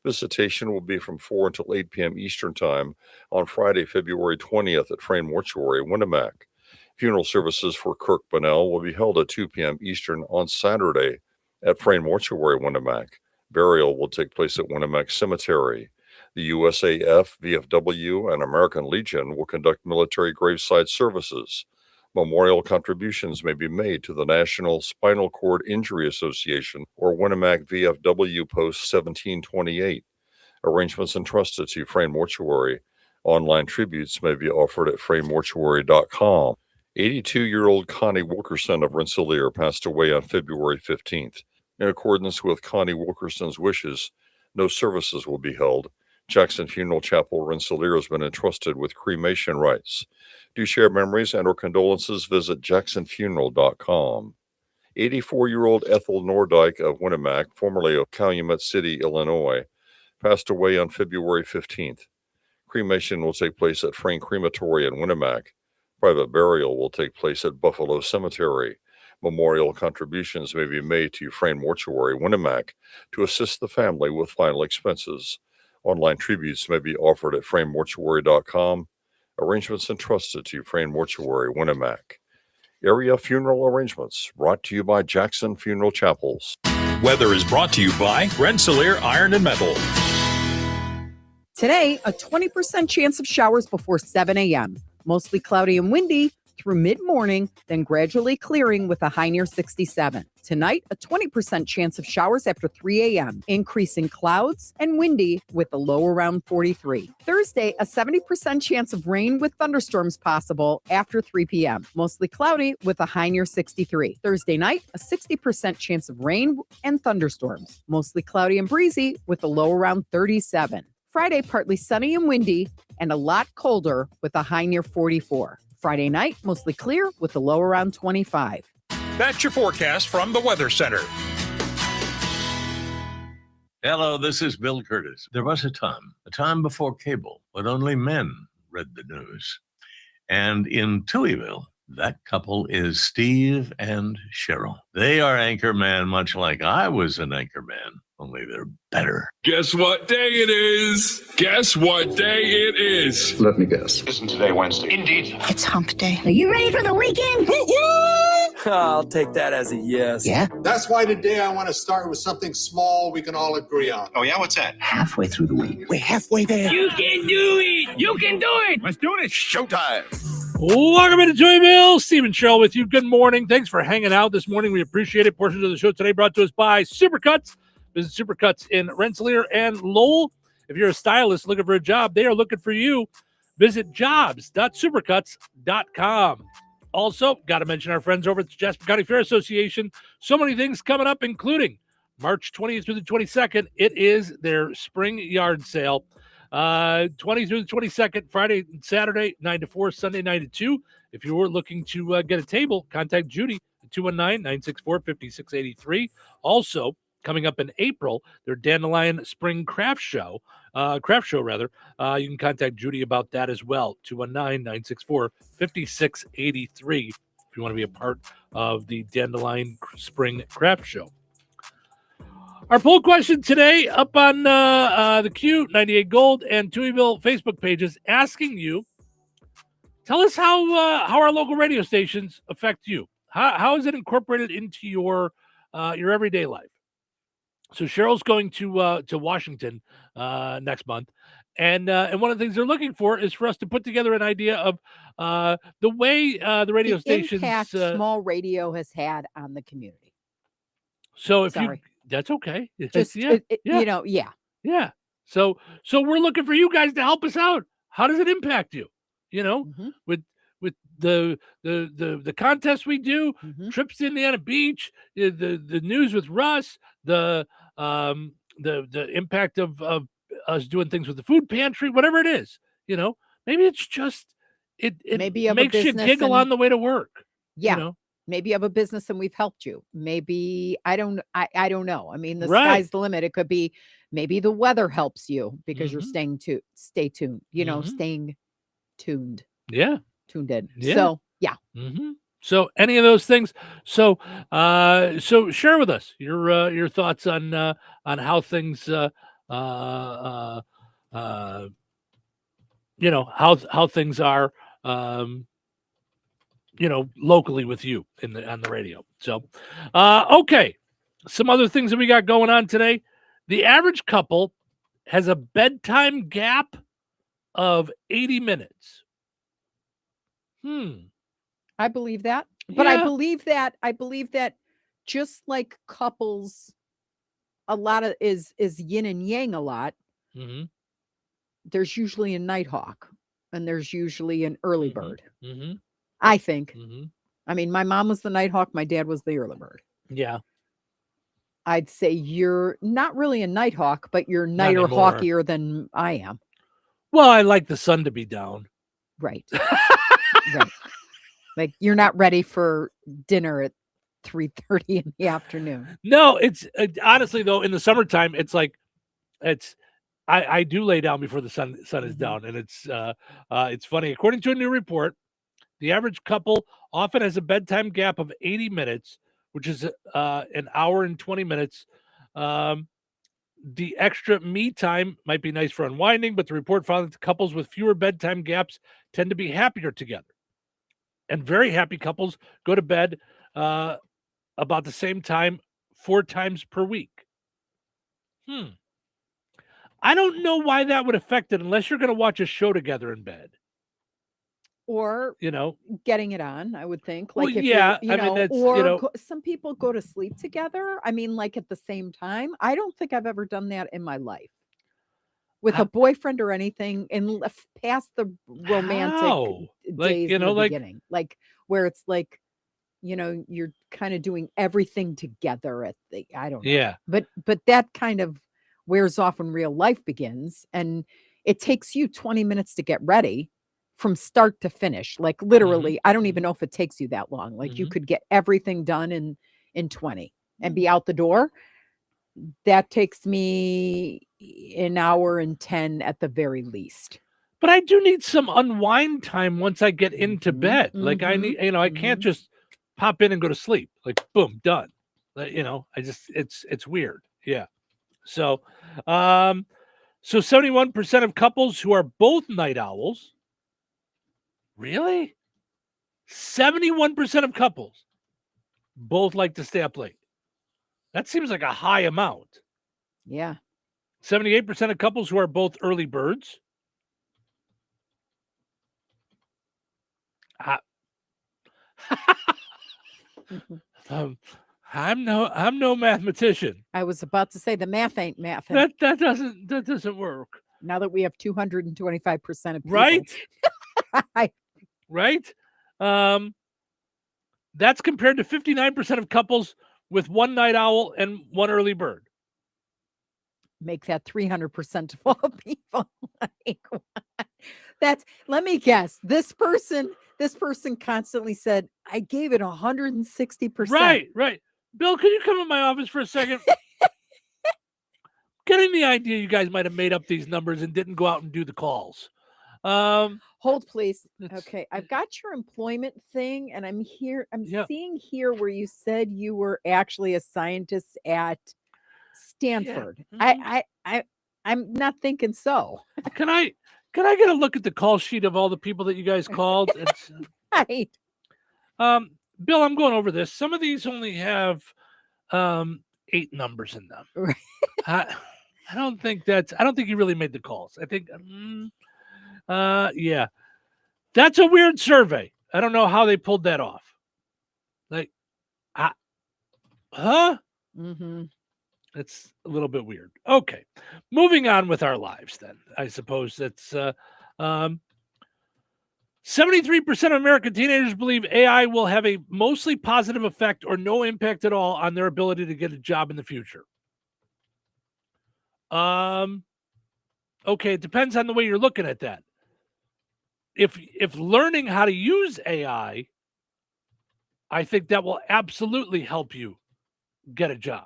Visitation will be from 4 until 8 p.m. Eastern Time on Friday, February 20th at Frame Mortuary, Winamac. Funeral services for Kirk Bunnell will be held at 2 p.m. Eastern on Saturday at Frame Mortuary, Winamac. Burial will take place at Winamac Cemetery. The USAF, VFW, and American Legion will conduct military graveside services. Memorial contributions may be made to the National Spinal Cord Injury Association or Winamac VFW Post 1728. Arrangements entrusted to Frame Mortuary. Online tributes may be offered at framemortuary.com. 82-year-old Connie Wilkerson of Rensselaer passed away on February 15th. In accordance with Connie Wilkerson's wishes, no services will be held. Jackson Funeral Chapel, Rensselaer, has been entrusted with cremation rites. To share memories and or condolences, visit jacksonfuneral.com. 84-year-old Ethel Nordyke of Winamac, formerly of Calumet City, Illinois, passed away on February 15th. Cremation will take place at Frame Crematory in Winamac. Private burial will take place at Buffalo Cemetery. Memorial contributions may be made to Frame Mortuary, Winamac, to assist the family with final expenses. Online tributes may be offered at framemortuary.com. Arrangements entrusted to Frame Mortuary, Winamac. Area funeral arrangements brought to you by Jackson Funeral Chapels. Weather is brought to you by Rensselaer Iron and Metal. Today, a 20% chance of showers before 7 a.m. Mostly cloudy and windy through mid-morning, then gradually clearing with a high near 67. Tonight, a 20% chance of showers after 3 a.m., increasing clouds and windy with a low around 43. Thursday, a 70% chance of rain with thunderstorms possible after 3 p.m., mostly cloudy with a high near 63. Thursday night, a 60% chance of rain and thunderstorms, mostly cloudy and breezy with a low around 37. Friday, partly sunny and windy and a lot colder with a high near 44. Friday night, mostly clear with a low around 25. That's your forecast from the Weather Center. Hello, this is Bill Curtis. There was a time before cable, when only men read the news. And in Touhyville, That couple is Steve and Cheryl. They are anchorman, much like I was an anchorman, only they're better. Guess what day it is? Guess what day it is? Let me guess. Isn't today Wednesday? Indeed. It's hump day. Are you ready for the weekend? I'll take that as a yes. Yeah? That's why today I want to start with something small we can all agree on. Oh, yeah? What's that? Halfway through the week. We're halfway there. You can do it! You can do it! Let's do it. Showtime. Welcome into Touhyville. Steve and Cheryl with you. Good morning. Thanks for hanging out this morning. We appreciate it. Portions of the show today brought to us by Supercuts. Visit Supercuts in Rensselaer and Lowell. If you're a stylist looking for a job, they are looking for you. Visit jobs.supercuts.com. Also, got to mention our friends over at the Jasper County Fair Association. So many things coming up, including March 20th through the 22nd. It is their spring yard sale. 20 through the 22nd, Friday and Saturday, 9 to 4, Sunday 9 to 2. If you're looking to get a table, contact Judy at 219-964-5683. Also, coming up in April, their Dandelion Spring Craft Show. You can contact Judy about that as well, 219-964-5683 if you want to be a part of the Dandelion Spring Craft Show. Our poll question today up on the Q, 98 Gold, and Touhyville Facebook pages asking you, tell us how our local radio stations affect you. How is it incorporated into your everyday life? So Cheryl's going to Washington next month, and one of the things they're looking for is for us to put together an idea of the way the radio stations impact small radio has had on the community. So if Sorry. that's okay. Just yeah. Yeah. So we're looking for you guys to help us out. How does it impact you? With the contests we do, trips to Indiana Beach, the news with Russ, the impact of us doing things with the food pantry, whatever it is. Maybe it's just it Maybe you have a makes you business giggle and- on the way to work. Yeah. Maybe you have a business and we've helped you. Maybe I don't know. I mean, the Right. sky's the limit. It could be maybe the weather helps you because you're stay tuned, staying tuned. Yeah. Tuned in. Yeah. So yeah. So any of those things. So share with us your thoughts on how things how things are locally with you on the radio. So okay. Some other things that we got going on today. The average couple has a bedtime gap of 80 minutes. I believe that. But I Yeah. believe that just like couples, a lot of is yin and yang a lot. Mm-hmm. There's usually a nighthawk and there's usually an early bird. Mm-hmm. I think. Mm-hmm. I mean, my mom was the nighthawk, my dad was the early bird. Yeah. I'd say you're not really a nighthawk, but you're nighter anymore. hawkier than I am. Well, I like the sun to be down. Right. Right. Like you're not ready for dinner at 3:30 in the afternoon. No, it's honestly though, in the summertime, it's like I do lay down before the sun is down, and it's funny. According to a new report, the average couple often has a bedtime gap of 80 minutes, which is an hour and 20 minutes. The extra me time might be nice for unwinding, but the report found that the couples with fewer bedtime gaps tend to be happier together. And very happy couples go to bed about the same time 4 times per week. I don't know why that would affect it unless you're going to watch a show together in bed. Or getting it on, I would think. Well, Like if yeah, you're, I mean, that's, some people go to sleep together. I mean, like at the same time. I don't think I've ever done that in my life with a boyfriend or anything, and past the romantic How? days in the like beginning, like where it's like, you're kind of doing everything together at the, I don't know. Yeah. But that kind of wears off when real life begins, and it takes you 20 minutes to get ready from start to finish. Like literally, I don't even know if it takes you that long. Like you could get everything done in 20 and be out the door. That takes me an hour and 10 at the very least. But I do need some unwind time once I get into bed. Like I need, I can't just pop in and go to sleep. Like boom, done. It's weird. Yeah. So, so 71% of couples who are both night owls. Really? 71% of couples both like to stay up late. That seems like a high amount. Yeah. 78% of couples who are both early birds. I'm no mathematician. I was about to say the math ain't mathing. That doesn't work. Now that we have 225% of people. Right? Right? That's compared to 59% of couples with one night owl and one early bird. Make that 300% of all people. Let me guess. This person constantly said, I gave it 160%. Right. Bill, can you come in my office for a second? Getting the idea you guys might have made up these numbers and didn't go out and do the calls. Hold, please. Okay, I've got your employment thing, and I'm seeing here where you said you were actually a scientist at Stanford. Yeah. I'm not thinking so. Can I get a look at the call sheet of all the people that you guys called? Right. Bill, I'm going over this. Some of these only have 8 numbers in them. Right. I don't think you really made the calls. I think yeah. That's a weird survey. I don't know how they pulled that off. Like It's a little bit weird. Okay. Moving on with our lives then. I suppose that's 73% of American teenagers believe AI will have a mostly positive effect or no impact at all on their ability to get a job in the future. Okay, it depends on the way you're looking at that. If learning how to use AI, I think that will absolutely help you get a job.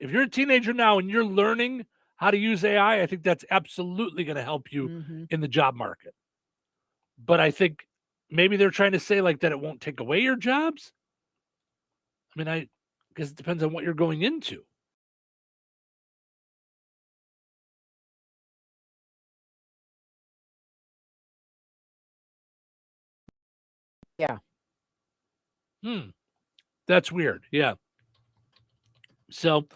If you're a teenager now and you're learning how to use AI, I think that's absolutely going to help you in the job market. But I think maybe they're trying to say like that it won't take away your jobs. I mean, I guess it depends on what you're going into. Yeah. That's weird. Yeah. So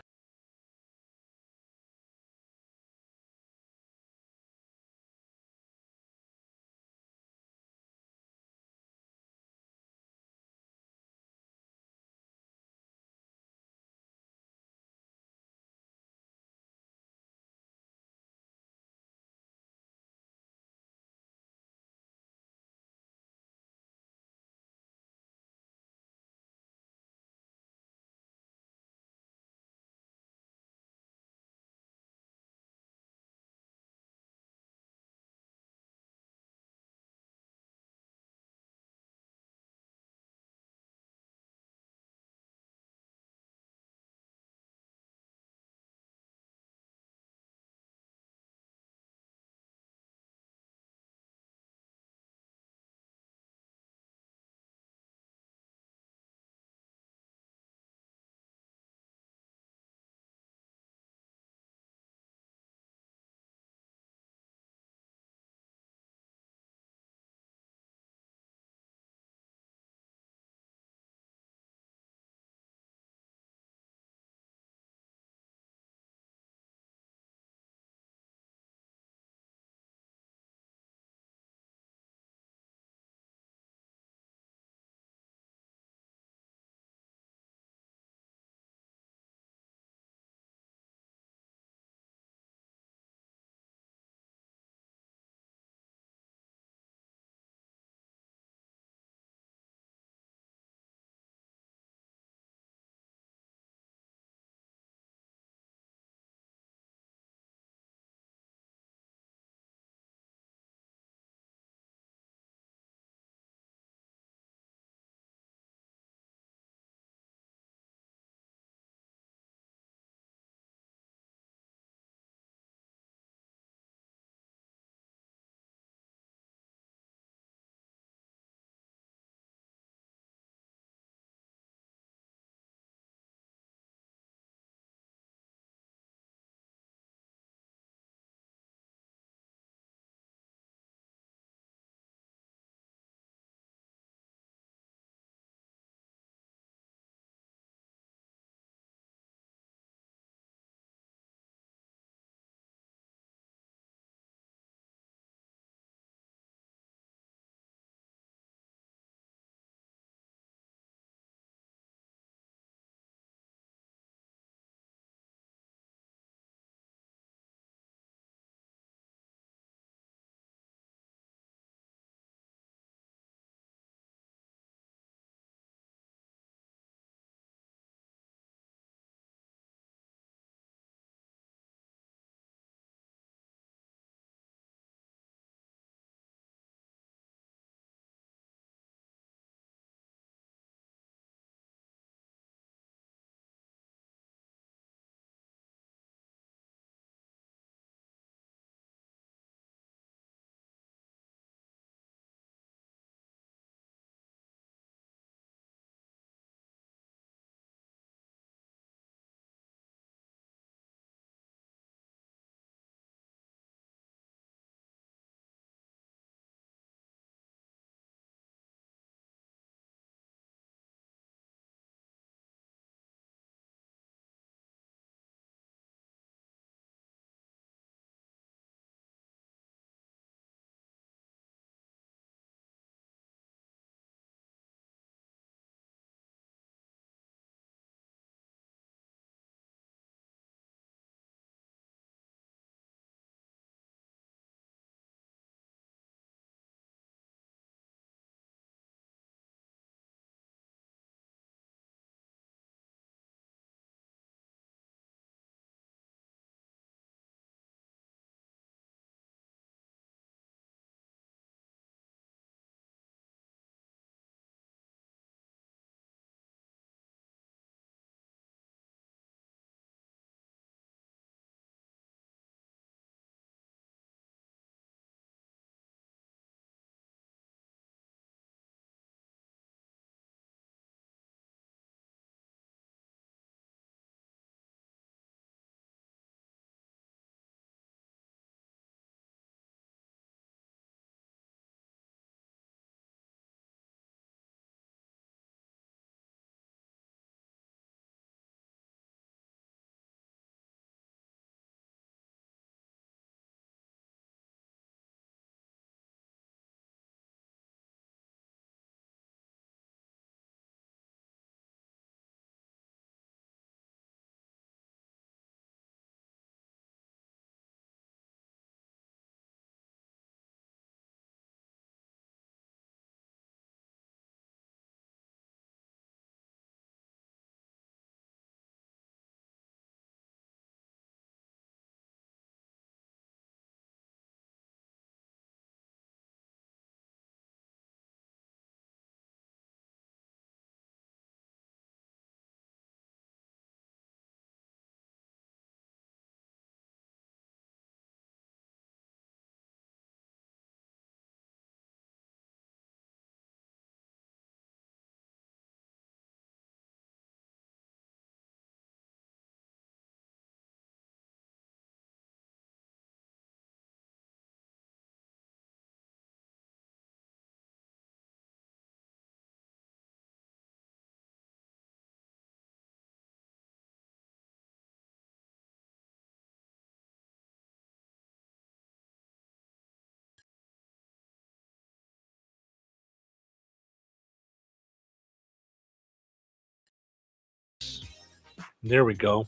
There we go.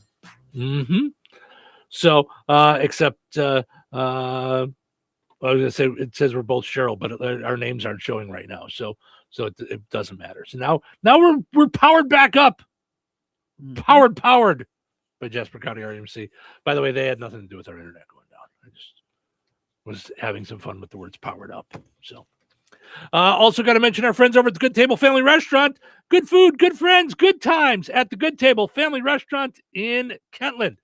Mm-hmm. So, except I was gonna say it says we're both Cheryl, but our names aren't showing right now, so it doesn't matter. So now we're powered back up, powered by Jasper County RMC. By the way, they had nothing to do with our internet going down. I just was having some fun with the words "powered up." So, also got to mention our friends over at the Good Table Family Restaurant. Good food, good friends, good times at the Good Table Family Restaurant in Kentland.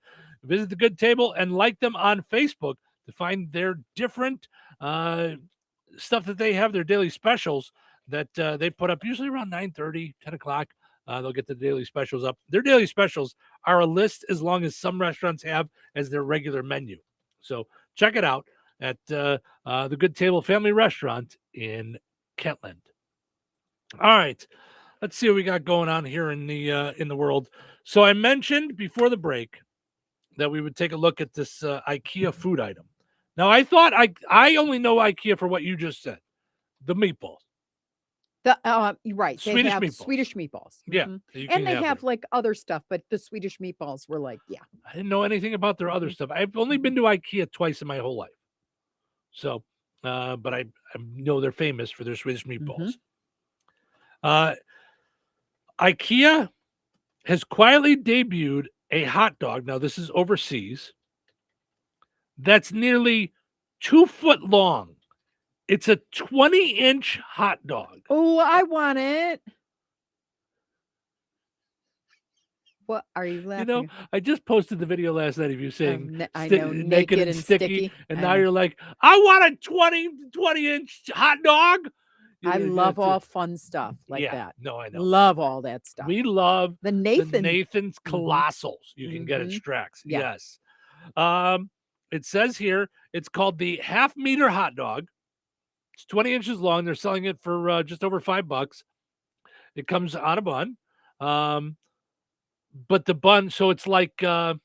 Visit the Good Table and like them on Facebook to find their different stuff that they have, their daily specials that they put up usually around 9:30, 10 o'clock. They'll get the daily specials up. Their daily specials are a list as long as some restaurants have as their regular menu. So check it out at the Good Table Family Restaurant in Kentland. All right, let's see what we got going on here in the world. So I mentioned before the break that we would take a look at this IKEA food item. Now, I thought I only know IKEA for what you just said, the meatballs. You're right. They Swedish have meatballs. Swedish meatballs. Yeah, Mhm. you And can they have have them. like other stuff, but the Swedish meatballs were like, yeah. I didn't know anything about their other stuff. I've only been to IKEA twice in my whole life. So, but I know they're famous for their Swedish meatballs. IKEA has quietly debuted a hot dog. Now, this is overseas. That's nearly 2 foot long. It's a 20-inch hot dog. Oh, I want it. What are you laughing? You know, I just posted the video last night of you saying I know, naked and sticky. and I now know. you're like, I want a 20-inch hot dog. I Yeah, love that's all it. fun stuff like Yeah, that. no, I know. Love all that stuff. We love the Nathan's Mhm. Colossals. You can get at Mhm. Strax. Yeah. Yes. It says here it's called the half-meter hot dog. It's 20 inches long. They're selling it for just over $5. It comes on a bun. But the bun, so it's like when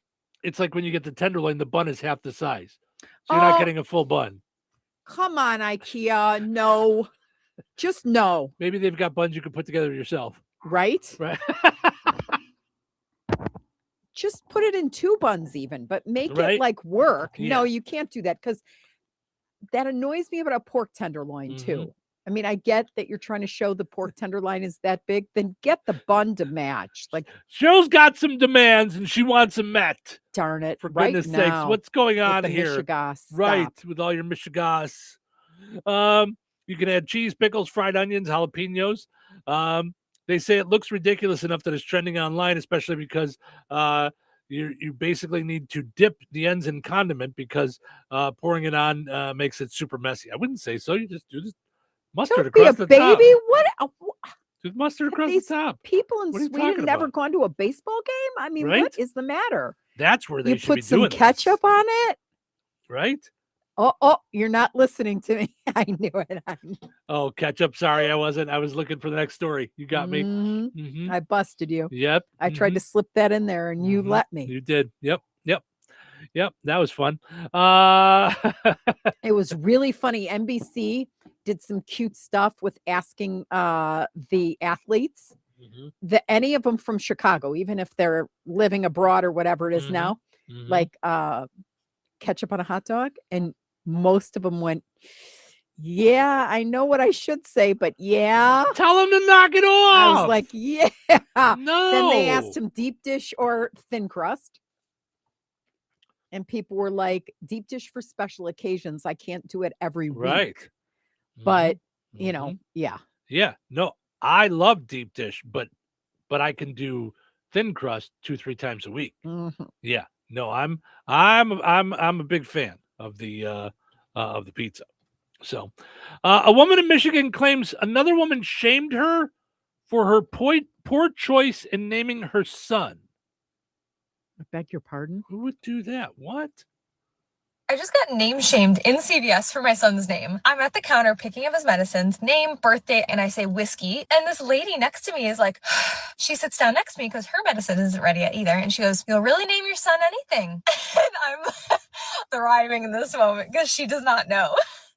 you get the tenderloin, the bun is half the size. So you're not Oh. getting a full bun. Come on, IKEA. No. Just no. Maybe they've got buns you can put together yourself. Right? Right. Just put it in 2 buns even, but make Right? it like work. No, Yeah. you can't do that because that annoys me about a pork tenderloin Mhm. too. I mean, I get that you're trying to show the pork tenderloin is that big, then get the bun to match. Like, Cheryl's got some demands and she wants them met. darn it. For right goodness now, sakes, what's going with on the here? Michigas. Right, Stop. with all your Michigas. You can add cheese, pickles, fried onions, jalapenos. They say it looks ridiculous enough that it's trending online, especially because you basically need to dip the ends in condiment because pouring it on makes it super messy. I wouldn't say so. You just do this mustard Don't be a across the top. baby. What? Just mustard across the These top. people in What are you Sweden talking never about? gone to a baseball game? I mean, Right? what is the matter? That's where they You should put be some doing this, ketchup on it? right? Oh, you're not listening to me. I knew it. Oh, ketchup. Sorry, I wasn't. I was looking for the next story. You got me. Mhm. Mhm. I busted you. Yep. I tried to slip that in there and you Mhm. let me. You did. Yep. That was fun. It was really funny. NBC did some cute stuff with asking the athletes, any of them from Chicago, even if they're living abroad or whatever it is now, like ketchup on a hot dog. And most of them went, yeah, I know what I should say, but yeah. Tell them to knock it off. I was like, yeah. No. Then they asked him deep dish or thin crust. And people were like, deep dish for special occasions. I can't do it every week. Right. But, you know, yeah. Yeah. No, I love deep dish, but I can do thin crust 2-3 times a week. Mhm. Yeah. No, I'm a big fan of the pizza. So, a woman in Michigan claims another woman shamed her for her poor choice in naming her son. I beg your pardon? Who would do that? What? I just got name shamed in CVS for my son's name. I'm at the counter picking up his medicines, name, birthday, and I say whiskey. And this lady next to me is like, she sits down next to me because her medicine isn't ready yet either. And she goes, you'll really name your son anything. And I'm thriving in this moment because she does not know.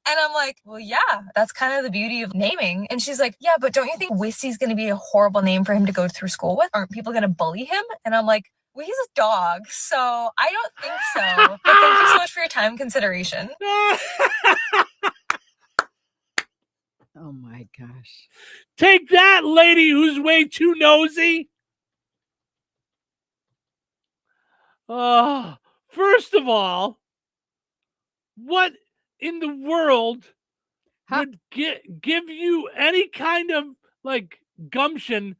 And I'm like, well, yeah, that's kind of the beauty of naming. And she's like, yeah, but don't you think Whiskey's going to be a horrible name for him to go through school with? Aren't people going to bully him? And I'm like, Well, he's a dog, so I don't think so. But thank you so much for your time and consideration. Oh my gosh. Take that, lady who's way too nosy. First of all, what in the world would give you any kind of like gumption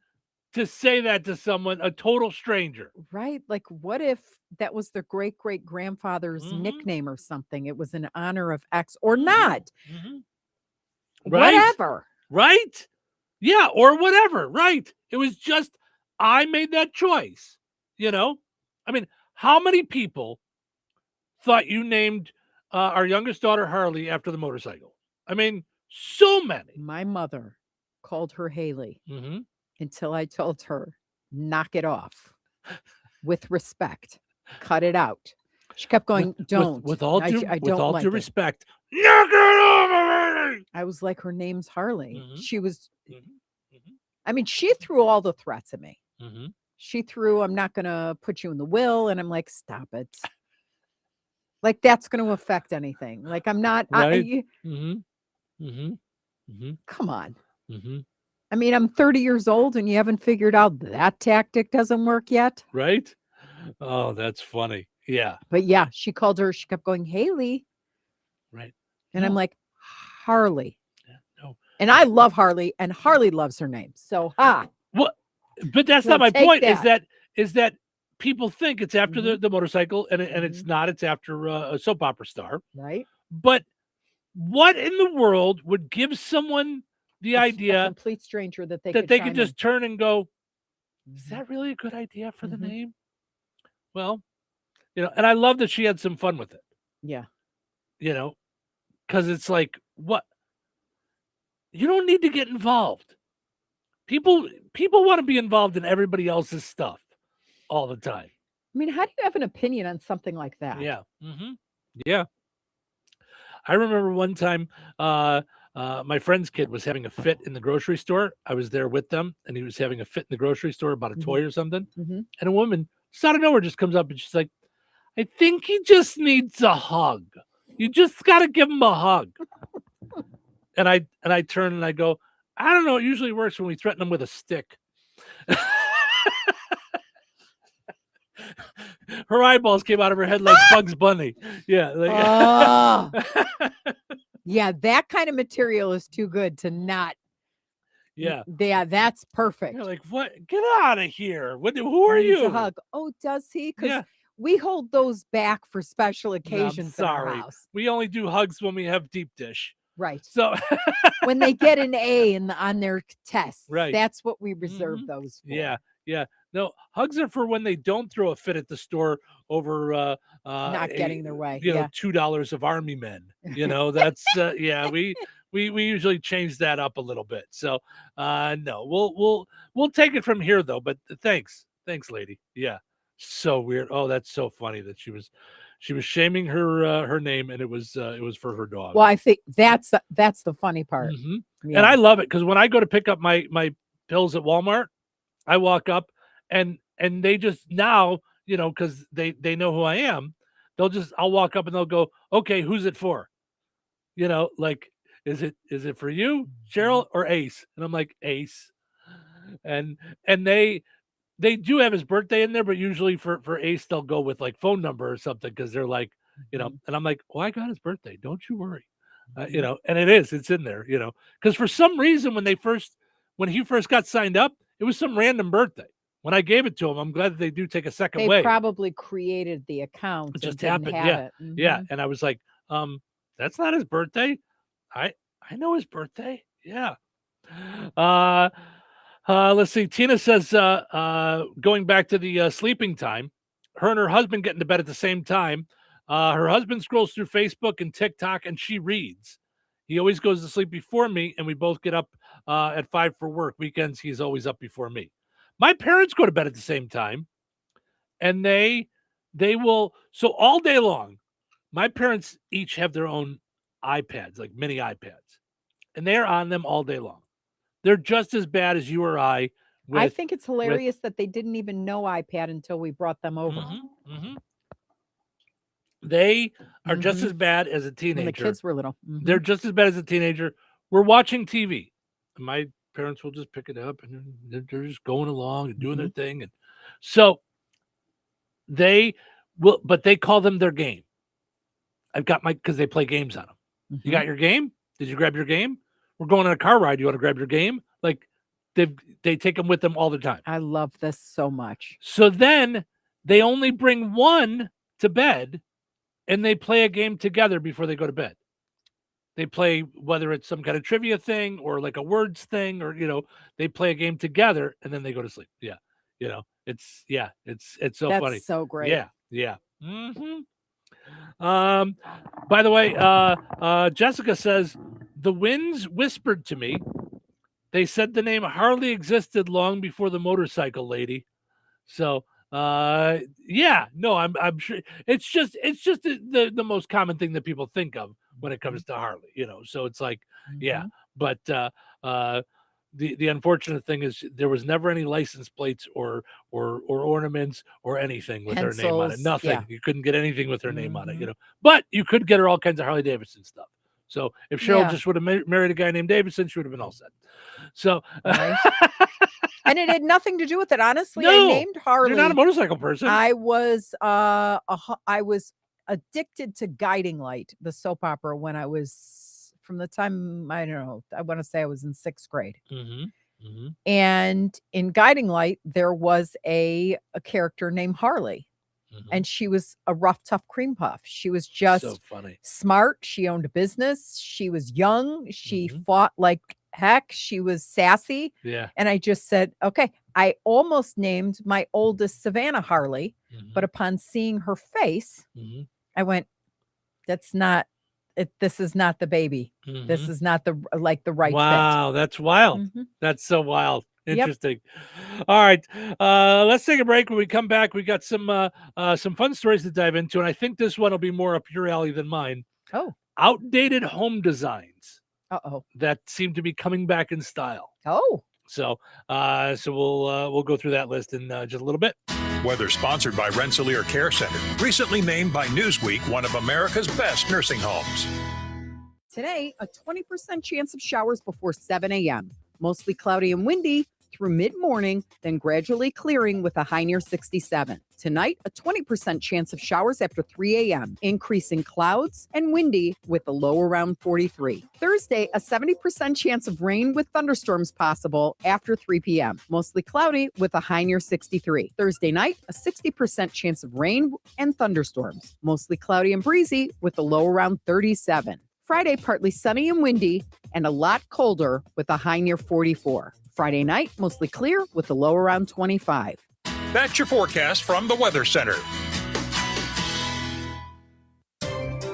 to say that to someone, a total stranger? Right? Like, what if that was their great great grandfather's nickname or something? It was in honor of X or not. Right? Whatever. Right? Yeah, or whatever. Right. It was just, I made that choice. You know? I mean, how many people thought you named our youngest daughter Harley after the motorcycle? I mean, so many. My mother called her Haley Mm-hmm. until I told her, knock it off with respect, cut it out. She kept going, don't. With all due, I with don't all like due it. respect, knock it off already! I was like, her name's Harley. Mm-hmm. She was, I mean, she threw all the threats at me. Mm-hmm. She threw, I'm not going to put you in the will. And I'm like, stop it. Like, that's going to affect anything. Like, I'm not, Right? Come on. Mm-hmm. I mean, I'm 30 years old and you haven't figured out that tactic doesn't work yet. Right? Oh, that's funny. Yeah. But yeah, she called her, she kept going, Haley. Right. And I'm like, Harley. No. And I love Harley and Harley loves her name. So, What? But that's We'll not my take point. that. Is that people think it's after the motorcycle, and it's not. It's after a soap opera star, right? But what in the world would give someone the A idea, complete stranger, that they that could they chime could just in. turn and go, is that really a good idea for the name? Well, you know, and I love that she had some fun with it. Yeah. You know, because it's like, what? You don't need to get involved. People want to be involved in everybody else's stuff all the time. I mean, how do you have an opinion on something like that? Yeah. Mm-hmm. Yeah. I remember one time my friend's kid was having a fit in the grocery store. I was there with them, and he was having a fit in the grocery store about a toy or something. Mhm. And a woman just out of nowhere just comes up and she's like, I think he just needs a hug. You just got to give him a hug. And I turn and I go, I don't know. It usually works when we threaten them with a stick. Her eyeballs came out of her head like Bugs Bunny. Yeah. Yeah, that kind of material is too good to not. Yeah. Yeah, that's perfect. You're like, what? Get out of here. Who are Needs you? a hug. Oh, does he? Because Yeah. we hold those back for special No, occasions I'm in our sorry. house. We only do hugs when we have deep dish. Right. So when they get an A on their tests, Right. that's what we reserve those for. yeah. No, hugs are for when they don't throw a fit at the store over Not getting their way. You know, Yeah. $2 of army men. You know, that's yeah, we usually change that up a little bit. So no, we'll take it from here though. But thanks, lady. Yeah. So weird. Oh, that's so funny that she was shaming her name, and it was for her dog. Well, I think that's the funny part. Mhm. Yeah. And I love it because when I go to pick up my pills at Walmart, I walk up and they just now, you know, because they know who I am, I'll walk up and they'll go, okay, who's it for? You know, like, is it for you, Cheryl, or Ace? And I'm like, Ace. And they do have his birthday in there, but usually for Ace, they'll go with like phone number or something because they're like, you know, and I'm like, well, I got his birthday. Don't you worry. You know, and it's in there, you know, because for some reason when he first got signed up, it was some random birthday. When I gave it to him, I'm glad that they do take a second They way. probably created the account. It just and happened. didn't have Yeah. it. Mhm. Yeah. And I was like, that's not his birthday. I know his birthday. Yeah. Let's see. Tina says, going back to the sleeping time, her and her husband get into bed at the same time. Her husband scrolls through Facebook and TikTok, and she reads. He always goes to sleep before me, and we both get up at 5 for work. Weekends, he's always up before me. My parents go to bed at the same time, and they will. So all day long, my parents each have their own iPads, like mini iPads, and they're on them all day long. They're just as bad as you or I I think it's hilarious that they didn't even know iPad until we brought them over. They are just as bad as a teenager. When the kids were little. They're just as bad as a teenager. We're watching TV. My parents will just pick it up and they're just going along and doing their thing. And so they will, but they call them their game. I've got because they play games on them. You got your game? Did you grab your game? We're going on a car ride. You want to grab your game? Like they take them with them all the time. I love this so much. So then they only bring one to bed and they play a game together before they go to bed. They play, whether it's some kind of trivia thing or like a words thing, or, they play a game together and then they go to sleep. Yeah. It's so That's funny. so great. Yeah. Yeah. By the way, Jessica says the winds whispered to me. They said the name Harley existed long before the motorcycle lady. So, I'm sure it's just the most common thing that people think of when it comes to Harley, so it's like, but the unfortunate thing is there was never any license plates or ornaments or anything with her name on it. Nothing. Yeah. You couldn't get anything with her name on it, but you could get her all kinds of Harley Davidson stuff. So if Cheryl just would have married a guy named Davidson, she would have been all set. So, right. And it had nothing to do with it. Honestly, No, I named Harley. you're not a motorcycle person. I was I was addicted to Guiding Light, the soap opera, when I was from the time, I don't know, I want to say I was in 6th grade. And in Guiding Light, there was a character named Harley. And she was a rough, tough cream puff. She was just So funny. smart. She owned a business. She was young. She fought like heck. She was sassy. Yeah. And I just said, okay, I almost named my oldest Savannah Harley, but upon seeing her face, I went, that's not it. This is not the baby. This is not the right Wow, fit. that's wild. That's so wild. Interesting. All right. Let's take a break. When we come back, we got some fun stories to dive into. And I think this one will be more up your alley than mine. Oh. Outdated home designs. Uh-oh. That seem to be coming back in style. Oh. So we'll go through that list in just a little bit. Weather sponsored by Rensselaer Care Center, recently named by Newsweek one of America's best nursing homes. Today, a 20% chance of showers before 7 a.m. Mostly cloudy and windy through mid-morning, then gradually clearing with a high near 67. Tonight, a 20% chance of showers after 3 a.m., increasing clouds and windy with a low around 43. Thursday, a 70% chance of rain with thunderstorms possible after 3 p.m., mostly cloudy with a high near 63. Thursday night, a 60% chance of rain and thunderstorms, mostly cloudy and breezy with a low around 37. Friday, partly sunny and windy and a lot colder with a high near 44. Friday night, mostly clear with a low around 25. That's your forecast from the Weather Center.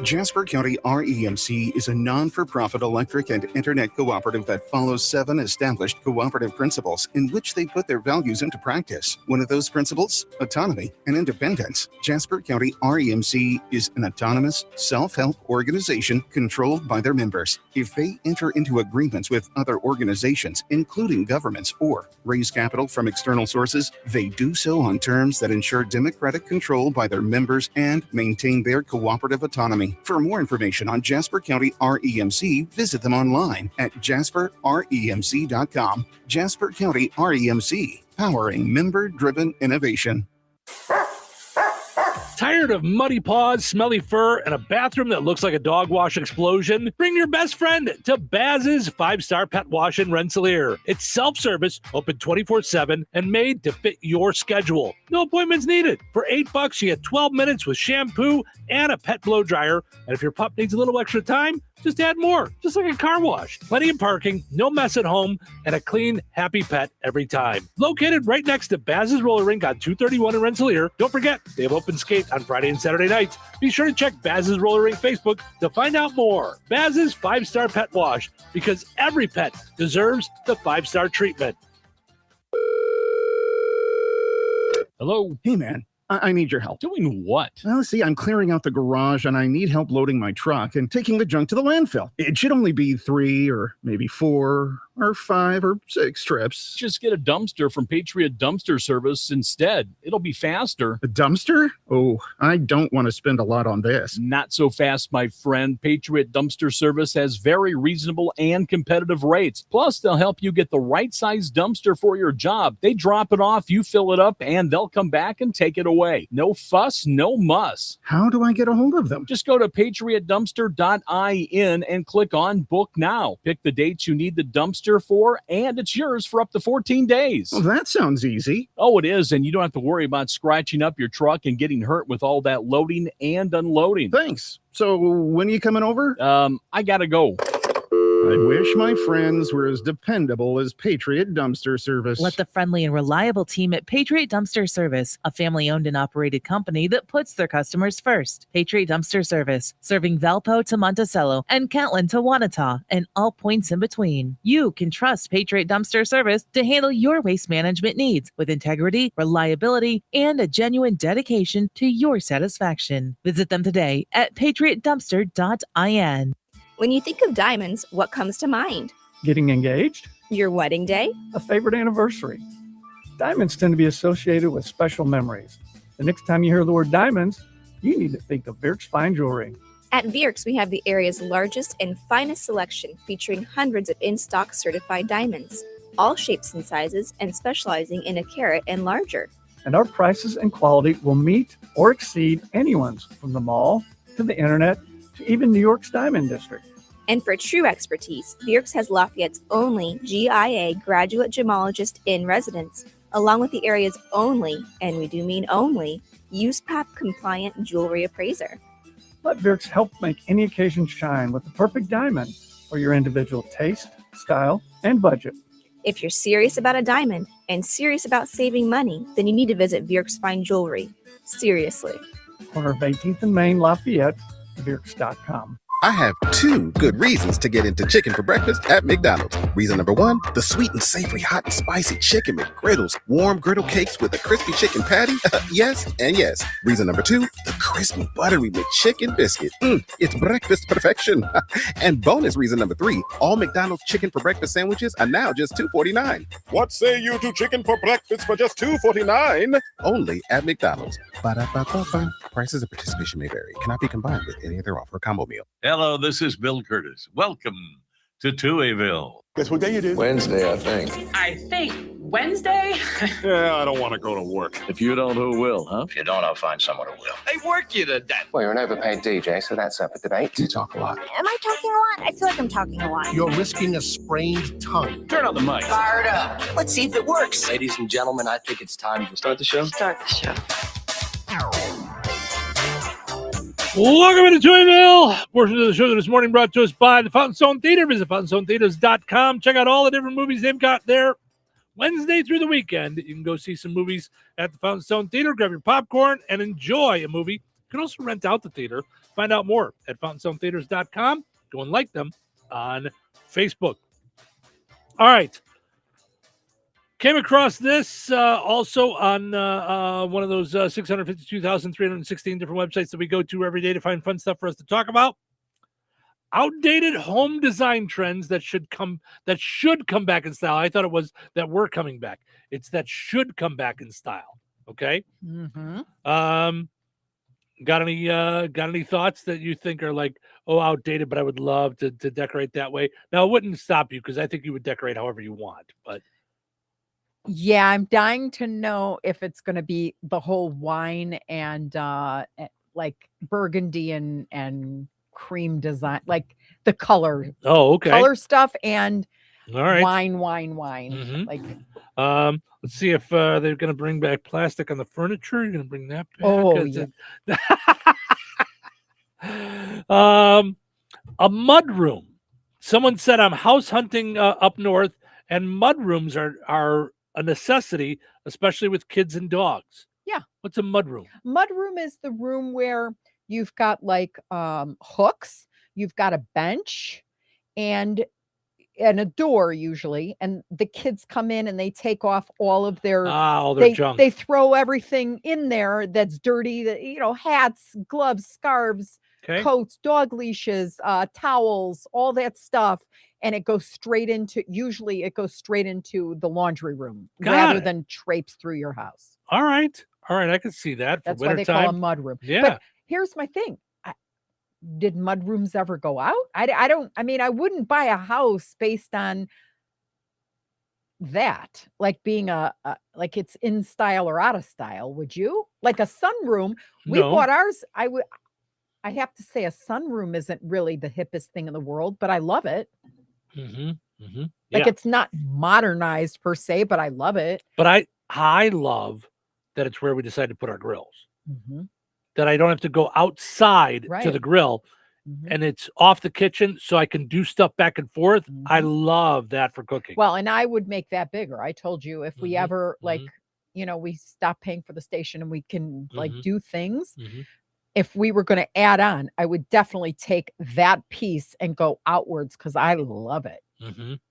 Jasper County REMC is a non-for-profit electric and internet cooperative that follows 7 established cooperative principles in which they put their values into practice. One of those principles, autonomy and independence. Jasper County REMC is an autonomous, self-help organization controlled by their members. If they enter into agreements with other organizations, including governments, or raise capital from external sources, they do so on terms that ensure democratic control by their members and maintain their cooperative autonomy. For more information on Jasper County REMC, visit them online at jasperremc.com. Jasper County REMC, powering member-driven innovation. Tired of muddy paws, smelly fur, and a bathroom that looks like a dog wash explosion? Bring your best friend to Baz's 5-Star Pet Wash in Rensselaer. It's self-service, open 24/7, and made to fit your schedule. No appointments needed. For $8, you get 12 minutes with shampoo and a pet blow dryer. And if your pup needs a little extra time, just add more, just like a car wash. Plenty of parking, no mess at home, and a clean, happy pet every time. Located right next to Baz's Roller Rink on 231 in Rensselaer. Don't forget, they have open skate on Friday and Saturday nights. Be sure to check Baz's Roller Rink Facebook to find out more. Baz's 5-Star Pet Wash, because every pet deserves the 5-star treatment. Hello? Hey, man. I need your help. Doing what? Well, see, I'm clearing out the garage and I need help loading my truck and taking the junk to the landfill. It should only be 3 or maybe 4 or 5 or 6 trips. Just get a dumpster from Patriot Dumpster Service instead. It'll be faster. A dumpster? Oh, I don't want to spend a lot on this. Not so fast, my friend. Patriot Dumpster Service has very reasonable and competitive rates. Plus, they'll help you get the right size dumpster for your job. They drop it off, you fill it up, and they'll come back and take it away. No fuss, no muss. How do I get a hold of them? Just go to patriotdumpster.in and click on Book Now. Pick the dates you need the dumpster for, and it's yours for up to 14 days. Well, that sounds easy. Oh, it is, and you don't have to worry about scratching up your truck and getting hurt with all that loading and unloading. Thanks. So when are you coming over? I gotta go. I wish my friends were as dependable as Patriot Dumpster Service. Let the friendly and reliable team at Patriot Dumpster Service, a family-owned and operated company that puts their customers first. Patriot Dumpster Service, serving Valpo to Monticello and Catlin to Wanata and all points in between. You can trust Patriot Dumpster Service to handle your waste management needs with integrity, reliability, and a genuine dedication to your satisfaction. Visit them today at patriotdumpster.in. When you think of diamonds, what comes to mind? Getting engaged? Your wedding day? A favorite anniversary. Diamonds tend to be associated with special memories. The next time you hear the word diamonds, you need to think of Virks Fine Jewelry. At Virks, we have the area's largest and finest selection featuring hundreds of in-stock certified diamonds, all shapes and sizes and specializing in a carat and larger. And our prices and quality will meet or exceed anyone's from the mall to the internet to even New York's Diamond District. And for true expertise, Virks has Lafayette's only GIA graduate gemologist in residence, along with the area's only, and we do mean only, USPAP compliant jewelry appraiser. Let Virks help make any occasion shine with the perfect diamond for your individual taste, style, and budget. If you're serious about a diamond and serious about saving money, then you need to visit Virks Fine Jewelry. Seriously. Corner of 18th and Main, Lafayette, Virks.com. I have 2 good reasons to get into chicken for breakfast at McDonald's. Reason number 1, the sweet and savory hot and spicy chicken McGriddles, warm griddle cakes with a crispy chicken patty. Yes and yes. Reason number 2, the crispy buttery McChicken biscuit. It's breakfast perfection. And bonus reason number 3, all McDonald's chicken for breakfast sandwiches are now just $2.49. What say you to chicken for breakfast for just $2.49? Only at McDonald's. Ba-da-ba-ba-ba. Prices of participation may vary. Cannot be combined with any other offer or combo meal. Hello, this is Bill Curtis. Welcome to Touhyville. Guess what day it is? Wednesday, I think. I think Wednesday? Yeah, I don't want to go to work. If you don't, who will, huh? If you don't, I'll find someone who will. They work you to death. Well, you're an overpaid DJ, so that's up for debate. You talk a lot. Am I talking a lot? I feel like I'm talking a lot. You're risking a sprained tongue. Turn on the mic. Fired up. Let's see if it works. Ladies and gentlemen, I think it's time to start the show. Start the show. Welcome to Touhyville. Portion of the show this morning brought to us by the Fountain Stone Theater. Visit fountainstonetheaters.com. Check out all the different movies they've got there Wednesday through the weekend. You can go see some movies at the Fountain Stone Theater, grab your popcorn, and enjoy a movie. You can also rent out the theater. Find out more at fountainstonetheaters.com. Go and like them on Facebook. All right. Came across this also on one of those 652,316 different websites that we go to every day to find fun stuff for us to talk about. Outdated home design trends that should come back in style. I thought it was that were coming back. It's that should come back in style. Okay. Mm-hmm. Got any thoughts that you think are like, oh, outdated, but I would love to decorate that way? Now, it wouldn't stop you because I think you would decorate however you want, but. Yeah, I'm dying to know if it's going to be the whole wine and like burgundy and cream design, like the color. Oh, okay. Color stuff and all right. Wine. Mm-hmm. Like, let's see if they're going to bring back plastic on the furniture. You're going to bring that back. Oh, yeah. A mud room. Someone said I'm house hunting up north, and mud rooms are a necessity, especially with kids and dogs. Yeah. What's a mud room? Mud room is the room where you've got like hooks, you've got a bench and a door usually, and the kids come in and they take off all of their junk. They throw everything in there that's dirty, hats, gloves, scarves, Okay. coats, dog leashes, towels, all that stuff. And it goes straight into, usually it goes straight into the laundry room rather than traipse through your house. All right. I can see that. That's for why they call a wintertime. mud room. Yeah. But here's my thing. Did mud rooms ever go out? I wouldn't buy a house based on that, like being like it's in style or out of style. Would you? Like a sunroom, we No. bought ours. I have to say a sunroom isn't really the hippest thing in the world, but I love it. Mm-hmm. Like it's not modernized per se, but I love it. But I love that it's where we decide to put our grills. Mm-hmm. That I don't have to go outside to Right. the grill, and it's off the kitchen, so I can do stuff back and forth. I love that for cooking. Well, and I would make that bigger. I told you if we ever we stop paying for the station and we can like do things. If we were going to add on, I would definitely take that piece and go outwards because I love it.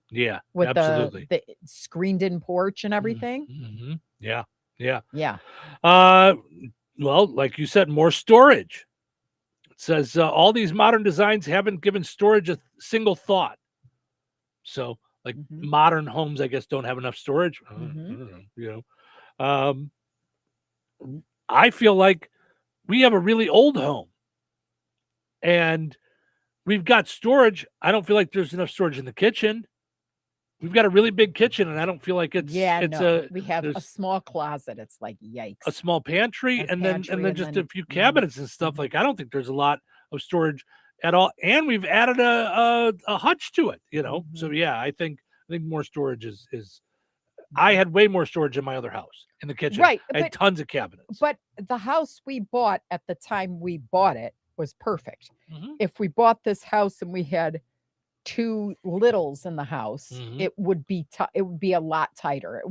Yeah, With absolutely. the screened in porch and everything. Yeah. Yeah. Well, like you said, more storage. It says all these modern designs haven't given storage a single thought. So, like modern homes, I guess, don't have enough storage. I don't know, I feel like we have a really old home, and we've got storage. I don't feel like there's enough storage in the kitchen. We've got a really big kitchen, and I don't feel like it's we have a small closet. It's like yikes. a small pantry, and then just a few cabinets and stuff. Like I don't think there's a lot of storage at all, and we've added a hutch to it. So yeah, I think more storage is. I had way more storage in my other house in the kitchen. Right, I had tons of cabinets. But the house we bought at the time we bought it was perfect. If we bought this house and we had two littles in the house, it would be a lot tighter.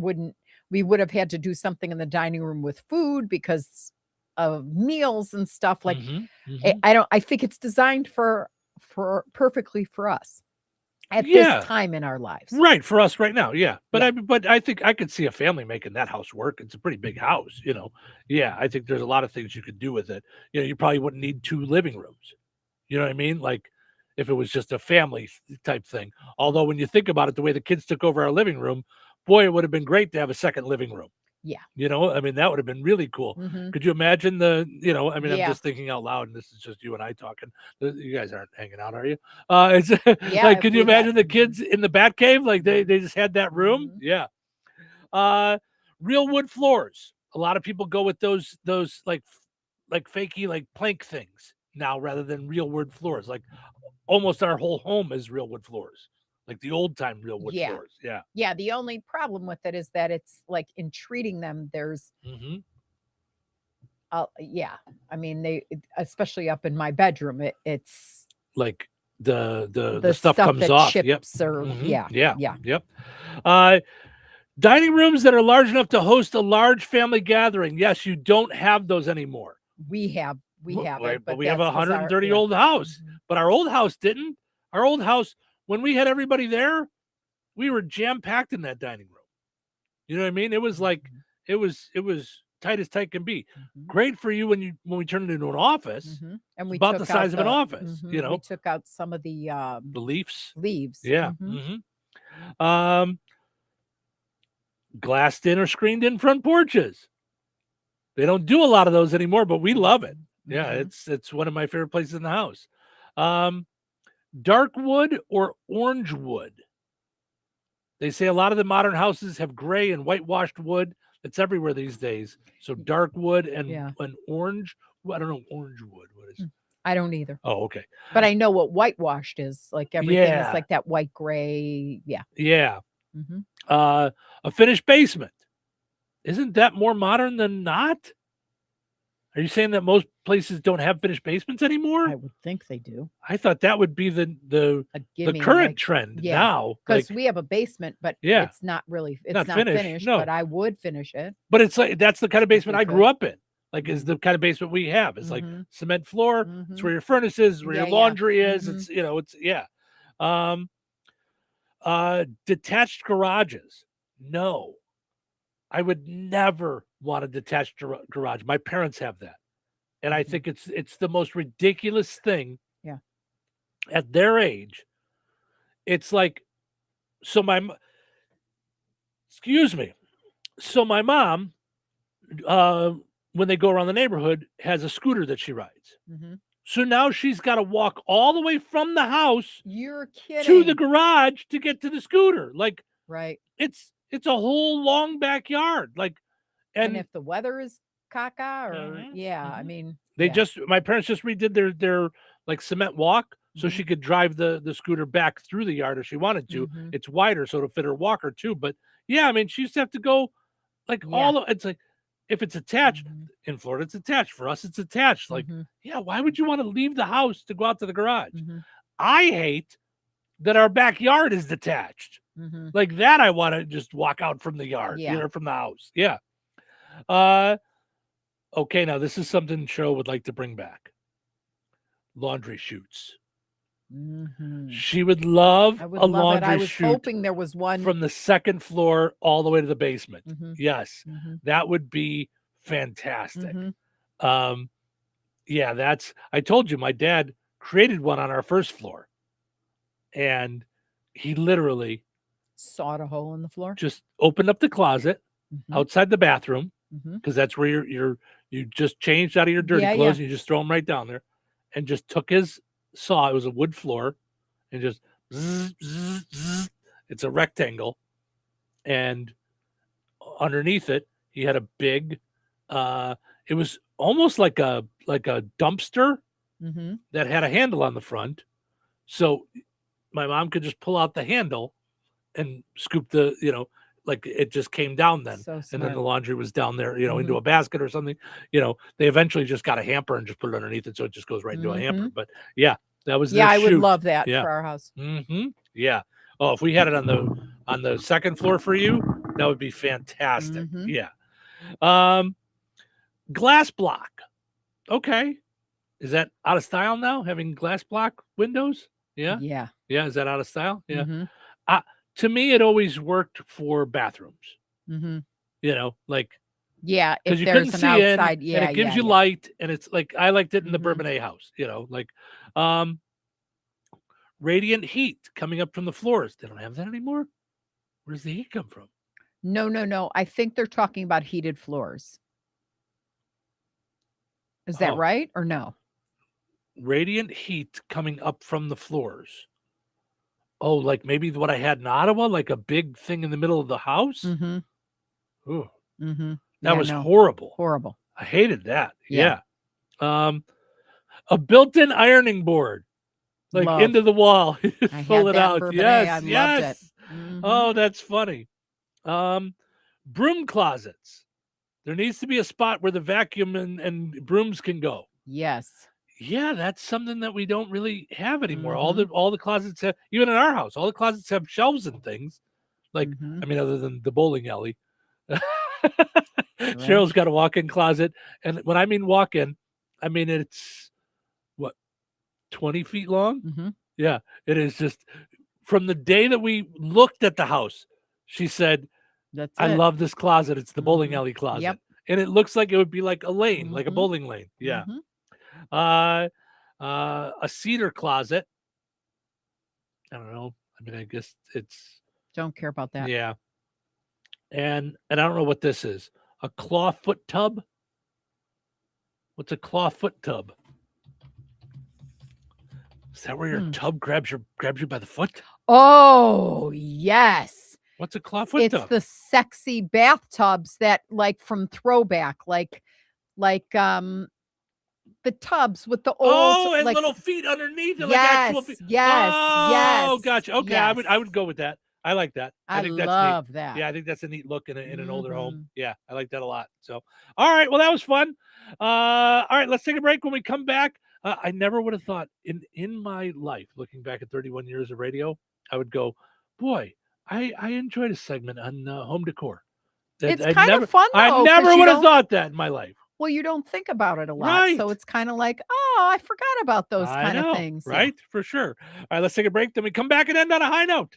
We would have had to do something in the dining room with food because of meals and stuff. Like I think it's designed for perfectly for us at this time in our lives. Right, for us right now, yeah. But I think I could see a family making that house work. It's a pretty big house, Yeah, I think there's a lot of things you could do with it. You probably wouldn't need 2 living rooms. You know what I mean? Like if it was just a family type thing. Although when you think about it, the way the kids took over our living room, boy, it would have been great to have a second living room. Yeah. That would have been really cool. Could you imagine I'm just thinking out loud, and this is just you and I talking. You guys aren't hanging out, are you? It's like, could you imagine the kids in the bat cave? Like they just had that room. Yeah. Real wood floors. A lot of people go with those like fakey, like plank things now rather than real wood floors. Like almost our whole home is real wood floors. Like the old time real wood floors. Yeah. Yeah. The only problem with it is that it's like in treating them, there's, they, especially up in my bedroom, it's like the stuff comes that off. Chips or Yep. Dining rooms that are large enough to host a large family gathering. Yes, you don't have those anymore. We have it, but we have a 130-year-old house. But our old house didn't. Our old house, when we had everybody there, we were jam-packed in that dining room. You know what I mean? It was like it was tight as tight can be. Great for you when we turned it into an office. And we about the size of an office. We took out some of the leaves. Yeah. Glassed in or screened in front porches. They don't do a lot of those anymore, but we love it. Yeah, it's one of my favorite places in the house. Dark wood or orange wood. They say a lot of the modern houses have gray and whitewashed wood. It's everywhere these days. So dark wood and orange. I don't know orange wood. What is? I don't either. Oh, okay. But I know what whitewashed is. Like everything is like that white gray. Yeah. Yeah. A finished basement. Isn't that more modern than not? Are you saying that most places don't have finished basements anymore? I would think they do. I thought that would be the current trend now. Because we have a basement, but it's not really not finished. No. But I would finish it. But it's like that's the kind of basement I grew up in. Like is the kind of basement we have. It's like cement floor. It's where your furnace is, where your laundry is. It's detached garages. No. I would never want a detached garage. My parents have that. And I think it's the most ridiculous thing. Yeah. At their age, it's like, excuse me. So my mom, when they go around the neighborhood, has a scooter that she rides. Mm-hmm. So now she's got to walk all the way from the house You're kidding. to the garage to get to the scooter. Like, right. It's a whole long backyard. Like, and if the weather is caca or I mean, my parents just redid their like cement walk so she could drive the scooter back through the yard if she wanted to. It's wider, so it'll fit her walker too. But yeah, I mean, she used to have to go like it's like, if it's attached in Florida, it's attached. For us, it's attached. Like, yeah, why would you want to leave the house to go out to the garage? I hate that our backyard is detached. Like that, I want to just walk out from the yard, from the house. Yeah. Okay, now this is something Cheryl would like to bring back. Laundry chutes. She would love a laundry I was chute hoping there was one from the second floor all the way to the basement. Yes, that would be fantastic. Yeah, I told you my dad created one on our first floor, and he literally sawed a hole in the floor. Just opened up the closet outside the bathroom, because that's where you just changed out of your dirty clothes and you just throw them right down there, and just took his saw. It was a wood floor, and just it's a rectangle, and underneath it he had a big it was almost like a dumpster that had a handle on the front, so my mom could just pull out the handle and scoop like it just came down then. And then the laundry was down there, into a basket or something. They eventually just got a hamper and just put it underneath it, so it just goes right into a hamper. But yeah, that was I would love that for our house. Yeah. Oh, if we had it on the second floor for you, that would be fantastic. Yeah. Glass block. Okay. Is that out of style now, having glass block windows? Yeah. Yeah. Is that out of style? Yeah. To me, it always worked for bathrooms. Like, yeah, because you couldn't see outside, and it gives you light, and it's like I liked it in the Bourbonnais house. Like, radiant heat coming up from the floors. They don't have that anymore. Where does the heat come from? No. I think they're talking about heated floors. Is that right or no? Radiant heat coming up from the floors. Oh, like maybe what I had in Ottawa, like a big thing in the middle of the house. Ooh. That was horrible. Horrible. I hated that. Yeah. A built-in ironing board, like into the wall. Pull it out. Yes. Yes. Oh, that's funny. Broom closets. There needs to be a spot where the vacuum and brooms can go. Yes. Yeah, that's something that we don't really have anymore. All the closets have, even in our house, all the closets have shelves and things. Like, I mean, other than the bowling alley. Cheryl's got a walk-in closet. And when I mean walk-in, I mean it's, 20 feet long? Yeah, it is just, from the day that we looked at the house, she said, I love this closet. It's the bowling alley closet. Yep. And it looks like it would be like a lane, like a bowling lane. Yeah. A cedar closet. I don't know. I mean, I guess it's don't care about that. Yeah. And I don't know what this is. A claw foot tub. What's a claw foot tub? Is that where your tub grabs you by the foot? Oh, yes. What's a claw foot tub? It's the sexy bathtubs that like from Throwback, like the tubs with the old and like, little feet underneath it. Yes, like actual feet. yes. Oh, gotcha. Okay, yes. I would go with that. I like that. I think love that's neat. that. Yeah, I think that's a neat look in an older home. Yeah, I like that a lot. So, all right, well, that was fun. All right, let's take a break. When we come back, I never would have thought in my life, looking back at 31 years of radio, I would go, boy, I enjoyed a segment on home decor. It's kind of fun, though. I never would have thought that in my life. Well, you don't think about it a lot. So it's kind of like, oh, I forgot about those kind of things. Right? For sure. All right, let's take a break. Then we come back and end on a high note.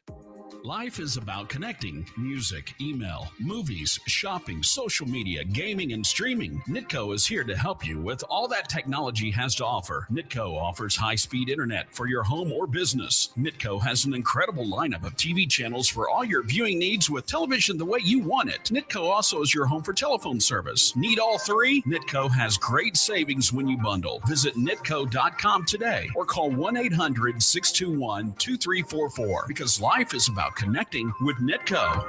Life is about connecting. Music, email, movies, shopping, social media, gaming, and streaming. Nitco is here to help you with all that technology has to offer. Nitco offers high-speed internet for your home or business. Nitco has an incredible lineup of TV channels for all your viewing needs with television the way you want it. Nitco also is your home for telephone service. Need all three? Nitco has great savings when you bundle. Visit nitco.com today or call 1-800-621-2344 because life is about connecting with Nitco.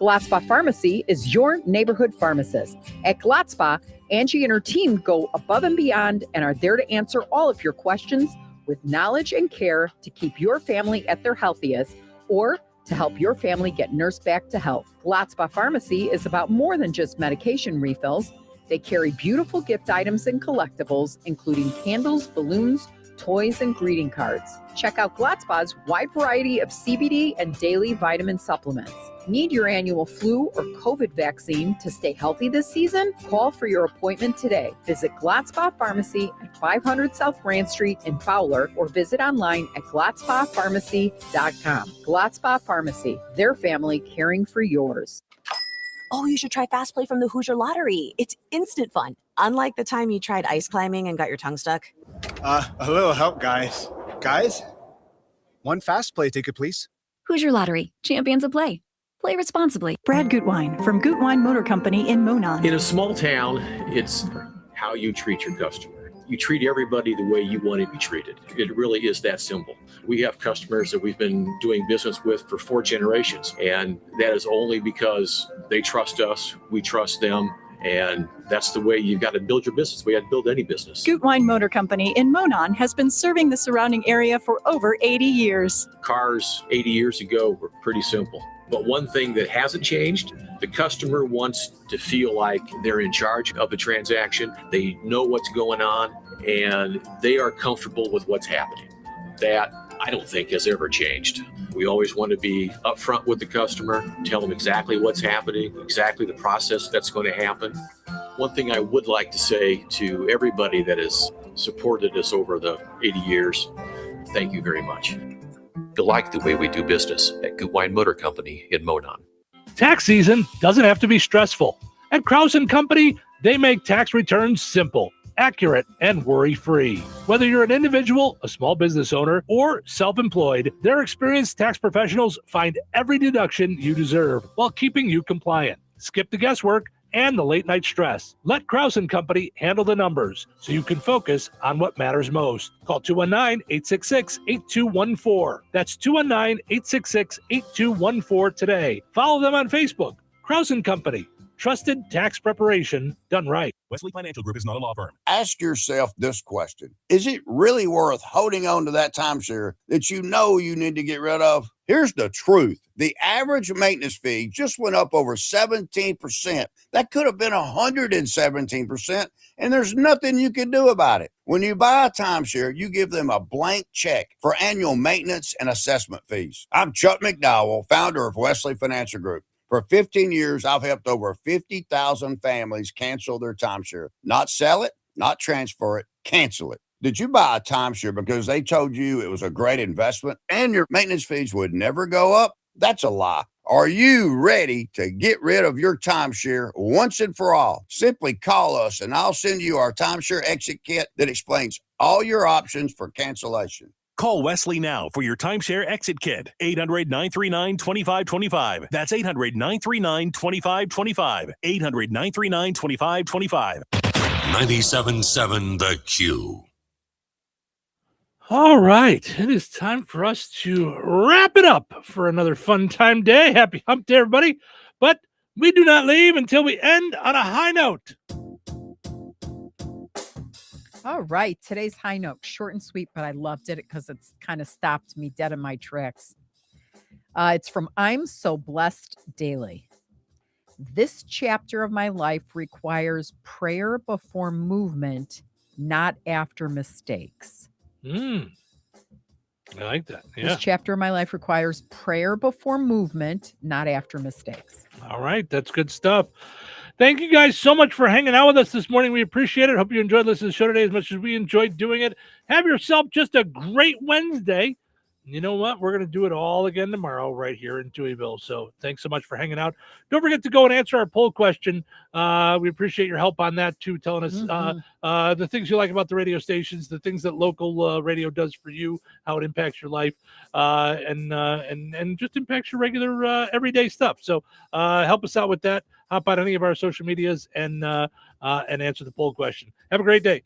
Gladspa Pharmacy is your neighborhood pharmacist. At Gladspa, Angie and her team go above and beyond and are there to answer all of your questions with knowledge and care to keep your family at their healthiest or to help your family get nursed back to health. Gladspa Pharmacy is about more than just medication refills. They carry beautiful gift items and collectibles, including candles, balloons, toys, and greeting cards. Check out Gladspa's wide variety of CBD and daily vitamin supplements. Need your annual flu or COVID vaccine to stay healthy this season? Call for your appointment today. Visit Gladspa Pharmacy at 500 South Grand Street in Fowler or visit online at gladspapharmacy.com. Gladspa Pharmacy, their family caring for yours. Oh, you should try Fast Play from the Hoosier Lottery. It's instant fun. Unlike the time you tried ice climbing and got your tongue stuck. A little help, guys. Guys? One Fast Play ticket, please. Hoosier Lottery, champions of play. Play responsibly. Brad Gutwein from Gutwein Motor Company in Monon. In a small town, it's how you treat your customer. You treat everybody the way you want to be treated. It really is that simple. We have customers that we've been doing business with for 4 generations, and that is only because they trust us, we trust them, and that's the way you've got to build your business. We had to build any business. Gutwein Motor Company in Monon has been serving the surrounding area for over 80 years. Cars 80 years ago were pretty simple. But one thing that hasn't changed, the customer wants to feel like they're in charge of the transaction. They know what's going on and they are comfortable with what's happening. That I don't think has ever changed. We always want to be upfront with the customer, tell them exactly what's happening, exactly the process that's going to happen. One thing I would like to say to everybody that has supported us over the 80 years, thank you very much. You like the way we do business at Gutwein Motor Company in Monon. Tax season doesn't have to be stressful. At Krause & Company, they make tax returns simple, accurate, and worry-free. Whether you're an individual, a small business owner, or self-employed, their experienced tax professionals find every deduction you deserve while keeping you compliant. Skip the guesswork and the late-night stress. Let Krause & Company handle the numbers so you can focus on what matters most. Call 219-866-8214. That's 219-866-8214 today. Follow them on Facebook. Krause & Company. Trusted tax preparation done right. Wesley Financial Group is not a law firm. Ask yourself this question. Is it really worth holding on to that timeshare that you know you need to get rid of? Here's the truth. The average maintenance fee just went up over 17%. That could have been 117%, and there's nothing you can do about it. When you buy a timeshare, you give them a blank check for annual maintenance and assessment fees. I'm Chuck McDowell, founder of Wesley Financial Group. For 15 years, I've helped over 50,000 families cancel their timeshare. Not sell it, not transfer it, cancel it. Did you buy a timeshare because they told you it was a great investment and your maintenance fees would never go up? That's a lie. Are you ready to get rid of your timeshare once and for all? Simply call us and I'll send you our timeshare exit kit that explains all your options for cancellation. Call Wesley now for your timeshare exit kit. 800-939-2525. That's 800-939-2525. 800-939-2525. 97.7 The Q. All right. It is time for us to wrap it up for another fun time day. Happy hump day, everybody. But we do not leave until we end on a high note. All right. Today's high note, short and sweet, but I loved it because it's kind of stopped me dead in my tracks. It's from I'm So Blessed Daily. This chapter of my life requires prayer before movement, not after mistakes. I like that. Yeah. This chapter of my life requires prayer before movement, not after mistakes. All right. That's good stuff. Thank you guys so much for hanging out with us this morning. We appreciate it. Hope you enjoyed listening to the show today as much as we enjoyed doing it. Have yourself just a great Wednesday. you know what? We're going to do it all again tomorrow right here in Touhyville. So thanks so much for hanging out. Don't forget to go and answer our poll question. We appreciate your help on that too, telling us the things you like about the radio stations, the things that local radio does for you, how it impacts your life, and just impacts your regular everyday stuff. So help us out with that. Hop on any of our social medias and answer the poll question. Have a great day.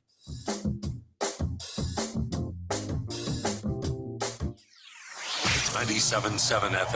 97.7 FM.